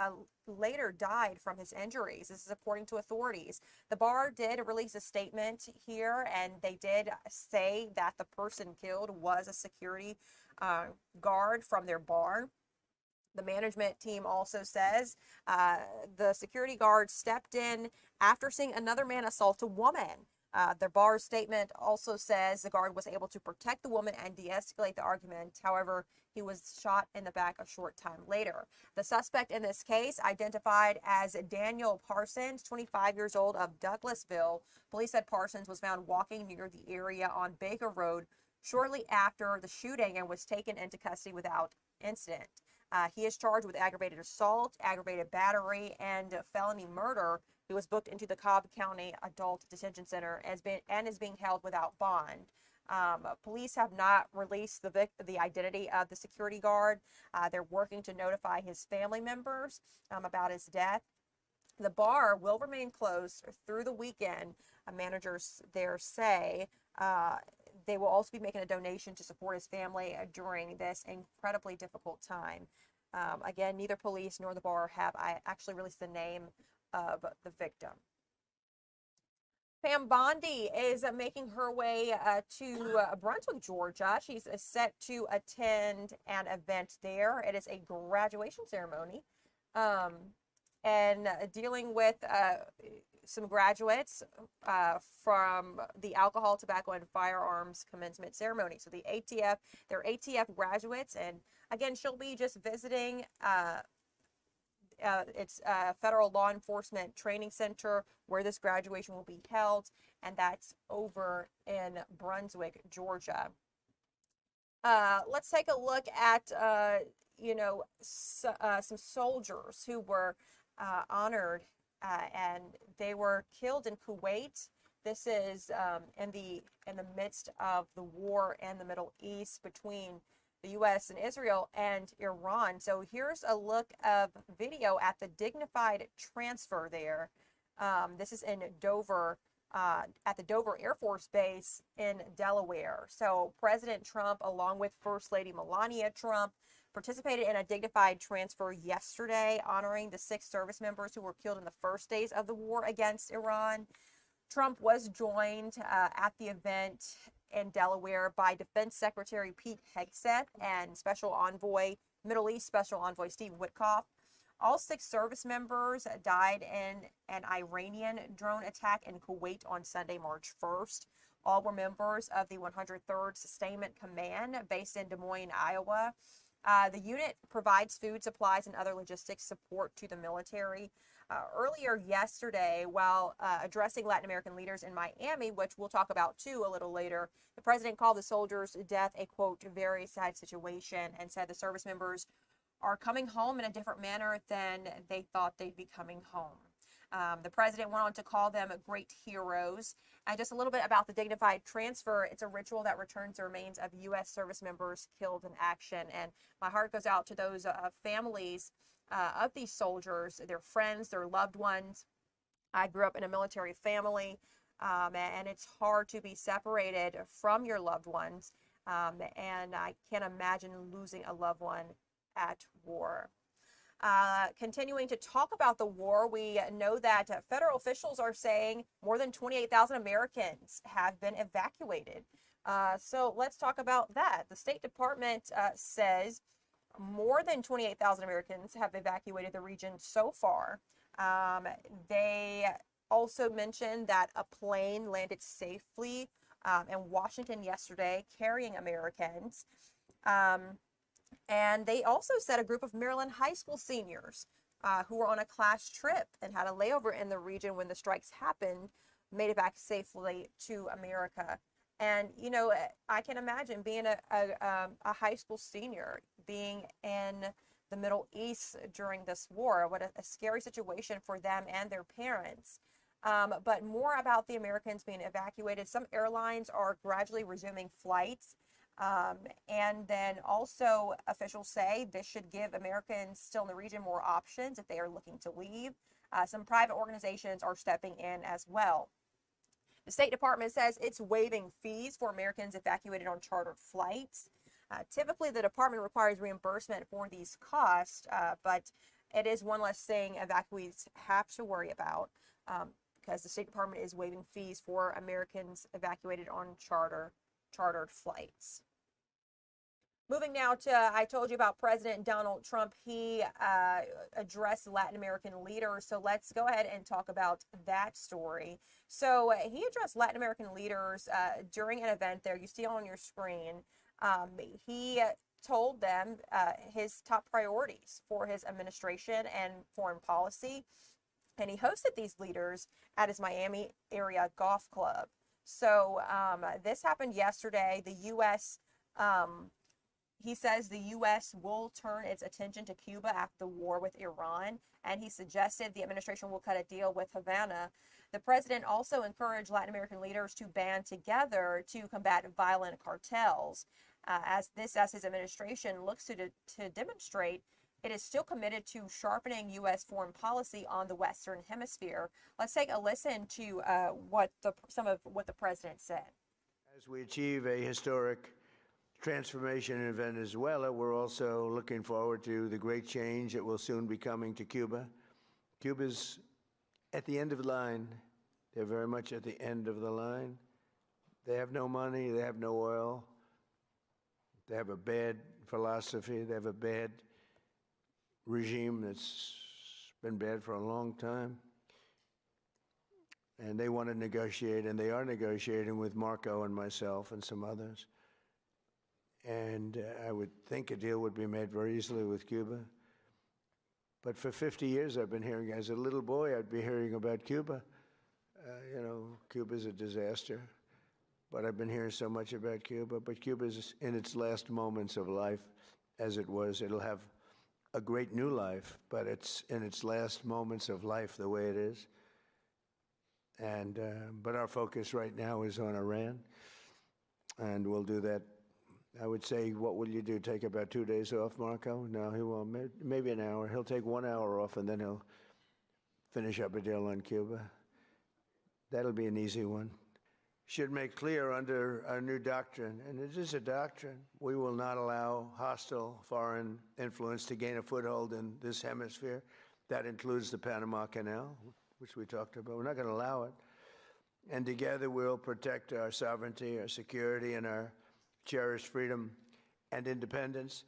later died from his injuries. This is according to authorities. The bar did release a statement here, and they did say that the person killed was a security guard from their bar. The management team also says the security guard stepped in after seeing another man assault a woman. The bar's statement also says the guard was able to protect the woman and de-escalate the argument. However, he was shot in the back a short time later. The suspect in this case, identified as Daniel Parsons, 25 years old, of Douglasville. Police said Parsons was found walking near the area on Baker Road shortly after the shooting and was taken into custody without incident. He is charged with aggravated assault, aggravated battery, and felony murder. He was booked into the Cobb County Adult Detention Center and is being held without bond. Police have not released the identity of the security guard. They're working to notify his family members about his death. The bar will remain closed through the weekend. Managers there say they will also be making a donation to support his family during this incredibly difficult time. Again, neither police nor the bar have actually released the name of the victim. Pam Bondi is making her way to Brunswick, Georgia. She's set to attend an event there. It is a graduation ceremony, um, and dealing with some graduates from the Alcohol, Tobacco, and Firearms Commencement Ceremony. So the ATF, they're ATF graduates, and again, she'll be just visiting. It's a federal law enforcement training center where this graduation will be held, and that's over in Brunswick, Georgia. Let's take a look at, some soldiers who were honored, and they were killed in Kuwait. This is in the midst of the war in the Middle East between the U.S. and Israel and Iran. So here's a look of video at the dignified transfer there. This is in Dover, at the Dover Air Force Base in Delaware. So President Trump, along with First Lady Melania Trump, participated in a dignified transfer yesterday, honoring the 6 service members who were killed in the first days of the war against Iran. Trump was joined at the event in Delaware by Defense Secretary Pete Hegseth and Middle East Special Envoy Steve Witkoff. All 6 service members died in an Iranian drone attack in Kuwait on Sunday, March 1st. All were members of the 103rd Sustainment Command based in Des Moines, Iowa. The unit provides food supplies and other logistics support to the military. Earlier yesterday, while addressing Latin American leaders in Miami, which we'll talk about too a little later, the president called the soldiers' death a, quote, very sad situation, and said the service members are coming home in a different manner than they thought they'd be coming home. The president went on to call them great heroes. And just a little bit about the dignified transfer. It's a ritual that returns the remains of U.S. service members killed in action. And my heart goes out to those families of these soldiers, their friends, their loved ones. I grew up in a military family, and it's hard to be separated from your loved ones. And I can't imagine losing a loved one at war. Continuing to talk about the war, we know that federal officials are saying more than 28,000 Americans have been evacuated. So let's talk about that. The State Department says more than 28,000 Americans have evacuated the region so far. They also mentioned that a plane landed safely in Washington yesterday carrying Americans. And they also said a group of Maryland high school seniors who were on a class trip and had a layover in the region when the strikes happened made it back safely to America. And, you know, I can imagine being a high school senior, being in the Middle East during this war. What a scary situation for them and their parents. But more about the Americans being evacuated. Some airlines are gradually resuming flights. And then also officials say this should give Americans still in the region more options if they are looking to leave. Some private organizations are stepping in as well. The State Department says it's waiving fees for Americans evacuated on chartered flights. Typically, the department requires reimbursement for these costs, but it is one less thing evacuees have to worry about because the State Department is waiving fees for Americans evacuated on chartered flights. Moving now to, I told you about President Donald Trump. He addressed Latin American leaders. So let's go ahead and talk about that story. So he addressed Latin American leaders during an event there. You see on your screen. He told them his top priorities for his administration and foreign policy. And he hosted these leaders at his Miami area golf club. So this happened yesterday. The U.S. He says the U.S. will turn its attention to Cuba after the war with Iran, and he suggested the administration will cut a deal with Havana. The president also encouraged Latin American leaders to band together to combat violent cartels, as his administration looks to demonstrate it is still committed to sharpening U.S. foreign policy on the Western Hemisphere. Let's take a listen to some of what the president said. As we achieve a historic transformation in Venezuela, we're also looking forward to the great change that will soon be coming to Cuba. Cuba's at the end of the line. They're very much at the end of the line. They have no money, they have no oil, they have a bad philosophy, they have a bad regime that's been bad for a long time. And they want to negotiate, and they are negotiating with Marco and myself and some others. And I would think a deal would be made very easily with Cuba. But for 50 years I've been hearing, as a little boy, I'd be hearing about Cuba. Cuba's a disaster. But I've been hearing so much about Cuba. But Cuba's in its last moments of life, as it was. It'll have a great new life, but it's in its last moments of life the way it is. And but our focus right now is on Iran, and we'll do that. I would say, what will you do? Take about 2 days off, Marco? No, he won't. Maybe an hour. He'll take 1 hour off, and then he'll finish up a deal on Cuba. That'll be an easy one. Should make clear under our new doctrine, and it is a doctrine, we will not allow hostile foreign influence to gain a foothold in this hemisphere. That includes the Panama Canal, which we talked about. We're not going to allow it. And together we'll protect our sovereignty, our security, and our cherished freedom and independence.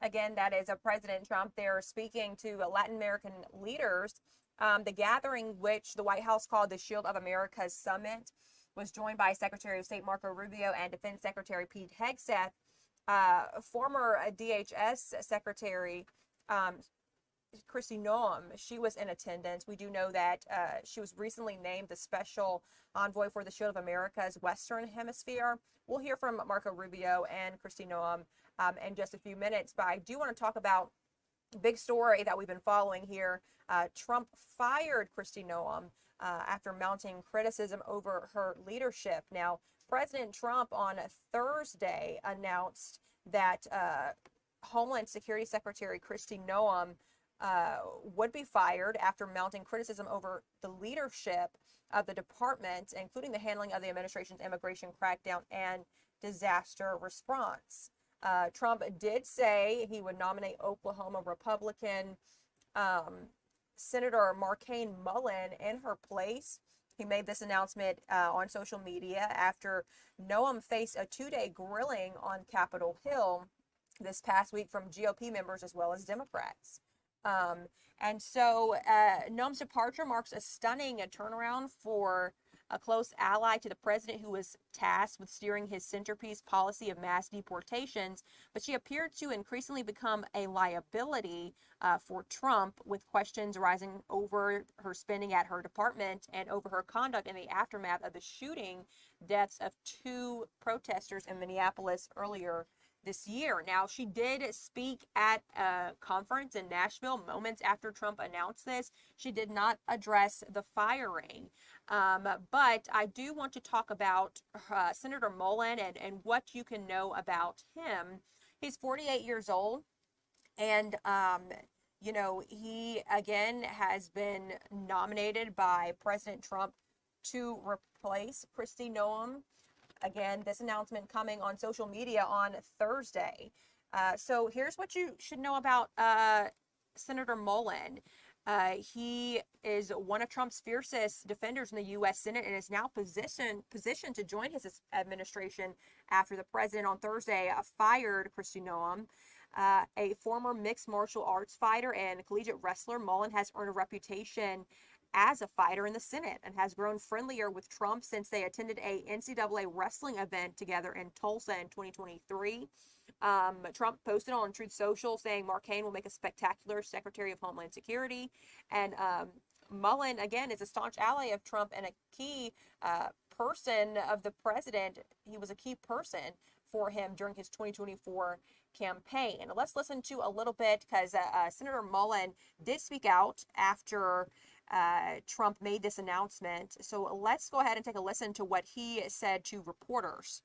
Again, that is President Trump there speaking to Latin American leaders. The gathering, which the White House called the Shield of America's Summit, was joined by Secretary of State Marco Rubio and Defense Secretary Pete Hegseth. Former DHS Secretary Kristi Noem, she was in attendance. We do know that she was recently named the special envoy for the Shield of America's Western Hemisphere. We'll hear from Marco Rubio and Kristi Noem in just a few minutes, but I do want to talk about a big story that we've been following here. Trump fired Kristi Noem after mounting criticism over her leadership. Now, President Trump on Thursday announced that Homeland Security Secretary Kristi Noem would be fired after mounting criticism over the leadership of the department, including the handling of the administration's immigration crackdown and disaster response. Trump did say he would nominate Oklahoma Republican Senator Markwayne Mullin in her place. He made this announcement on social media after Noem faced a 2-day grilling on Capitol Hill this past week from GOP members as well as Democrats. And so Noem's departure marks a stunning turnaround for a close ally to the president, who was tasked with steering his centerpiece policy of mass deportations. But she appeared to increasingly become a liability for Trump, with questions rising over her spending at her department and over her conduct in the aftermath of the shooting deaths of 2 protesters in Minneapolis earlier this year. Now, she did speak at a conference in Nashville moments after Trump announced this. She did not address the firing. But I do want to talk about Senator Mullin and what you can know about him. He's 48 years old. And, he, again, has been nominated by President Trump to replace Kristi Noem. Again, this announcement coming on social media on Thursday. So here's what you should know about Senator Mullin. He is one of Trump's fiercest defenders in the U.S. Senate and is now positioned to join his administration after the president on Thursday fired Kristi Noem. A former mixed martial arts fighter and collegiate wrestler, Mullin has earned a reputation as a fighter in the Senate and has grown friendlier with Trump since they attended a NCAA wrestling event together in Tulsa in 2023. Trump posted on Truth Social saying Markwayne will make a spectacular Secretary of Homeland Security. And Mullin, again, is a staunch ally of Trump and a key person of the president. He was a key person for him during his 2024 campaign. And let's listen to a little bit, because Senator Mullin did speak out after Trump made this announcement. So let's go ahead and take a listen to what he said to reporters.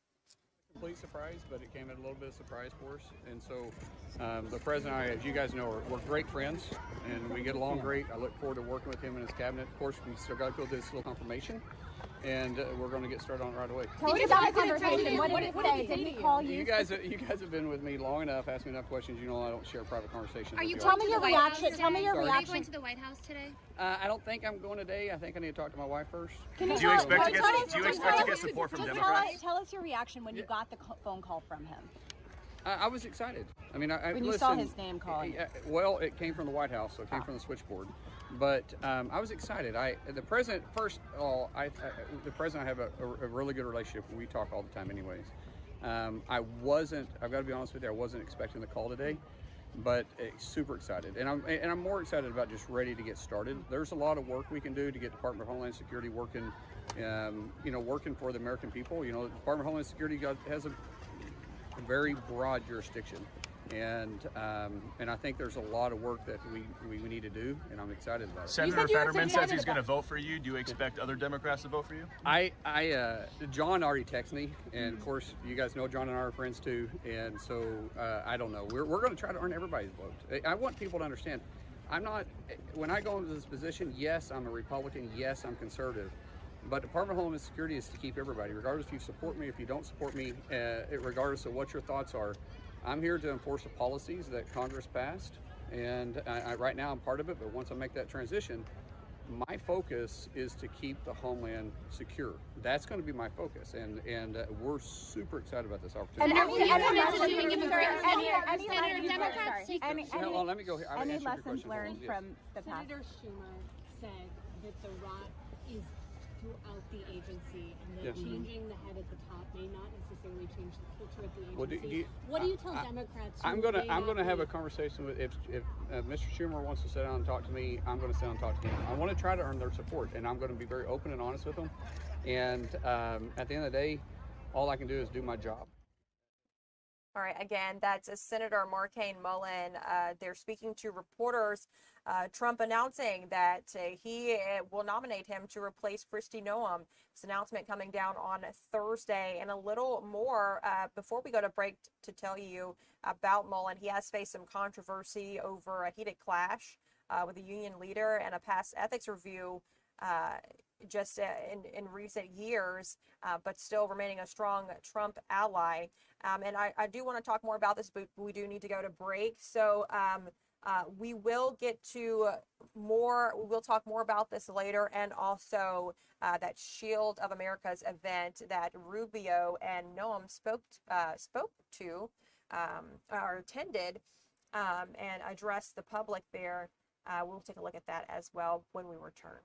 Complete surprise, but it came at a little bit of surprise for us. And so the president and I, as you guys know, we're great friends and we get along great. I look forward to working with him and his cabinet. Of course, we still got to go through this little confirmation. and we're going to get started on it right away. Tell us about the conversation. What did it say? Did he call you? You guys have been with me long enough, asked me enough questions. You know I don't share private conversations. Are you with tell me your reaction? Tell me your Sorry? reaction. Are you going to the White House today? I don't think I'm going today. I think I need to talk to my wife first. Do you expect to get support from Democrats? Tell us your reaction when you got the phone call from him. I was excited. I mean, when you saw his name called. Well, it came from the White House, so it came from the switchboard. But I was excited. The president, first of all, the president, I have a really good relationship. We talk all the time, anyways. I've got to be honest with you, I wasn't expecting the call today, but super excited. And I'm more excited about just ready to get started. There's a lot of work we can do to get Department of Homeland Security working, working for the American people. You know, the Department of Homeland Security has a very broad jurisdiction, and I think there's a lot of work that we need to do, and I'm excited about it. Senator Fetterman says he's going to vote for you. Do you expect other Democrats to vote for you? John already texted me, and of course you guys know John and I are friends too, and so I don't know. We're going to try to earn everybody's vote. I want people to understand, when I go into this position, yes, I'm a Republican, yes, I'm conservative. But Department of Homeland Security is to keep everybody, regardless if you support me, if you don't support me, regardless of what your thoughts are. I'm here to enforce the policies that Congress passed, and right now I'm part of it, but once I make that transition, my focus is to keep the Homeland secure. That's going to be my focus, and we're super excited about this opportunity. Hold on, let me go here. Any lessons learned from the past? Senator Schumer said that the rot is throughout the agency, and that changing the head at the top may not necessarily change the culture of the agency. What do you tell Democrats? I'm gonna have a conversation with if Mr. Schumer wants to sit down and talk to me, I'm going to sit down and talk to him. I want to try to earn their support, and I'm going to be very open and honest with them. And at the end of the day, all I can do is do my job. All right, again, that's Senator Markwayne Mullin. They're speaking to reporters. Trump announcing that he will nominate him to replace Kristi Noem. This announcement coming down on Thursday. And a little more before we go to break to tell you about Mullin. He has faced some controversy over a heated clash with a union leader and a past ethics review just in recent years, but still remaining a strong Trump ally. And I do want to talk more about this, but we do need to go to break. So we will get to more. We'll talk more about this later, and also that Shield of America's event that Rubio and Noem spoke to or attended and addressed the public there. We'll take a look at that as well when we return.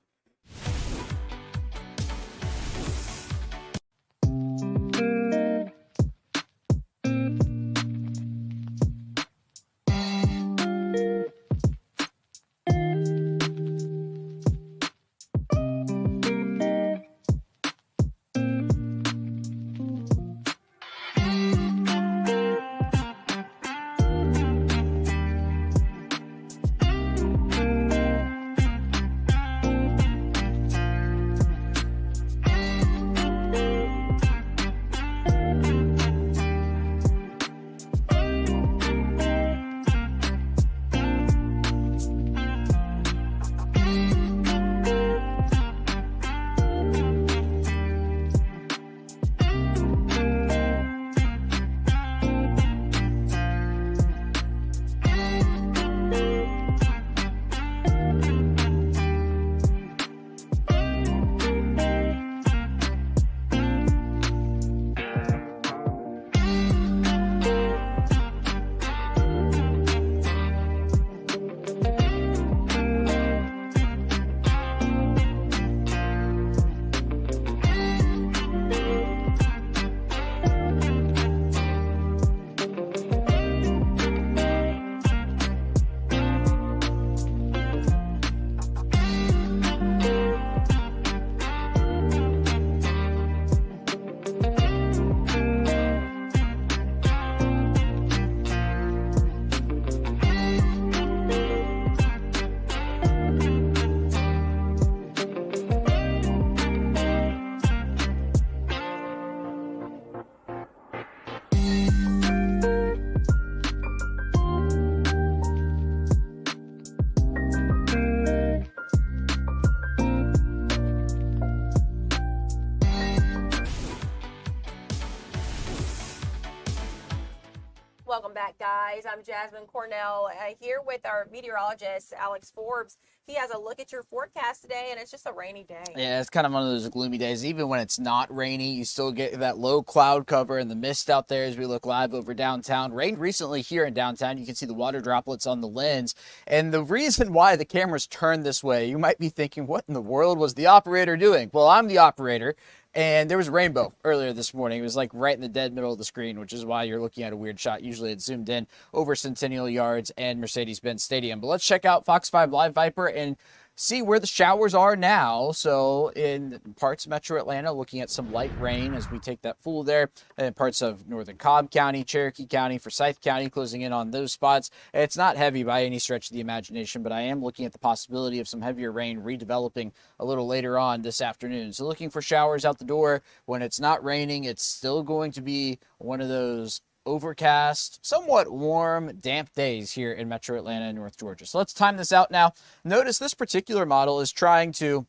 Welcome back, guys. I'm Jasmine Cornell here with our meteorologist, Alex Forbes. He has a look at your forecast today, and it's just a rainy day. Yeah, it's kind of one of those gloomy days. Even when it's not rainy, you still get that low cloud cover and the mist out there as we look live over downtown. Rained recently here in downtown. You can see the water droplets on the lens. And the reason why the camera's turned this way, you might be thinking, what in the world was the operator doing? Well, I'm the operator. And there was a rainbow earlier this morning. It was like right in the dead middle of the screen, which is why you're looking at a weird shot. Usually it's zoomed in over Centennial Yards and Mercedes-Benz Stadium. But let's check out Fox 5 Live Viper and see where the showers are now. So in parts of Metro Atlanta, looking at some light rain as we take that full there. And parts of northern Cobb County, Cherokee County, Forsyth County, closing in on those spots. It's not heavy by any stretch of the imagination, but I am looking at the possibility of some heavier rain redeveloping a little later on this afternoon. So looking for showers out the door. When it's not raining, it's still going to be one of those overcast, somewhat warm, damp days here in Metro Atlanta and North Georgia. So let's time this out now. Notice this particular model is trying to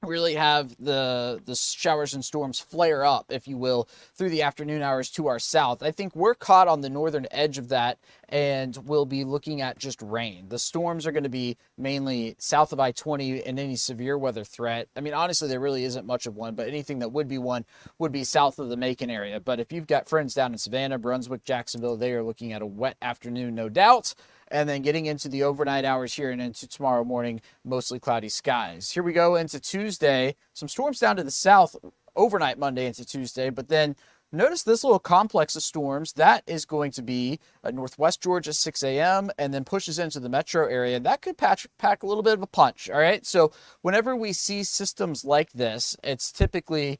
really have the showers and storms flare up, if you will, through the afternoon hours to our south. I think we're caught on the northern edge of that, and we'll be looking at just rain. The storms are going to be mainly south of I-20 and any severe weather threat. I mean, honestly, there really isn't much of one, but anything that would be one would be south of the Macon area. But if you've got friends down in Savannah, Brunswick, Jacksonville, they are looking at a wet afternoon, no doubt. And then getting into the overnight hours here and into tomorrow morning, mostly cloudy skies. Here we go into Tuesday. Some storms down to the south overnight Monday into Tuesday. But then notice this little complex of storms. That is going to be northwest Georgia, 6 a.m. and then pushes into the metro area. That could pack a little bit of a punch. All right. So whenever we see systems like this, it's typically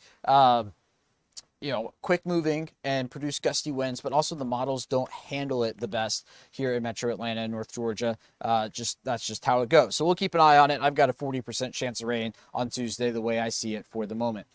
quick moving and produce gusty winds, but also the models don't handle it the best here in Metro Atlanta and North Georgia. That's just how it goes. So we'll keep an eye on it. I've got a 40% chance of rain on Tuesday, the way I see it for the moment.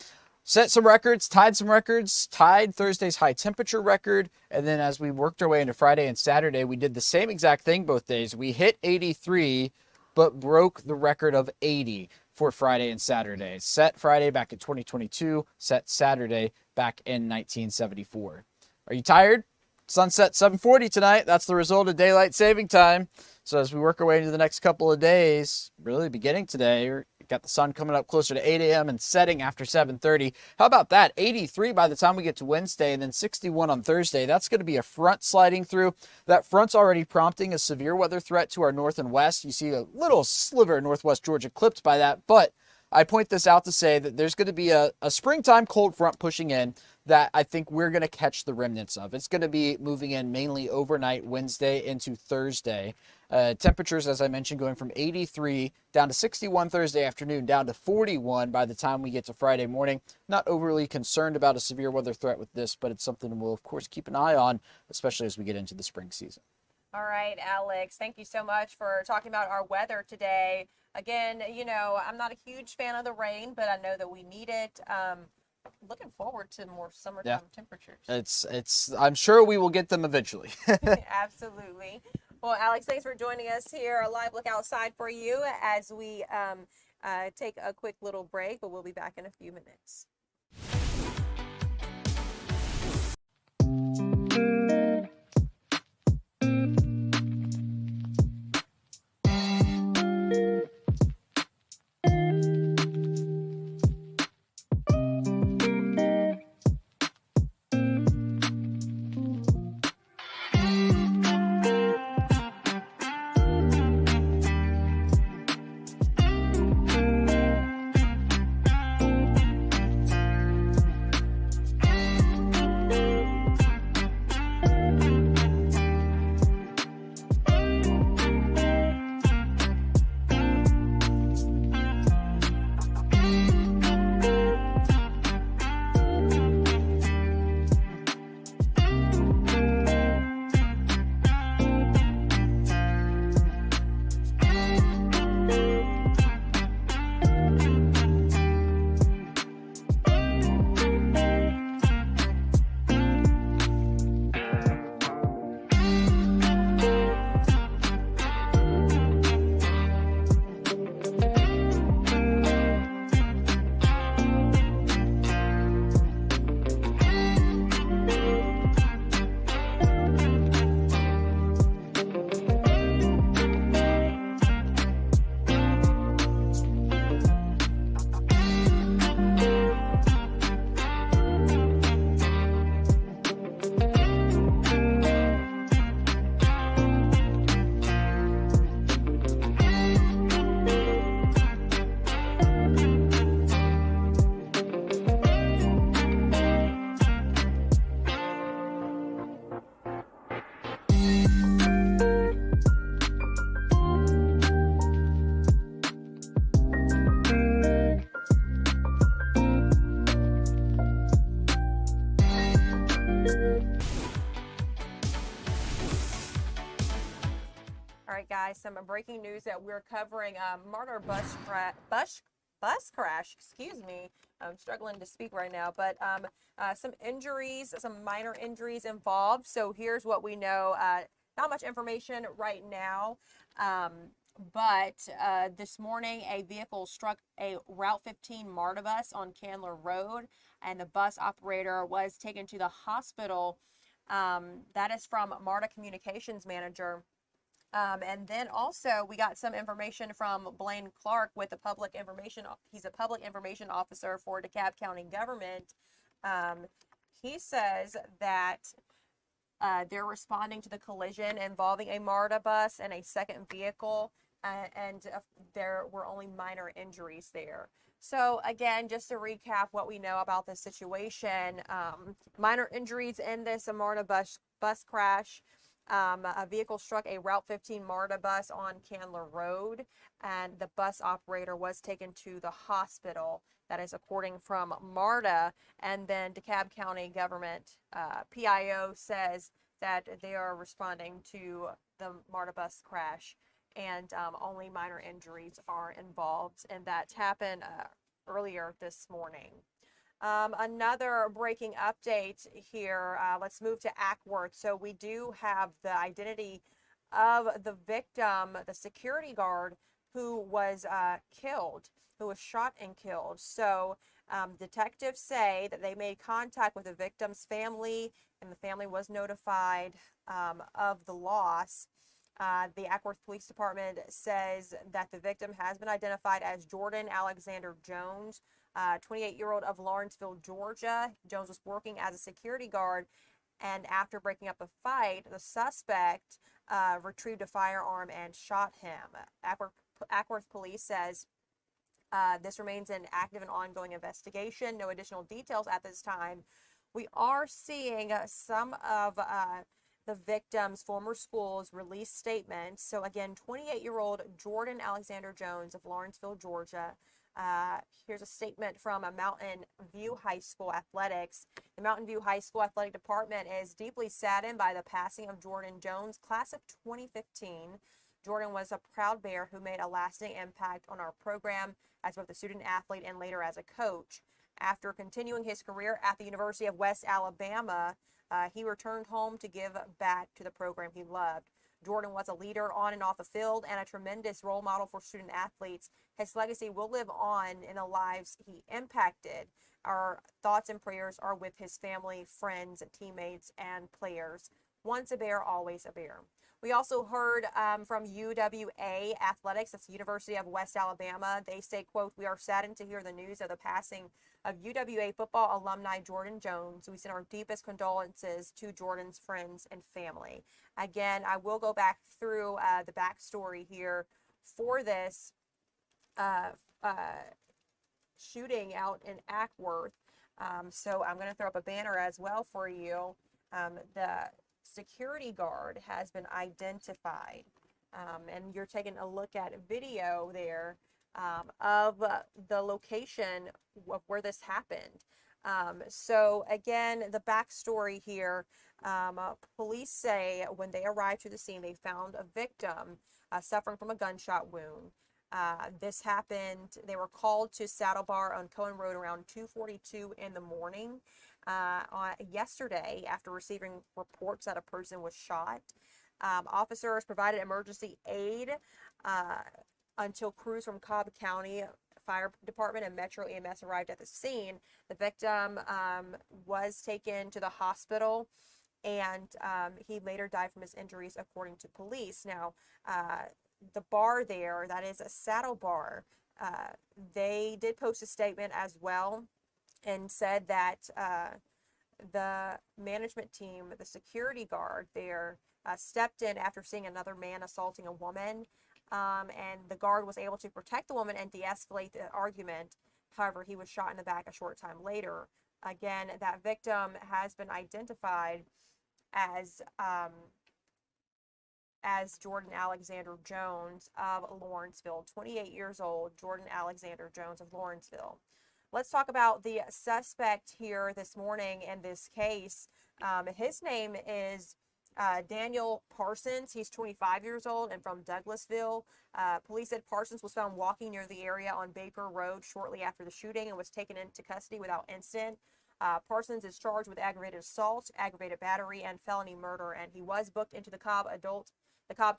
Set some records, tied some records, tied Thursday's high temperature record. And then as we worked our way into Friday and Saturday, we did the same exact thing both days. We hit 83, but broke the record of 80 for Friday and Saturday. Set Friday back in 2022, set Saturday back in 1974. Are you tired? Sunset 7:40 tonight. That's the result of daylight saving time. So as we work our way into the next couple of days, really beginning today, we've got the sun coming up closer to 8 a.m. and setting after 7:30. How about that? 83 by the time we get to Wednesday, and then 61 on Thursday. That's going to be a front sliding through. That front's already prompting a severe weather threat to our north and west. You see a little sliver of northwest Georgia clipped by that, but I point this out to say that there's going to be a springtime cold front pushing in that I think we're going to catch the remnants of. It's going to be moving in mainly overnight Wednesday into Thursday. Temperatures, as I mentioned, going from 83 down to 61 Thursday afternoon, down to 41 by the time we get to Friday morning. Not overly concerned about a severe weather threat with this, but it's something we'll, of course, keep an eye on, especially as we get into the spring season. All right, Alex, thank you so much for talking about our weather today. Again, I'm not a huge fan of the rain, but I know that we need it. Looking forward to more summertime temperatures. I'm sure we will get them eventually. Absolutely. Well, Alex, thanks for joining us here. A live look outside for you as we take a quick little break, but we'll be back in a few minutes. right, guys, some breaking news that we're covering. MARTA bus crash, excuse me. I'm struggling to speak right now, but some injuries, some minor injuries involved. So here's what we know. Not much information right now, but this morning a vehicle struck a Route 15 MARTA bus on Candler Road, and the bus operator was taken to the hospital. That is from MARTA Communications Manager. And then also we got some information from Blaine Clark with the public information. He's a public information officer for DeKalb County government. He says that they're responding to the collision involving a MARTA bus and a second vehicle, and there were only minor injuries there. So again, just to recap what we know about the situation, minor injuries in this MARTA bus crash. A vehicle struck a Route 15 MARTA bus on Candler Road, and the bus operator was taken to the hospital. That is according from MARTA. And then DeKalb County government, PIO, says that they are responding to the MARTA bus crash, and only minor injuries are involved. And that happened earlier this morning. Another breaking update here. Let's move to Acworth. So we do have the identity of the victim, the security guard who was killed, who was shot and killed. So detectives say that they made contact with the victim's family, and the family was notified of the loss. The Acworth Police Department says that the victim has been identified as Jordan Alexander Jones, 28-year-old of Lawrenceville, Georgia. Jones was working as a security guard, and after breaking up a fight, the suspect retrieved a firearm and shot him. Acworth Police says this remains an active and ongoing investigation. No additional details at this time. We are seeing some of the victim's former schools release statements. So again, 28-year-old Jordan Alexander Jones of Lawrenceville, Georgia. Here's a statement from a Mountain View High School athletics. The Mountain View High School athletic department is deeply saddened by the passing of Jordan Jones, class of 2015. Jordan was a proud Bear who made a lasting impact on our program as both a student athlete and later as a coach. After continuing his career at the University of West Alabama, he returned home to give back to the program he loved. Jordan was a leader on and off the field and a tremendous role model for student athletes. His legacy will live on in the lives he impacted. Our thoughts and prayers are with his family, friends, teammates, and players. Once a Bear, always a Bear. We also heard from UWA Athletics, that's the University of West Alabama. They say, quote, "We are saddened to hear the news of the passing of UWA football alumni Jordan Jones. We send our deepest condolences to Jordan's friends and family." Again, I will go back through the backstory here for this shooting out in Acworth. So I'm going to throw up a banner as well for you. The security guard has been identified, and you're taking a look at video there of the location of where this happened. So again, the backstory here, police say when they arrived to the scene, they found a victim suffering from a gunshot wound. This happened, they were called to Saddle Bar on Cohen Road around 2:42 in the morning yesterday after receiving reports that a person was shot. Officers provided emergency aid until crews from Cobb County Fire Department and Metro EMS arrived at the scene. The victim was taken to the hospital, and he later died from his injuries, according to police. Now, the bar there, that is a Saddle Bar, they did post a statement as well and said that the management team, the security guard there, stepped in after seeing another man assaulting a woman, and the guard was able to protect the woman and de-escalate the argument. However, he was shot in the back a short time later. Again, that victim has been identified as Jordan Alexander Jones of Lawrenceville, 28 years old, Jordan Alexander Jones of Lawrenceville. Let's talk about the suspect here this morning in this case. His name is Daniel Parsons, he's 25 years old and from Douglasville. Police said Parsons was found walking near the area on Baker Road shortly after the shooting and was taken into custody without incident. Parsons is charged with aggravated assault, aggravated battery, and felony murder, and he was booked into the Cobb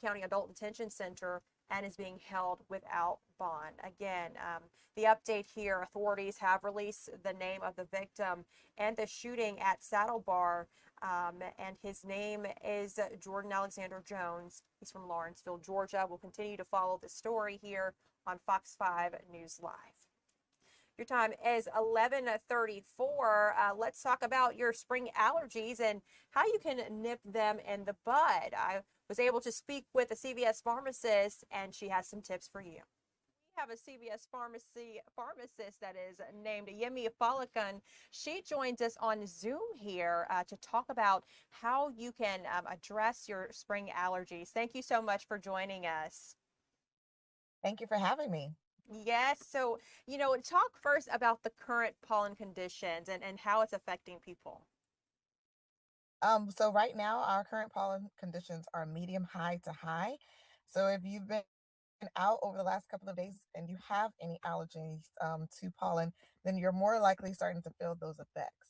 County Adult Detention Center and is being held without bond. Again, the update here, authorities have released the name of the victim and the shooting at Saddle Bar, and his name is Jordan Alexander Jones. He's from Lawrenceville, Georgia. We'll continue to follow the story here on Fox 5 News Live. Your time is 11:34. Let's talk about your spring allergies and how you can nip them in the bud. I was able to speak with a CVS pharmacist, and she has some tips for you. We have a CVS pharmacist that is named Yemi Falakan. She joins us on Zoom here to talk about how you can address your spring allergies. Thank you so much for joining us. Thank you for having me. Yes. So, talk first about the current pollen conditions and how it's affecting people. So right now our current pollen conditions are medium high to high. So if you've been out over the last couple of days and you have any allergies to pollen, then you're more likely starting to feel those effects.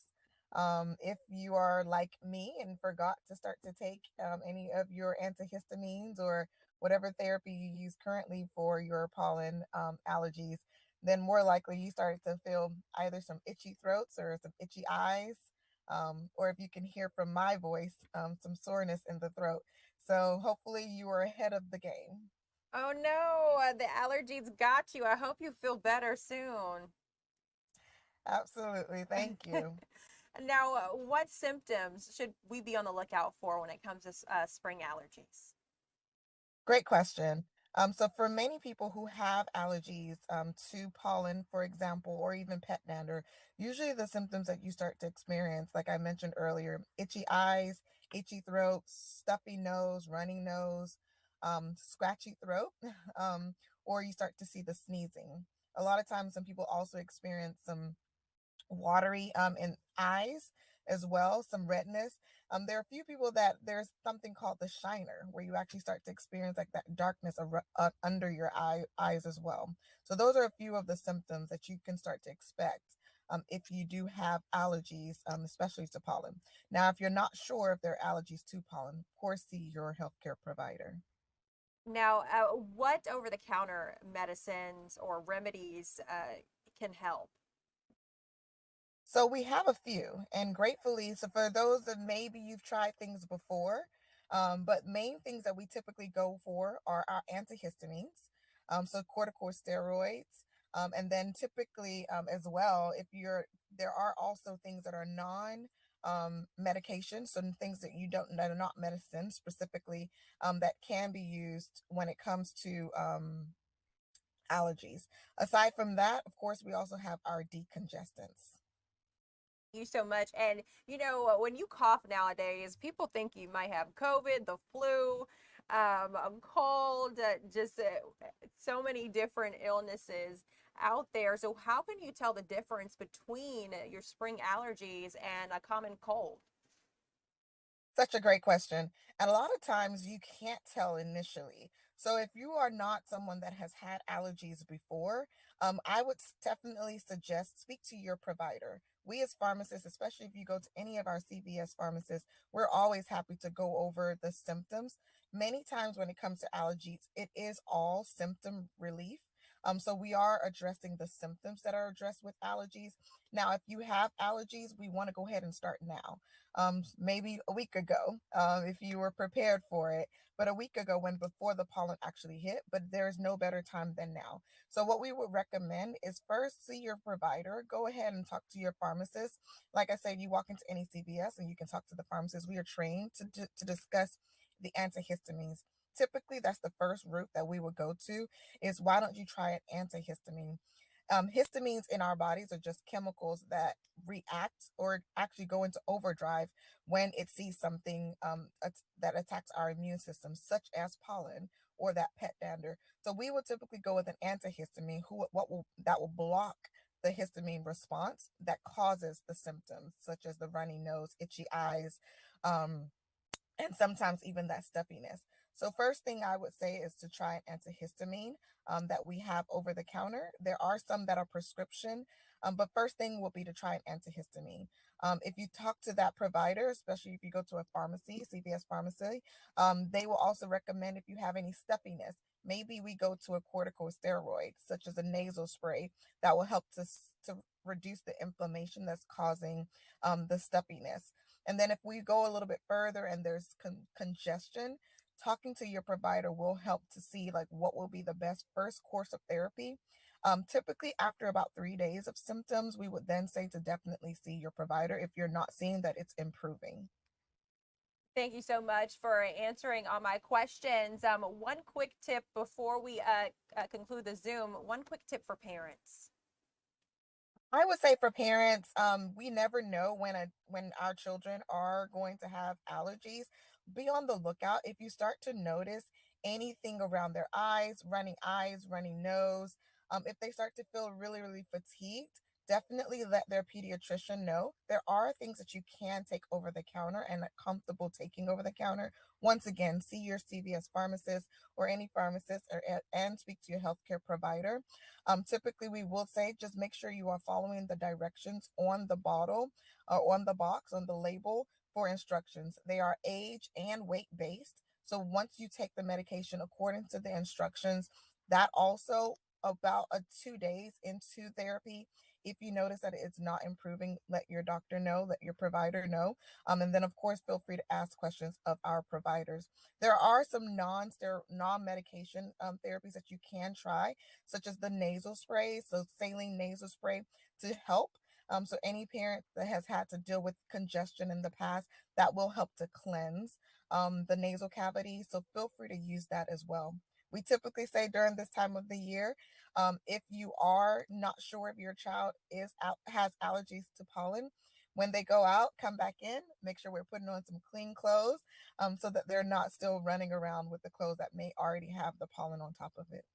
If you are like me and forgot to start to take any of your antihistamines or whatever therapy you use currently for your pollen allergies, then more likely you start to feel either some itchy throats or some itchy eyes, or if you can hear from my voice, some soreness in the throat. So hopefully you are ahead of the game. Oh no, the allergies got you. I hope you feel better soon. Absolutely. Thank you. Now, what symptoms should we be on the lookout for when it comes to spring allergies? Great question. So for many people who have allergies to pollen, for example, or even pet dander, usually the symptoms that you start to experience, like I mentioned earlier, itchy eyes, itchy throat, stuffy nose, runny nose, scratchy throat, or you start to see the sneezing. A lot of times some people also experience some watery in eyes as well, some redness. There are a few people that there's something called the shiner, where you actually start to experience like that darkness under your eyes as well. So those are a few of the symptoms that you can start to expect if you do have allergies, especially to pollen. Now, if you're not sure if there are allergies to pollen, of course, see your healthcare provider. Now, what over-the-counter medicines or remedies can help? So we have a few, and gratefully, so for those that maybe you've tried things before, but main things that we typically go for are our antihistamines, so corticosteroids, and then typically as well, there are also things that are non medications, so things that you don't that are not medicine specifically, that can be used when it comes to allergies. Aside from that, of course, we also have our decongestants. You so much. And when you cough nowadays, people think you might have COVID, the flu, a cold, just so many different illnesses out there. So how can you tell the difference between your spring allergies and a common cold? Such a great question. And a lot of times you can't tell initially. So if you are not someone that has had allergies before, I would definitely suggest speak to your provider. We as pharmacists, especially if you go to any of our CVS pharmacists, we're always happy to go over the symptoms. Many times when it comes to allergies, it is all symptom relief. So we are addressing the symptoms that are addressed with allergies. Now, if you have allergies, we want to go ahead and start now. Maybe a week ago, if you were prepared for it, but a week ago when before the pollen actually hit, but there's no better time than now. So what we would recommend is first see your provider, go ahead and talk to your pharmacist. Like I said, you walk into any CVS and you can talk to the pharmacist. We are trained to discuss the antihistamines. Typically, that's the first route that we would go to is why don't you try an antihistamine? Histamines in our bodies are just chemicals that react or actually go into overdrive when it sees something that attacks our immune system, such as pollen or that pet dander. So we would typically go with an antihistamine that will block the histamine response that causes the symptoms, such as the runny nose, itchy eyes, and sometimes even that stuffiness. So first thing I would say is to try an antihistamine that we have over the counter. There are some that are prescription, but first thing will be to try an antihistamine. If you talk to that provider, especially if you go to a pharmacy, CVS pharmacy, they will also recommend if you have any stuffiness, maybe we go to a corticosteroid, such as a nasal spray, that will help to reduce the inflammation that's causing the stuffiness. And then if we go a little bit further and there's congestion, talking to your provider will help to see like what will be the best first course of therapy. Typically after about 3 days of symptoms, we would then say to definitely see your provider if you're not seeing that it's improving. Thank you so much for answering all my questions. One quick tip before we conclude the Zoom, one quick tip for parents. I would say for parents, we never know when our children are going to have allergies. Be on the lookout. If you start to notice anything around their eyes, running nose, if they start to feel really, really fatigued, definitely let their pediatrician know. There are things that you can take over the counter and are comfortable taking over the counter. Once again, see your CVS pharmacist or any pharmacist and speak to your healthcare provider. Typically, we will say just make sure you are following the directions on the bottle or on the box, on the label for instructions. They are age and weight based. So once you take the medication according to the instructions, that also about 2 days into therapy, if you notice that it's not improving, let your doctor know, let your provider know. And then, of course, feel free to ask questions of our providers. There are some non-medication therapies that you can try, such as the nasal spray, so saline nasal spray to help. So any parent that has had to deal with congestion in the past, that will help to cleanse the nasal cavity. So feel free to use that as well. We typically say during this time of the year, if you are not sure if your child has allergies to pollen, when they go out, come back in, make sure we're putting on some clean clothes so that they're not still running around with the clothes that may already have the pollen on top of it.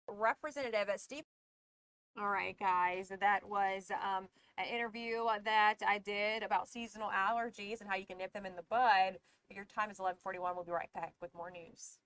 Representative Steve. All right, guys, that was an interview that I did about seasonal allergies and how you can nip them in the bud. Your time is 11:41. We'll be right back with more news.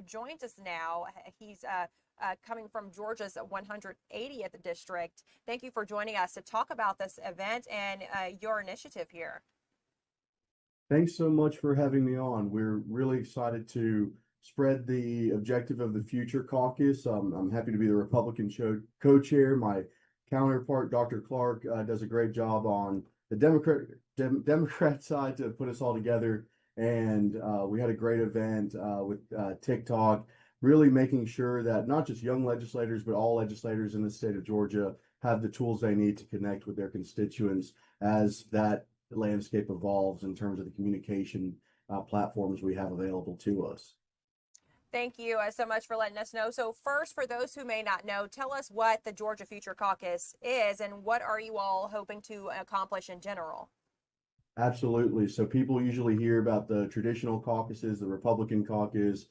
Joins us now. He's coming from Georgia's 180th district. Thank you for joining us to talk about this event and your initiative here. Thanks so much for having me on. We're really excited to spread the objective of the Future Caucus. I'm happy to be the Republican co-chair. My counterpart, Dr. Clark, does a great job on the Democrat side to put us all together. And we had a great event with TikTok, really making sure that not just young legislators, but all legislators in the state of Georgia have the tools they need to connect with their constituents as that landscape evolves in terms of the communication platforms we have available to us. Thank you so much for letting us know. So first, for those who may not know, tell us what the Georgia Future Caucus is and what are you all hoping to accomplish in general? Absolutely. So people usually hear about the traditional caucuses, the Republican caucus,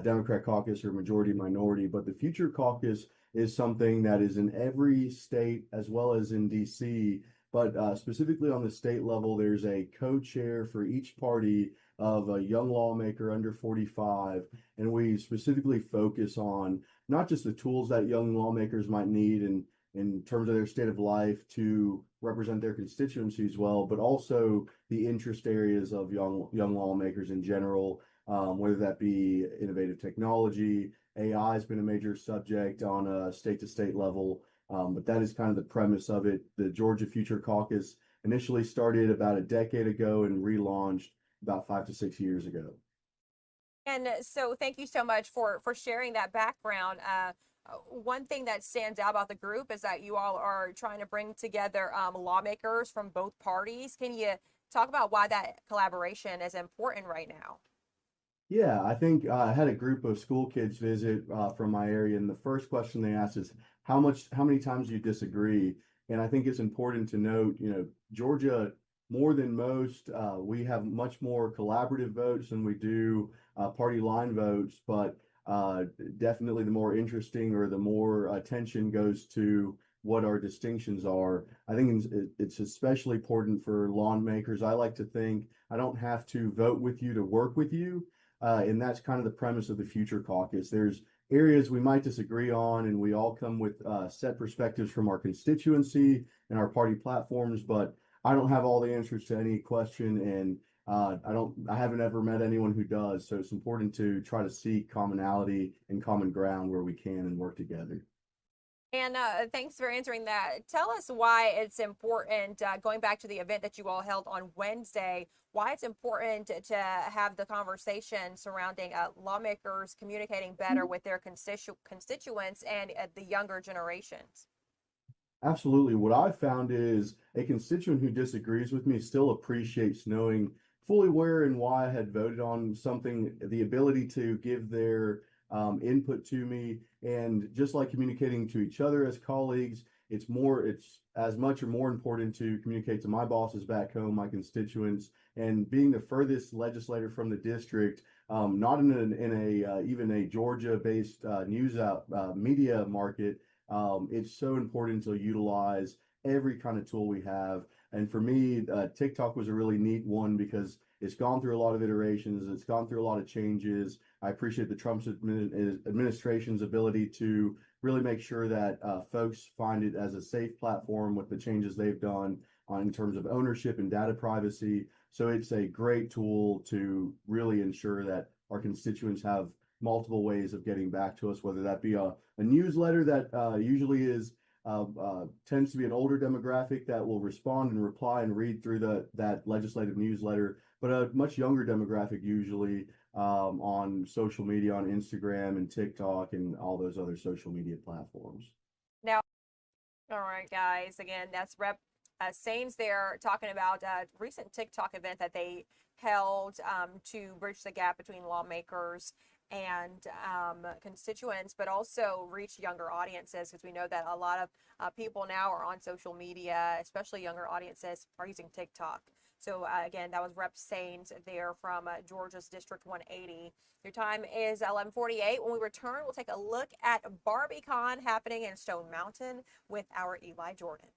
Democrat caucus, or majority minority, but the Future Caucus is something that is in every state as well as in DC. But specifically on the state level, there's a co-chair for each party of a young lawmaker under 45. And we specifically focus on not just the tools that young lawmakers might need in terms of their state of life to represent their constituencies well, but also the interest areas of young lawmakers in general, whether that be innovative technology. AI has been a major subject on a state-to-state level. But that is kind of the premise of it. The Georgia Future Caucus initially started about a decade ago and relaunched about 5 to 6 years ago. And so thank you so much for sharing that background. One thing that stands out about the group is that you all are trying to bring together lawmakers from both parties. Can you talk about why that collaboration is important right now? Yeah, I think I had a group of school kids visit from my area, and the first question they asked is, how many times do you disagree? And I think it's important to note, Georgia, more than most, we have much more collaborative votes than we do party line votes, but definitely the more interesting or the more attention goes to what our distinctions are. I think it's especially important for lawmakers. I like to think I don't have to vote with you to work with you. And that's kind of the premise of the Future Caucus. There's areas we might disagree on, and we all come with set perspectives from our constituency and our party platforms, but I don't have all the answers to any question, and I haven't ever met anyone who does. So it's important to try to seek commonality and common ground where we can and work together. And thanks for answering that. Tell us why it's important, going back to the event that you all held on Wednesday, why it's important to have the conversation surrounding lawmakers communicating better with their constituents and the younger generations. Absolutely. What I found is a constituent who disagrees with me still appreciates knowing fully where and why I had voted on something, the ability to give their input to me. And just like communicating to each other as colleagues, it's as much or more important to communicate to my bosses back home, my constituents, and being the furthest legislator from the district, not even a Georgia-based news media market. It's so important to utilize every kind of tool we have. And for me, TikTok was a really neat one because it's gone through a lot of iterations. It's gone through a lot of changes. I appreciate the Trump administration's ability to really make sure that folks find it as a safe platform with the changes they've done in terms of ownership and data privacy. So it's a great tool to really ensure that our constituents have multiple ways of getting back to us, whether that be a newsletter that usually tends to be an older demographic that will respond and reply and read through that legislative newsletter, but a much younger demographic usually on social media, on Instagram and TikTok and all those other social media platforms. Now, all right, guys, again, that's Rep. Saines there talking about a recent TikTok event that they held to bridge the gap between lawmakers and constituents, but also reach younger audiences, because we know that a lot of people now are on social media, especially younger audiences are using TikTok. So again, that was Rep. Saines there from Georgia's District 180. Your time is 11:48. When we return, we'll take a look at Barbie Con happening in Stone Mountain with our Eli Jordan.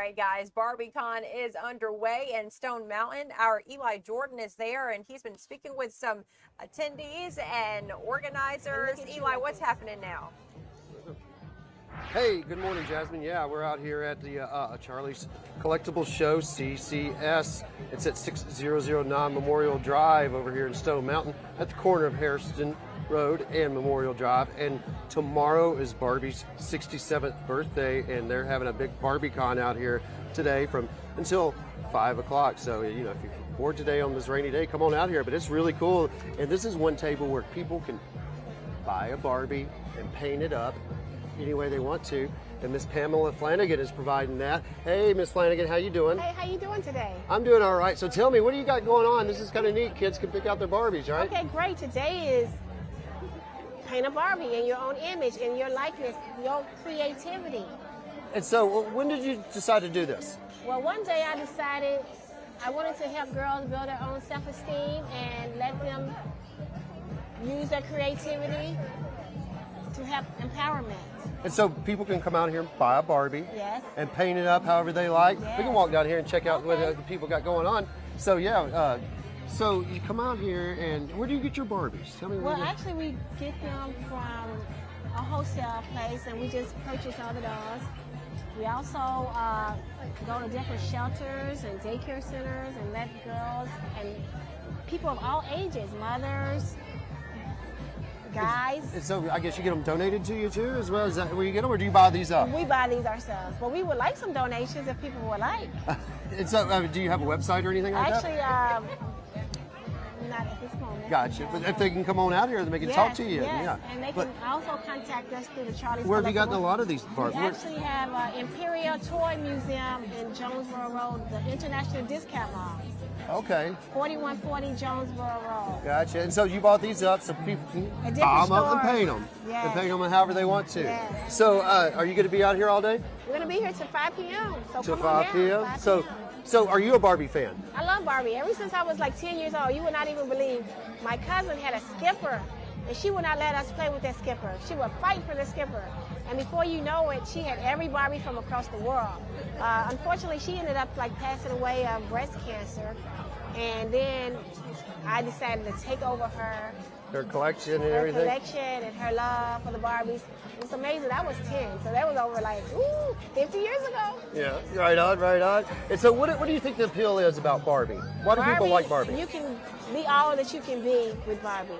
right, guys, Barbie Con is underway in Stone Mountain. Our Eli Jordan is there, and he's been speaking with some attendees and organizers. Eli, what's happening now? Hey, good morning, Jasmine. Yeah, we're out here at the Charlie's Collectible Show, CCS. It's at 6009 Memorial Drive over here in Stone Mountain at the corner of Harrison Road and Memorial Drive. And tomorrow is Barbie's 67th birthday, and they're having a big Barbie Con out here today from until 5 o'clock. So, you know, if you're bored today on this rainy day, come on out here. But it's really cool. And this is one table where people can buy a Barbie and paint it up any way they want to, and Miss Pamela Flanagan is providing that. Hey, Miss Flanagan, how you doing? Hey, how you doing today? I'm doing all right. So tell me, what do you got going on? This is kind of neat. Kids can pick out their Barbies, right? Okay, great. Today is paint a Barbie in your own image, in your likeness, your creativity. And so, when did you decide to do this? Well, one day I decided I wanted to help girls build their own self-esteem and let them use their creativity to help empowerment. And so people can come out here and buy a Barbie, Yes. and paint it up however they like. Yes. We can walk down here and check out what the people got going on. So yeah, so you come out here, and where do you get your Barbies? Tell me. Well, actually, we get them from a wholesale place, and we just purchase all the dolls. We also go to different shelters and daycare centers and let girls and people of all ages, mothers, guys. And so I guess you get them donated to you too, as well. Is that where you get them, or do you buy these up? We buy these ourselves, but we would like some donations if people would like. And so, do you have a website or anything like Actually, that? not at this moment. Gotcha. But if they can come on out here, then they can talk to you. Yes. Yeah. And they But can also contact us through the Charlie's where have you gotten a Collectibles. lot of these We Barbies? actually have Imperial Toy Museum in Jonesboro Road, the International Discount Mall. Okay. 4140 Jonesboro Road. Gotcha. And so you bought these up so people can At different buy them up and stores. paint them. Yes. And paint them however they want to. Yes. So are you going to be out here all day? We're going to be here till 5 p.m. So Till come on 5 down, p.m.? 5 So, p.m. so are you a Barbie fan? I love Barbie. Ever since I was like 10 years old, you would not even believe. My cousin had a skipper, and she would not let us play with that skipper. She would fight for the skipper. And before you know it, she had every Barbie from across the world. Unfortunately, she ended up like passing away of breast cancer. And then I decided to take over her collection and her everything? collection and her love for the Barbies. It's amazing. I was 10, so that was over like, 50 years ago. Yeah, right on, right on. And so what do you think the appeal is about Barbie? Why do people like Barbie? You can be all that you can be with Barbie.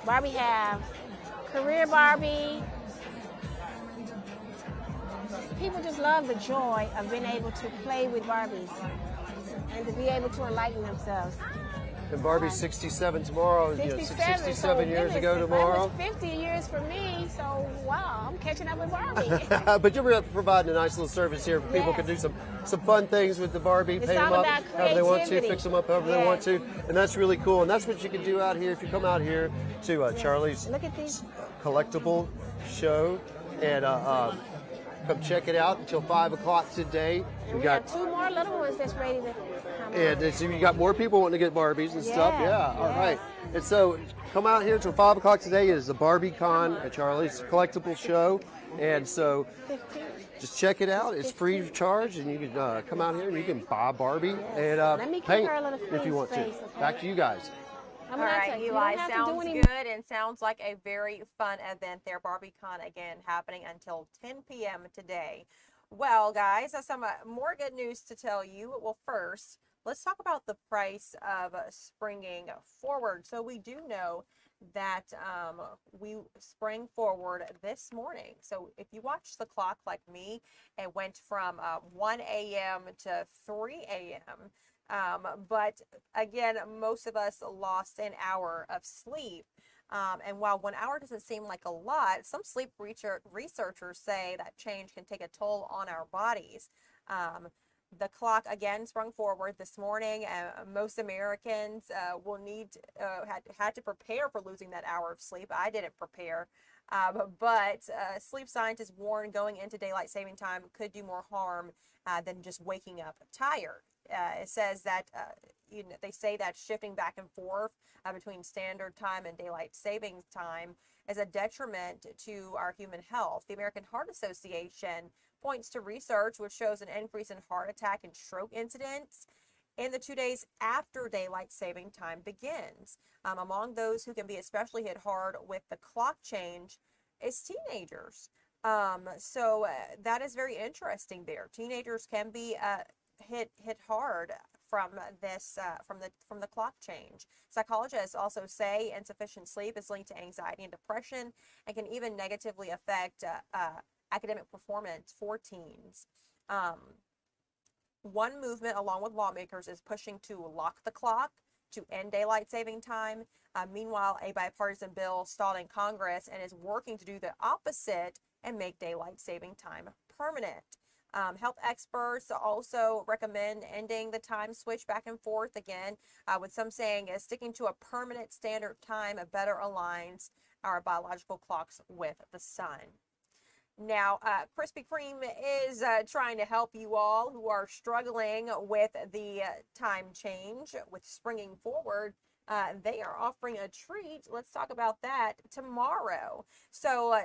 Barbie have career Barbie. People just love the joy of being able to play with Barbies and to be able to enlighten themselves. And Barbie's 67 tomorrow, 67 so years goodness, ago tomorrow. It was 50 years for me, so wow, I'm catching up with Barbie. But you're providing a nice little service here for people can do some fun things with the Barbie, It's paint them all up about however they want to, creativity. fix them up however they want to, and that's really cool. And that's what you can do out here if you come out here to Charlie's Look at these. Collectible Show, and come check it out until 5 o'clock today. And we have 2 more little ones that's ready to come out. And so you got more people wanting to get Barbies and stuff. Yeah, Yeah, all yes. right. And so come out here until 5 o'clock today. It is the Barbie Con at Charlie's Collectible Show. And so just check it out. It's free of charge, and you can come out here and you can buy Barbie and Let me keep paint her a little if you want to. space, okay? Back to you guys. All right, Eli, sounds good and sounds like a very fun event there. Barbie Con again happening until 10 p.m. today. Well, guys, some more good news to tell you. Well, first, let's talk about the price of springing forward. So we do know that we sprang forward this morning. So if you watched the clock like me, it went from 1 a.m. to 3 a.m. But again, most of us lost an hour of sleep. And while 1 hour doesn't seem like a lot, some sleep researchers say that change can take a toll on our bodies. The clock again sprung forward this morning. Most Americans will had to prepare for losing that hour of sleep. I didn't prepare. But sleep scientists warn going into daylight saving time could do more harm than just waking up tired. It says that they say that shifting back and forth between standard time and daylight savings time is a detriment to our human health. The American Heart Association points to research which shows an increase in heart attack and stroke incidents in the 2 days after daylight saving time begins. Among those who can be especially hit hard with the clock change is teenagers. So that is very interesting there. Teenagers can be hit hard from this from the clock change. Psychologists also say insufficient sleep is linked to anxiety and depression and can even negatively affect academic performance for teens. One movement, along with lawmakers, is pushing to lock the clock to end daylight saving time. Meanwhile, a bipartisan bill stalled in Congress and is working to do the opposite and make daylight saving time permanent. Health experts also recommend ending the time switch back and forth again, with some saying sticking to a permanent standard time better aligns our biological clocks with the sun. Now, Krispy Kreme is trying to help you all who are struggling with the time change, with springing forward. They are offering a treat. Let's talk about that tomorrow. So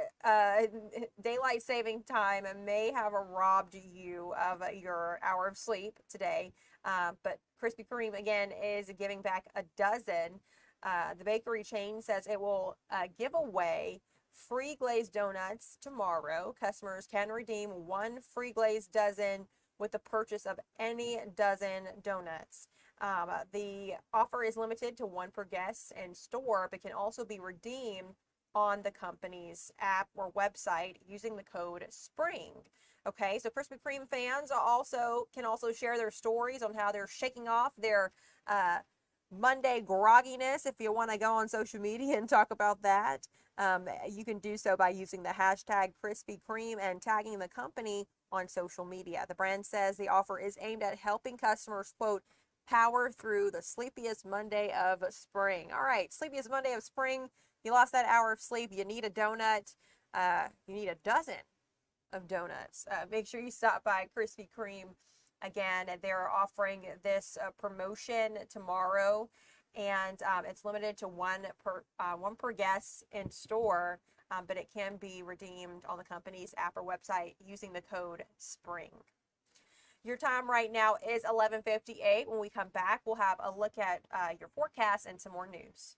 daylight saving time may have robbed you of your hour of sleep today, but Krispy Kreme again is giving back a dozen. The bakery chain says it will give away free glazed donuts tomorrow. Customers can redeem one free glazed dozen with the purchase of any dozen donuts. The offer is limited to one per guest in store, but can also be redeemed on the company's app or website using the code SPRING. Okay, so Krispy Kreme fans can also share their stories on how they're shaking off their Monday grogginess. If you want to go on social media and talk about that, you can do so by using the hashtag Krispy Kreme and tagging the company on social media. The brand says the offer is aimed at helping customers, quote, power through the sleepiest Monday of spring. All right, sleepiest Monday of spring. You lost that hour of sleep. You need a donut. You need a dozen of donuts. Make sure you stop by Krispy Kreme. Again, they're offering this promotion tomorrow, and it's limited to one per guest in store, but it can be redeemed on the company's app or website using the code SPRING. Your time right now is 11:58. When we come back, we'll have a look at your forecast and some more news.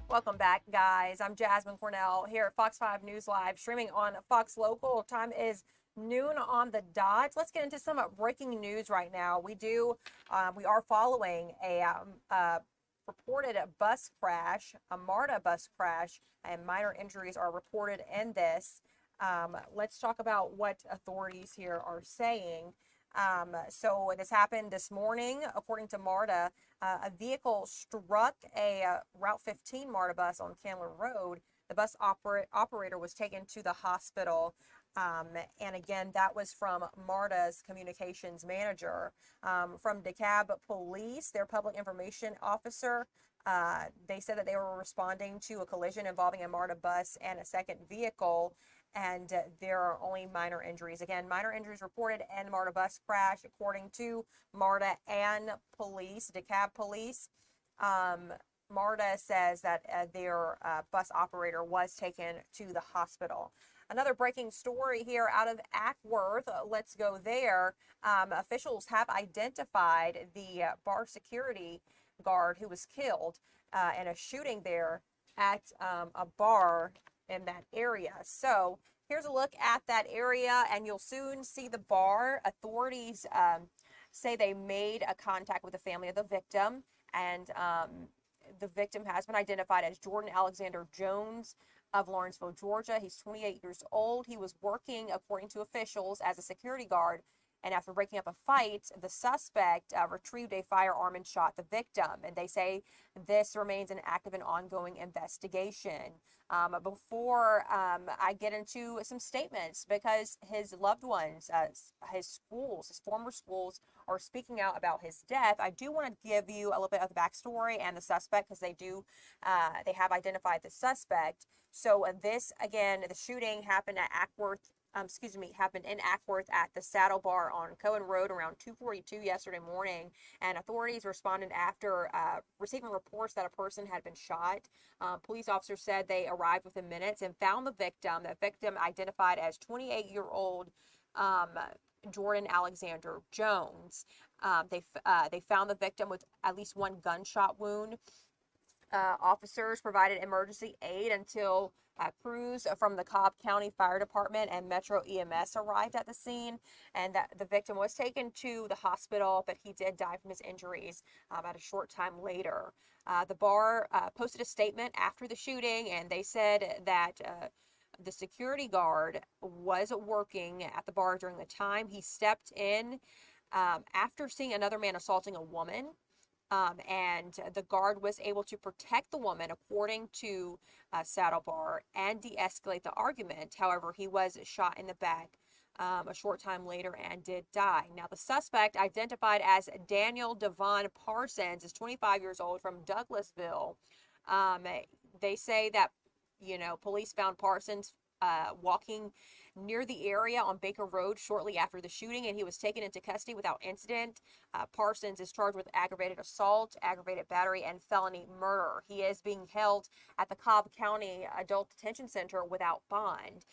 Welcome back, guys. I'm Jasmine Cornell here at Fox 5 News Live, streaming on Fox Local. Time is noon on the dot. Let's get into some breaking news right now. We are following a reported bus crash, a MARTA bus crash, and minor injuries are reported in this. Let's talk about what authorities here are saying. So this happened this morning. According to MARTA, a vehicle struck a Route 15 MARTA bus on Candler Road. The bus operator was taken to the hospital. And again, that was from MARTA's communications manager. From DeKalb Police, their public information officer, they said that they were responding to a collision involving a MARTA bus and a second vehicle, and there are only minor injuries. Again, minor injuries reported in MARTA bus crash, according to MARTA and police, DeKalb Police. MARTA says that their bus operator was taken to the hospital. Another breaking story here out of Acworth. Let's go there. Officials have identified the bar security guard who was killed in a shooting there at a bar in that area. So here's a look at that area, and you'll soon see the bar. Authorities say they made a contact with the family of the victim, and the victim has been identified as Jordan Alexander Jones of Lawrenceville, Georgia. He's 28 years old. He was working, according to officials, as a security guard, and after breaking up a fight, the suspect retrieved a firearm and shot the victim. And they say this remains an active and ongoing investigation. Before I get into some statements, because his loved ones, his schools, his former schools, are speaking out about his death, I do want to give you a little bit of the backstory and the suspect, because they have identified the suspect. So this, again, the shooting happened at Acworth. Happened in Acworth at the Saddle Bar on Cohen Road around 2:42 yesterday morning, and authorities responded after receiving reports that a person had been shot. Police officers said they arrived within minutes and found the victim. The victim identified as 28-year-old Jordan Alexander Jones. They found the victim with at least one gunshot wound. Officers provided emergency aid until crews from the Cobb County Fire Department and Metro EMS arrived at the scene, and that the victim was taken to the hospital, but he did die from his injuries at a short time later. The bar posted a statement after the shooting, and they said that the security guard was working at the bar during the time. He stepped in after seeing another man assaulting a woman. And the guard was able to protect the woman, according to Saddle Bar, and de-escalate the argument. However, he was shot in the back a short time later and did die. Now, the suspect, identified as Daniel Devon Parsons, is 25 years old from Douglasville. They say that, police found Parsons walking near the area on Baker Road shortly after the shooting, and he was taken into custody without incident. Parsons is charged with aggravated assault, aggravated battery, and felony murder. He is being held at the Cobb County Adult Detention Center without bond.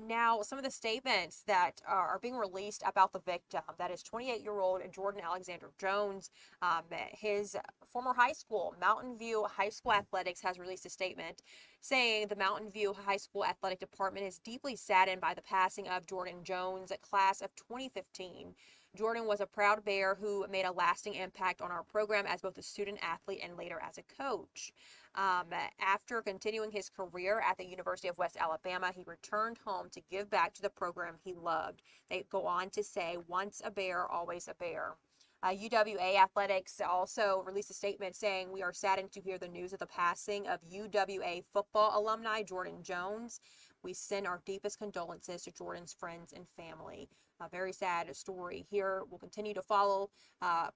Now, some of the statements that are being released about the victim, that is 28-year-old Jordan Alexander Jones. His former high school, Mountain View High School Athletics, has released a statement saying the Mountain View High School Athletic Department is deeply saddened by the passing of Jordan Jones, class of 2015. Jordan was a proud Bear who made a lasting impact on our program as both a student athlete and later as a coach. After continuing his career at the University of West Alabama, he returned home to give back to the program he loved. They go on to say, once a Bear, always a Bear. UWA Athletics also released a statement saying, we are saddened to hear the news of the passing of UWA football alumni Jordan Jones. We send our deepest condolences to Jordan's friends and family. A very sad story here. We'll continue to follow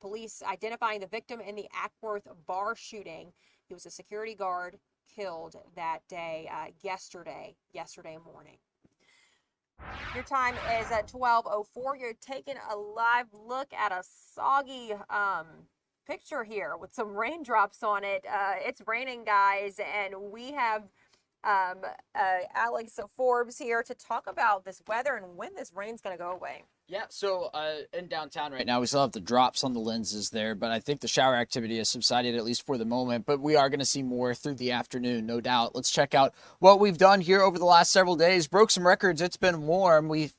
police identifying the victim in the Acworth bar shooting. He was a security guard killed that day, yesterday morning. Your time is at 12:04. You're taking a live look at a soggy picture here with some raindrops on it. It's raining, guys, and we have Alex Forbes here to talk about this weather and when this rain's going to go away. Yeah, so in downtown right now, we still have the drops on the lenses there, but I think the shower activity has subsided at least for the moment, but we are going to see more through the afternoon, no doubt. Let's check out what we've done here over the last several days. Broke some records. It's been warm. We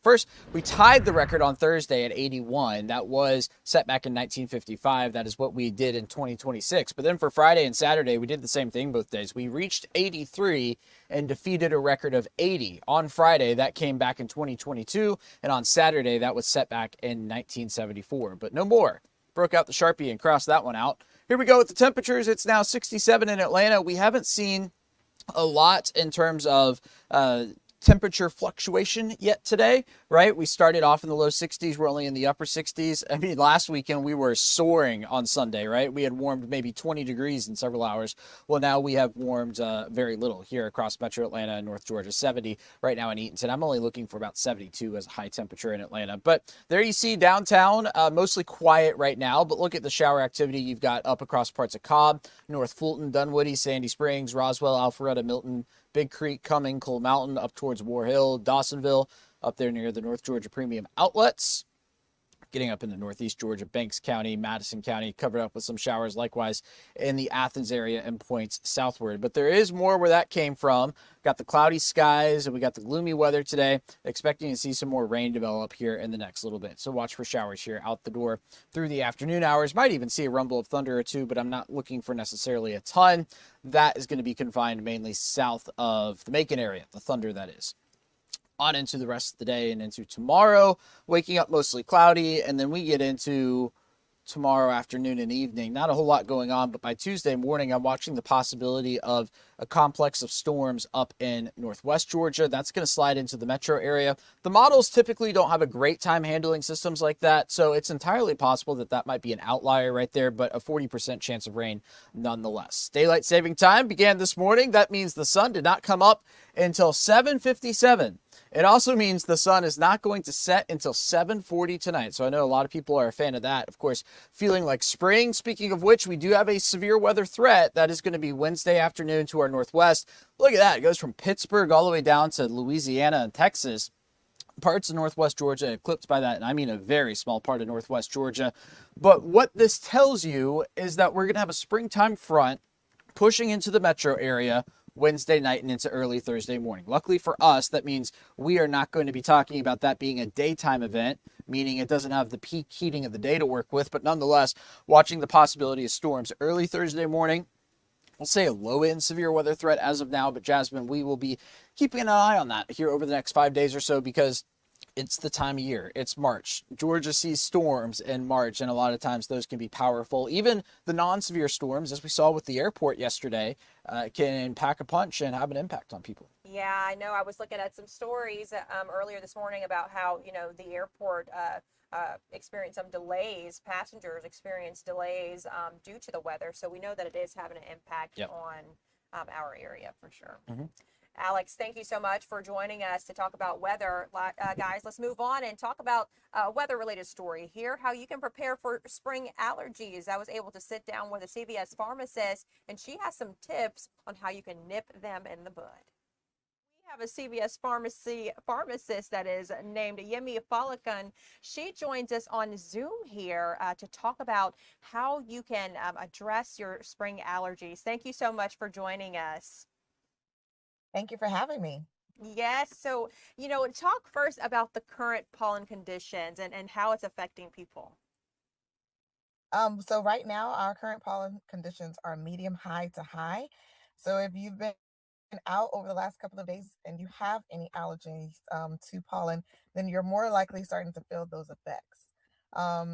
tied the record on Thursday at 81. That was set back in 1955. That is what we did in 2026. But then for Friday and Saturday, we did the same thing both days. We reached 83 and defeated a record of 80. On Friday, that came back in 2022, and on Saturday, that was set back in 1974, but no more. Broke out the Sharpie and crossed that one out. Here we go with the temperatures. It's now 67 in Atlanta. We haven't seen a lot in terms of temperature fluctuation yet today, right? We started off in the low 60s. We're only in the upper 60s. I mean, last weekend we were soaring on Sunday, right? We had warmed maybe 20 degrees in several hours. Well, now we have warmed very little here across Metro Atlanta and North Georgia. 70 right now in Eatonton. I'm only looking for about 72 as a high temperature in Atlanta. But there you see downtown, mostly quiet right now. But look at the shower activity you've got up across parts of Cobb, North Fulton, Dunwoody, Sandy Springs, Roswell, Alpharetta, Milton, Big Creek, Cumming, Coal Mountain, up towards War Hill, Dawsonville, up there near the North Georgia Premium Outlets. Getting up into Northeast Georgia, Banks County, Madison County, covered up with some showers likewise in the Athens area and points southward. But there is more where that came from. Got the cloudy skies and we got the gloomy weather today. Expecting to see some more rain develop here in the next little bit. So watch for showers here out the door through the afternoon hours. Might even see a rumble of thunder or two, but I'm not looking for necessarily a ton. That is going to be confined mainly south of the Macon area, the thunder that is. On into the rest of the day and into tomorrow, waking up mostly cloudy, and then we get into tomorrow afternoon and evening. Not a whole lot going on, but by Tuesday morning, I'm watching the possibility of a complex of storms up in Northwest Georgia. That's going to slide into the metro area. The models typically don't have a great time handling systems like that, so it's entirely possible that that might be an outlier right there, but a 40% chance of rain nonetheless. Daylight saving time began this morning. That means the sun did not come up until 7:57. It also means the sun is not going to set until 7:40 tonight. So I know a lot of people are a fan of that. Of course, feeling like spring. Speaking of which, we do have a severe weather threat. That is going to be Wednesday afternoon to our northwest. Look at that. It goes from Pittsburgh all the way down to Louisiana and Texas. Parts of Northwest Georgia eclipsed by that, and I mean a very small part of Northwest Georgia. But what this tells you is that we're going to have a springtime front pushing into the metro area Wednesday night and into early Thursday morning. Luckily for us, that means we are not going to be talking about that being a daytime event, meaning it doesn't have the peak heating of the day to work with, but nonetheless, watching the possibility of storms early Thursday morning. We'll say a low-end severe weather threat as of now, but Jasmine, we will be keeping an eye on that here over the next 5 days or so because it's the time of year. It's March. Georgia sees storms in March, and a lot of times those can be powerful. Even the non-severe storms, as we saw with the airport yesterday, can pack a punch and have an impact on people. Yeah, I know. I was looking at some stories earlier this morning about how, the airport experienced some delays. Passengers experienced delays due to the weather. So we know that it is having an impact on our area for sure. Mm-hmm. Alex, thank you so much for joining us to talk about weather. Guys, let's move on and talk about a weather-related story here, how you can prepare for spring allergies. I was able to sit down with a CVS pharmacist, and she has some tips on how you can nip them in the bud. We have a CVS pharmacist that is named Yemi Falakan. She joins us on Zoom here to talk about how you can address your spring allergies. Thank you so much for joining us. Thank you for having me. Yes. So, talk first about the current pollen conditions and how it's affecting people. So right now our current pollen conditions are medium high to high. So if you've been out over the last couple of days and you have any allergies to pollen, then you're more likely starting to feel those effects.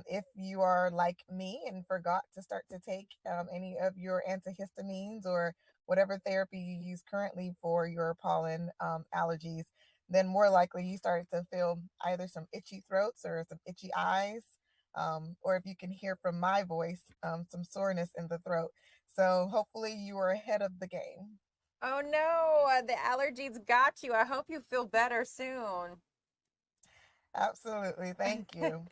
If you are like me and forgot to start to take any of your antihistamines or whatever therapy you use currently for your pollen allergies, then more likely you start to feel either some itchy throats or some itchy eyes, or if you can hear from my voice, some soreness in the throat. So hopefully you are ahead of the game. Oh no, the allergies got you. I hope you feel better soon. Absolutely. Thank you.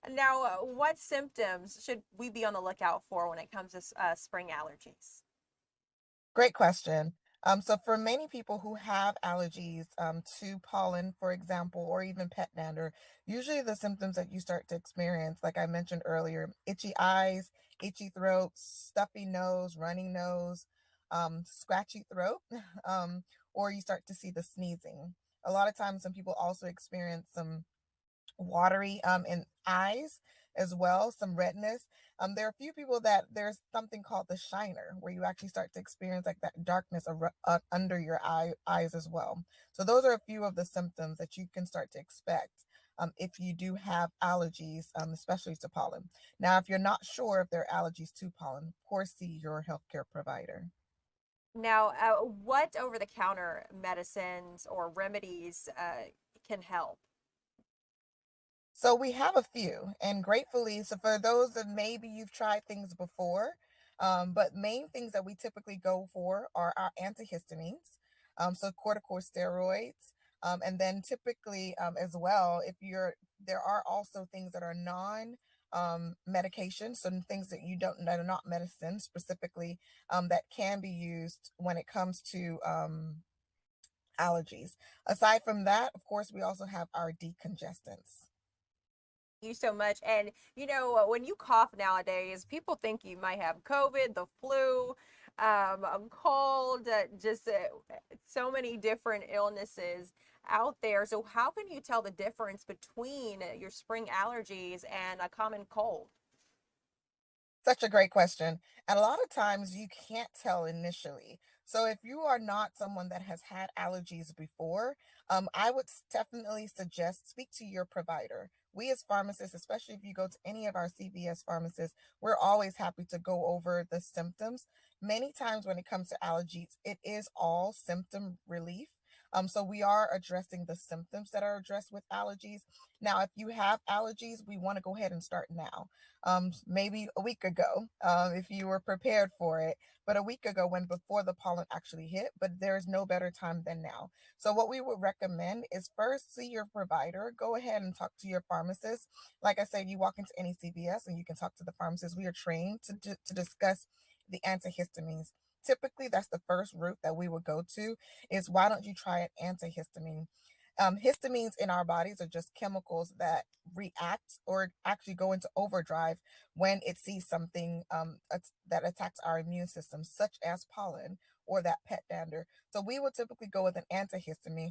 Now, what symptoms should we be on the lookout for when it comes to spring allergies? Great question. So for many people who have allergies to pollen, for example, or even pet dander, usually the symptoms that you start to experience, like I mentioned earlier, itchy eyes, itchy throat, stuffy nose, running nose, scratchy throat, or you start to see the sneezing. A lot of times some people also experience some watery in eyes as well, some redness. There are a few people that there's something called the shiner, where you actually start to experience like that darkness under your eyes as well. So those are a few of the symptoms that you can start to expect if you do have allergies, especially to pollen. Now, if you're not sure if there are allergies to pollen, of course, see your healthcare provider. Now, what over-the-counter medicines or remedies can help? So we have a few, and gratefully, so for those that maybe you've tried things before, but main things that we typically go for are our antihistamines, so corticosteroids, and then typically as well, if you're there are also things that are non medications, so things that you don't that are not medicine specifically that can be used when it comes to allergies. Aside from that, of course, we also have our decongestants. You so much. And when you cough nowadays, people think you might have COVID, the flu, a cold, just so many different illnesses out there. So how can you tell the difference between your spring allergies and a common cold? Such a great question. And a lot of times you can't tell initially. So if you are not someone that has had allergies before, I would definitely suggest speak to your provider. We as pharmacists, especially if you go to any of our CVS pharmacists, we're always happy to go over the symptoms. Many times when it comes to allergies, it is all symptom relief. So we are addressing the symptoms that are addressed with allergies. Now, if you have allergies, we want to go ahead and start now. Maybe a week ago, if you were prepared for it, but a week ago when before the pollen actually hit, but there is no better time than now. So what we would recommend is first see your provider, go ahead and talk to your pharmacist. Like I said, you walk into any CVS and you can talk to the pharmacist. We are trained to discuss the antihistamines. Typically, that's the first route that we would go to is why don't you try an antihistamine? Histamines in our bodies are just chemicals that react or actually go into overdrive when it sees something that attacks our immune system, such as pollen or that pet dander. So we will typically go with an antihistamine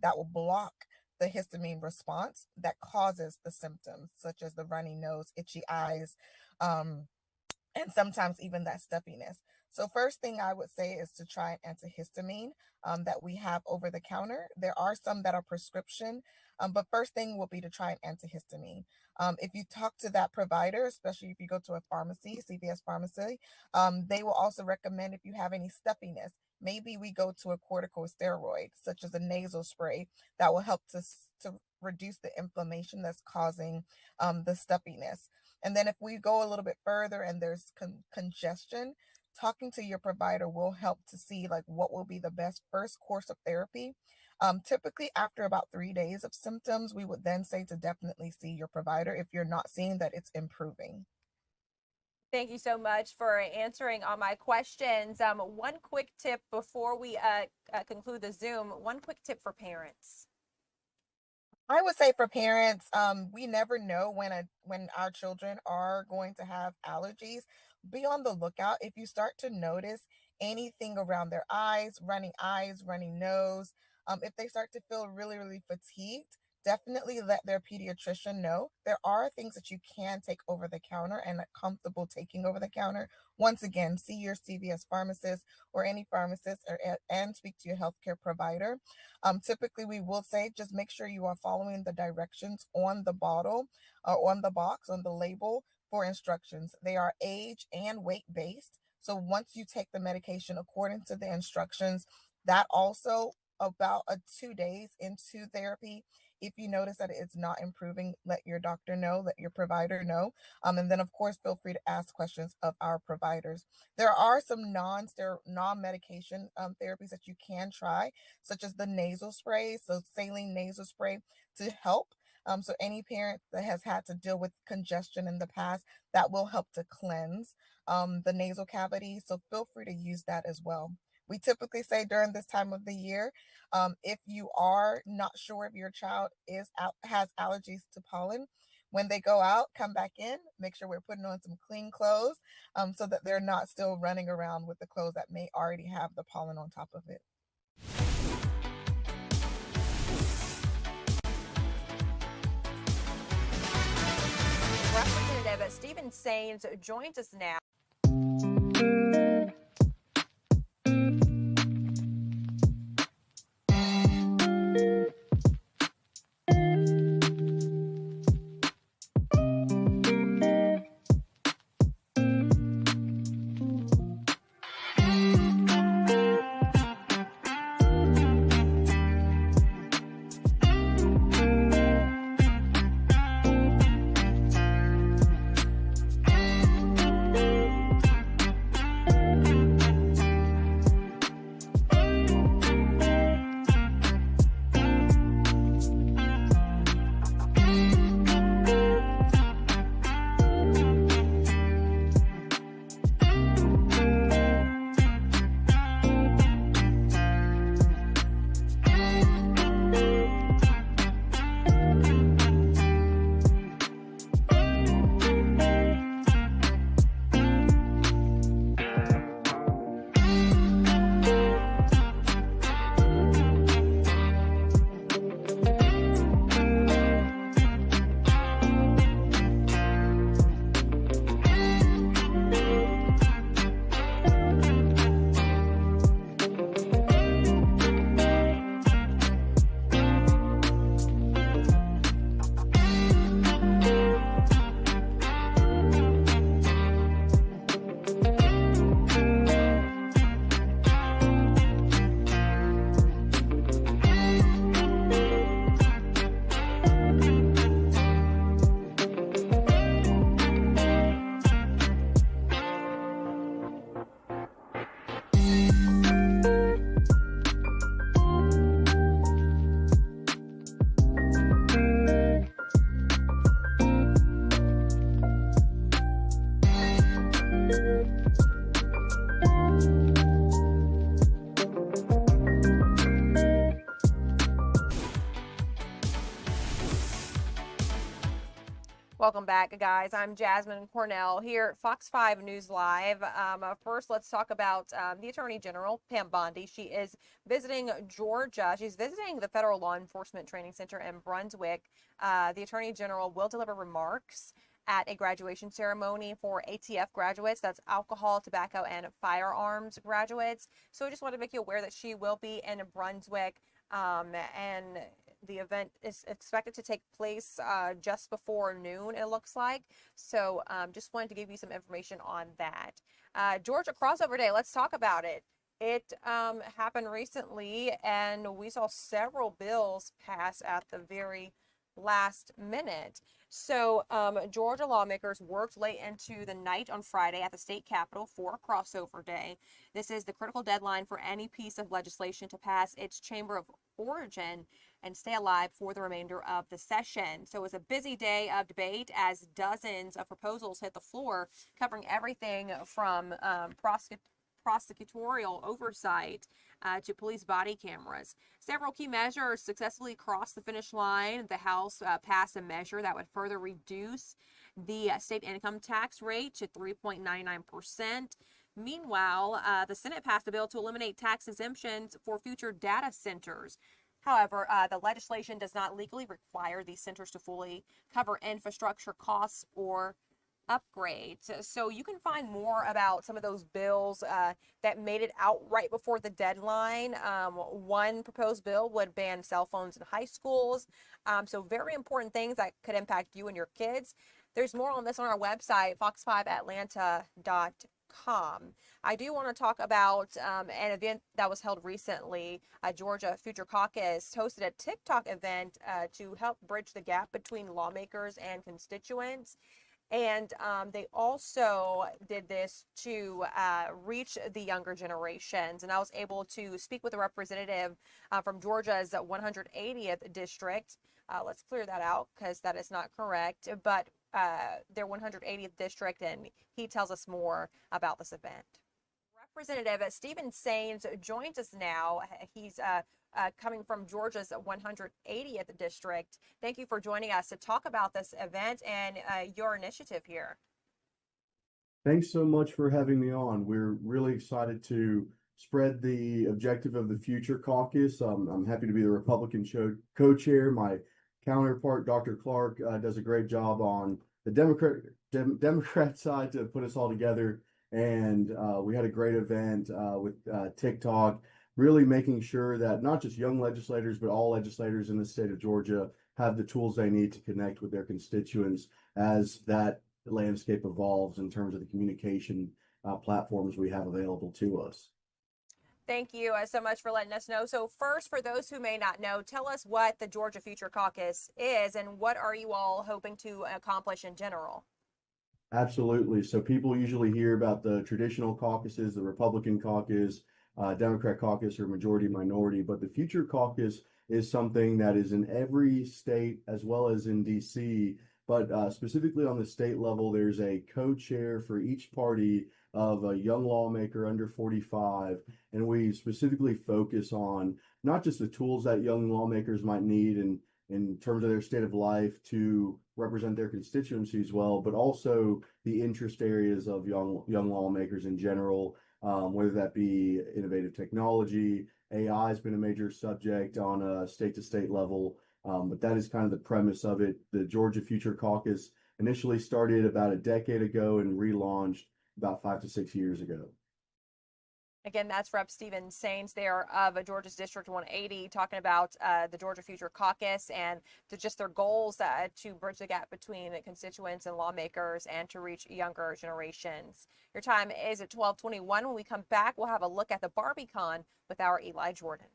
that will block the histamine response that causes the symptoms, such as the runny nose, itchy eyes, and sometimes even that stuffiness. So first thing I would say is to try an antihistamine that we have over the counter. There are some that are prescription, but first thing will be to try an antihistamine. If you talk to that provider, especially if you go to a pharmacy, CVS pharmacy, they will also recommend if you have any stuffiness, maybe we go to a corticosteroid, such as a nasal spray that will help to reduce the inflammation that's causing the stuffiness. And then if we go a little bit further and there's congestion, talking to your provider will help to see like what will be the best first course of therapy. Typically after about 3 days of symptoms, we would then say to definitely see your provider if you're not seeing that it's improving. Thank you so much for answering all my questions. One quick tip before we conclude the Zoom, one quick tip for parents. I would say for parents, we never know when our children are going to have allergies. Be on the lookout. If you start to notice anything around their eyes, running nose, if they start to feel really, really fatigued, definitely let their pediatrician know. There are things that you can take over the counter and are comfortable taking over the counter. Once again, see your CVS pharmacist or any pharmacist and speak to your healthcare provider. Typically, we will say just make sure you are following the directions on the bottle or on the box, on the label for instructions. They are age and weight based. So once you take the medication according to the instructions, that also about 2 days into therapy, if you notice that it's not improving, let your doctor know, let your provider know. And then, of course, feel free to ask questions of our providers. There are some non-medication therapies that you can try, such as the nasal spray, so saline nasal spray to help. So any parent that has had to deal with congestion in the past, that will help to cleanse the nasal cavity. So feel free to use that as well. We typically say during this time of the year, if you are not sure if your child has allergies to pollen, when they go out, come back in, make sure we're putting on some clean clothes so that they're not still running around with the clothes that may already have the pollen on top of it. Representative Stephen Sains joins us now. Welcome back, guys. I'm Jasmine Cornell here at Fox 5 News Live. First, let's talk about the Attorney General, Pam Bondi. She is visiting Georgia. She's visiting the Federal Law Enforcement Training Center in Brunswick. The Attorney General will deliver remarks at a graduation ceremony for ATF graduates. That's alcohol, tobacco, and firearms graduates. So I just want to make you aware that she will be in Brunswick, and the event is expected to take place just before noon, it looks like. So just wanted to give you some information on that. Georgia Crossover Day, let's talk about it. It happened recently, and we saw several bills pass at the very last minute. So Georgia lawmakers worked late into the night on Friday at the state capitol for a crossover day. This is the critical deadline for any piece of legislation to pass its chamber of origin and stay alive for the remainder of the session. So it was a busy day of debate as dozens of proposals hit the floor, covering everything from prosecutorial oversight to police body cameras. Several key measures successfully crossed the finish line. The House passed a measure that would further reduce the state income tax rate to 3.99%. Meanwhile, the Senate passed a bill to eliminate tax exemptions for future data centers. However, the legislation does not legally require these centers to fully cover infrastructure costs or upgrades. So you can find more about some of those bills that made it out right before the deadline. One proposed bill would ban cell phones in high schools. So very important things that could impact you and your kids. There's more on this on our website, fox5atlanta.com. I do want to talk about an event that was held recently. Georgia Future Caucus hosted a TikTok event to help bridge the gap between lawmakers and constituents. And they also did this to reach the younger generations. And I was able to speak with a representative from Georgia's 180th district. Let's clear that out because that is not correct. But their 180th district, and he tells us more about this event. Representative Stephen Saines joins us now. He's coming from Georgia's 180th district. Thank you for joining us to talk about this event and your initiative here. Thanks so much for having me on. We're really excited to spread the objective of the Future Caucus. I'm happy to be the Republican co-chair. My counterpart, Dr. Clark, does a great job on the Democrat side to put us all together. And we had a great event with TikTok, really making sure that not just young legislators, but all legislators in the state of Georgia have the tools they need to connect with their constituents as that landscape evolves in terms of the communication platforms we have available to us. Thank you so much for letting us know. So first, for those who may not know, tell us what the Georgia Future Caucus is and what are you all hoping to accomplish in general? Absolutely. So people usually hear about the traditional caucuses, the Republican caucus, Democrat caucus, or majority minority, but the Future Caucus is something that is in every state as well as in DC. But specifically on the state level, there's a co-chair for each party of a young lawmaker under 45. And we specifically focus on not just the tools that young lawmakers might need in terms of their state of life to represent their constituencies well, but also the interest areas of young lawmakers in general, whether that be innovative technology. AI has been a major subject on a state-to-state level. But that is kind of the premise of it. The Georgia Future Caucus initially started about a decade ago and relaunched about 5 to 6 years ago. Again, that's Rep. Stephen Saines there of Georgia's District 180 talking about the Georgia Future Caucus and just their goals to bridge the gap between constituents and lawmakers and to reach younger generations. Your time is at 12:21. When we come back, we'll have a look at the Barbie Con with our Eli Jordan.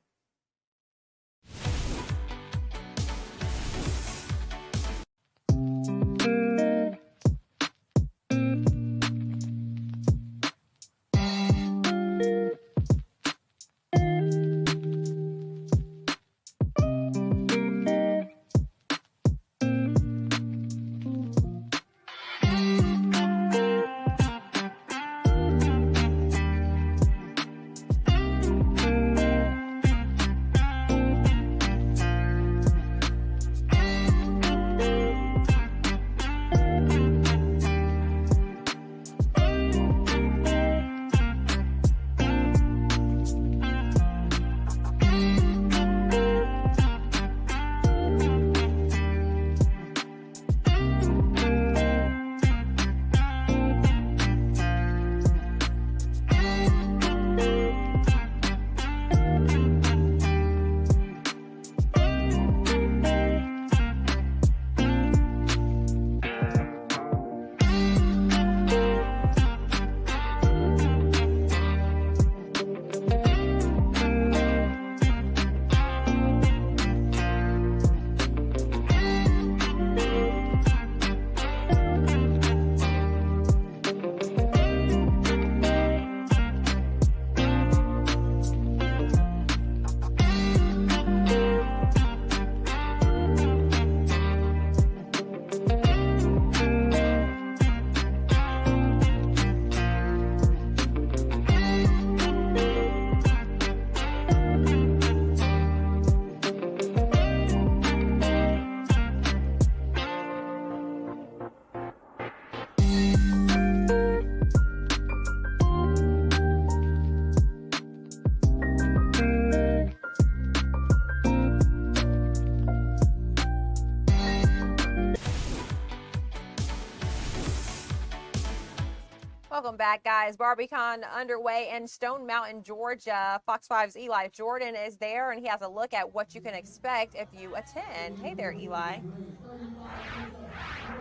Welcome back, guys. Barbie Con underway in Stone Mountain, Georgia. Fox 5's Eli Jordan is there, and he has a look at what you can expect if you attend. Hey there, Eli.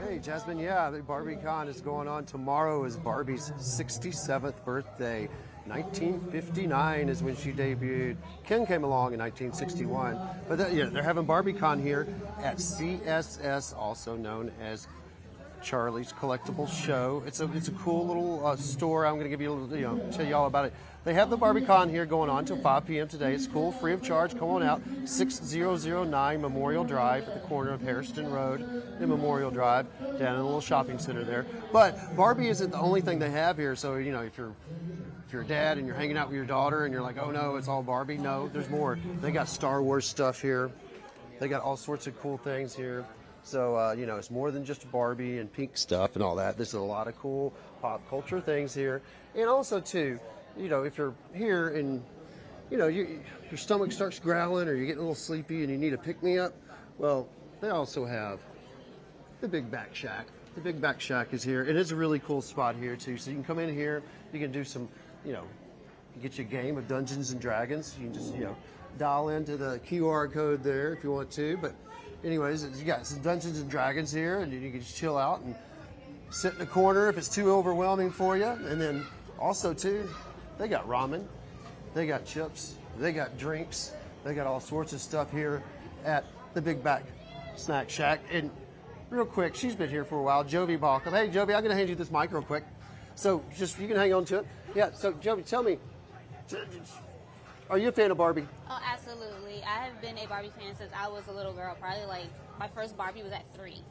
Hey, Jasmine. Yeah, the Barbie Con is going on. Tomorrow is Barbie's 67th birthday. 1959 is when she debuted. Ken came along in 1961. But they're having Barbie Con here at CSS, also known as Charlie's Collectible Show. It's a cool little store. I'm going to give you a little, tell you all about it. They have the Barbie Con here going on till 5 p.m. today. It's cool, free of charge. Come on out, 6009 Memorial Drive at the corner of Hairston Road and Memorial Drive, down in a little shopping center there. But Barbie isn't the only thing they have here. So if you're a dad and you're hanging out with your daughter and you're like, oh no, it's all Barbie. No, there's more. They got Star Wars stuff here. They got all sorts of cool things here. So, it's more than just Barbie and pink stuff and all that. There's a lot of cool pop culture things here. And also, too, if you're here and, your stomach starts growling or you're getting a little sleepy and you need a pick-me-up, well, they also have the Big Back Shack. The Big Back Shack is here. And it's a really cool spot here, too. So you can come in here. You can do some, you get you a game of Dungeons and Dragons. You can just, dial into the QR code there if you want to. But anyways, you got some Dungeons and Dragons here, and you can just chill out and sit in the corner if it's too overwhelming for you. And then also, too, they got ramen, they got chips, they got drinks, they got all sorts of stuff here at the Big Back Snack Shack. And real quick, she's been here for a while, Jovi Balkum. Hey, Jovi, I'm going to hand you this mic real quick. So just, you can hang on to it. Yeah, so Jovi, tell me, are you a fan of Barbie? Oh, absolutely. I have been a Barbie fan since I was a little girl. Probably my first Barbie was at 3.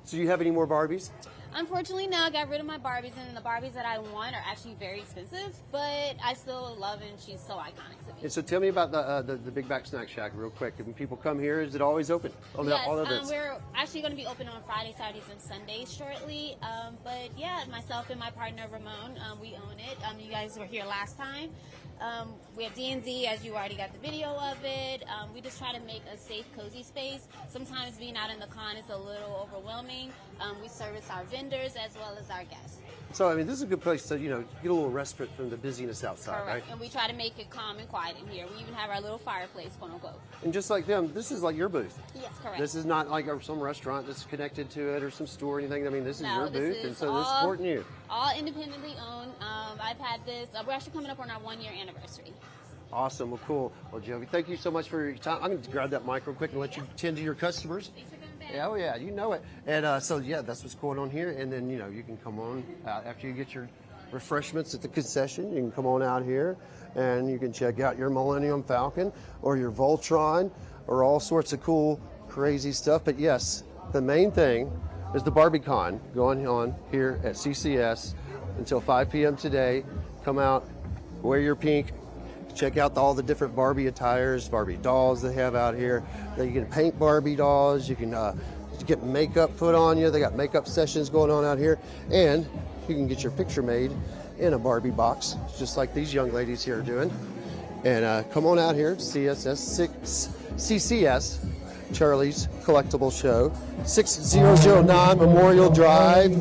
So you have any more Barbies? Unfortunately, no. I got rid of my Barbies, and the Barbies that I want are actually very expensive, but I still love her, and she's so iconic to me. And so tell me about the Big Back Snack Shack real quick. When people come here, is it always open? Yes, all events? We're actually going to be open on Fridays, Saturdays, and Sundays shortly. But yeah, myself and my partner Ramon, we own it. You guys were here last time. We have D&D, as you already got the video of it. We just try to make a safe, cozy space. Sometimes being out in the con is a little overwhelming. We service our vendors as well as our guests. So, this is a good place to, get a little respite from the busyness outside, Correct. right? And we try to make it calm and quiet in here. We even have our little fireplace, quote unquote. And just like them, this is like your booth. Yes, correct. This is not like some restaurant that's connected to it or some store or anything. This is your this booth, is and so they're supporting you. All independently owned. I've had this. We're actually coming up on our 1-year anniversary. Awesome. Well, cool. Well, Jovi, thank you so much for your time. I'm going to grab that mic real quick and let you tend to your customers. Yeah, oh yeah, you know it. And so yeah, that's what's going on here. And then you can come on after you get your refreshments at the concession. You can come on out here and you can check out your Millennium Falcon or your Voltron or all sorts of cool, crazy stuff. But yes, the main thing is the Barbie Con going on here at CCS until 5 p.m. today. Come out, wear your pink. Check out all the different Barbie attires, Barbie dolls they have out here. You can paint Barbie dolls. You can get makeup put on you. They got makeup sessions going on out here. And you can get your picture made in a Barbie box, just like these young ladies here are doing. And come on out here, CCS, Charlie's Collectible Show, 6009 Memorial Drive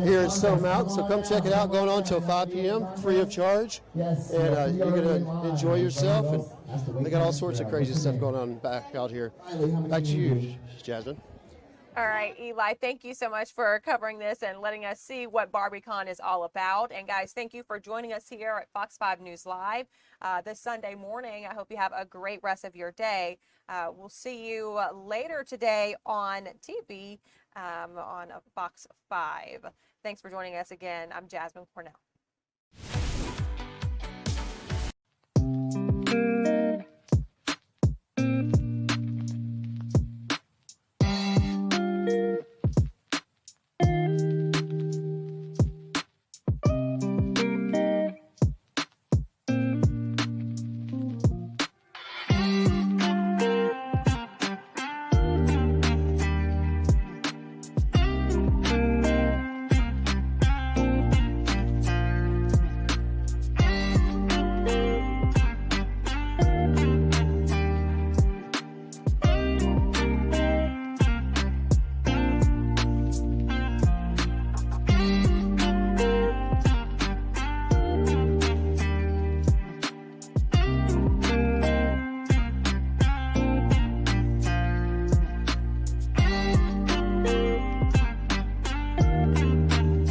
here in Stone Mountain. So come check it out, going on till 5 p.m., free of charge. And you're going to enjoy yourself. And they got all sorts of crazy stuff going on back out here. Back to you, Jasmine. All right, Eli, thank you so much for covering this and letting us see what Barbie Con is all about. And guys, thank you for joining us here at Fox 5 News Live this Sunday morning. I hope you have a great rest of your day. We'll see you later today on TV on Fox 5. Thanks for joining us again. I'm Jasmine Cornell.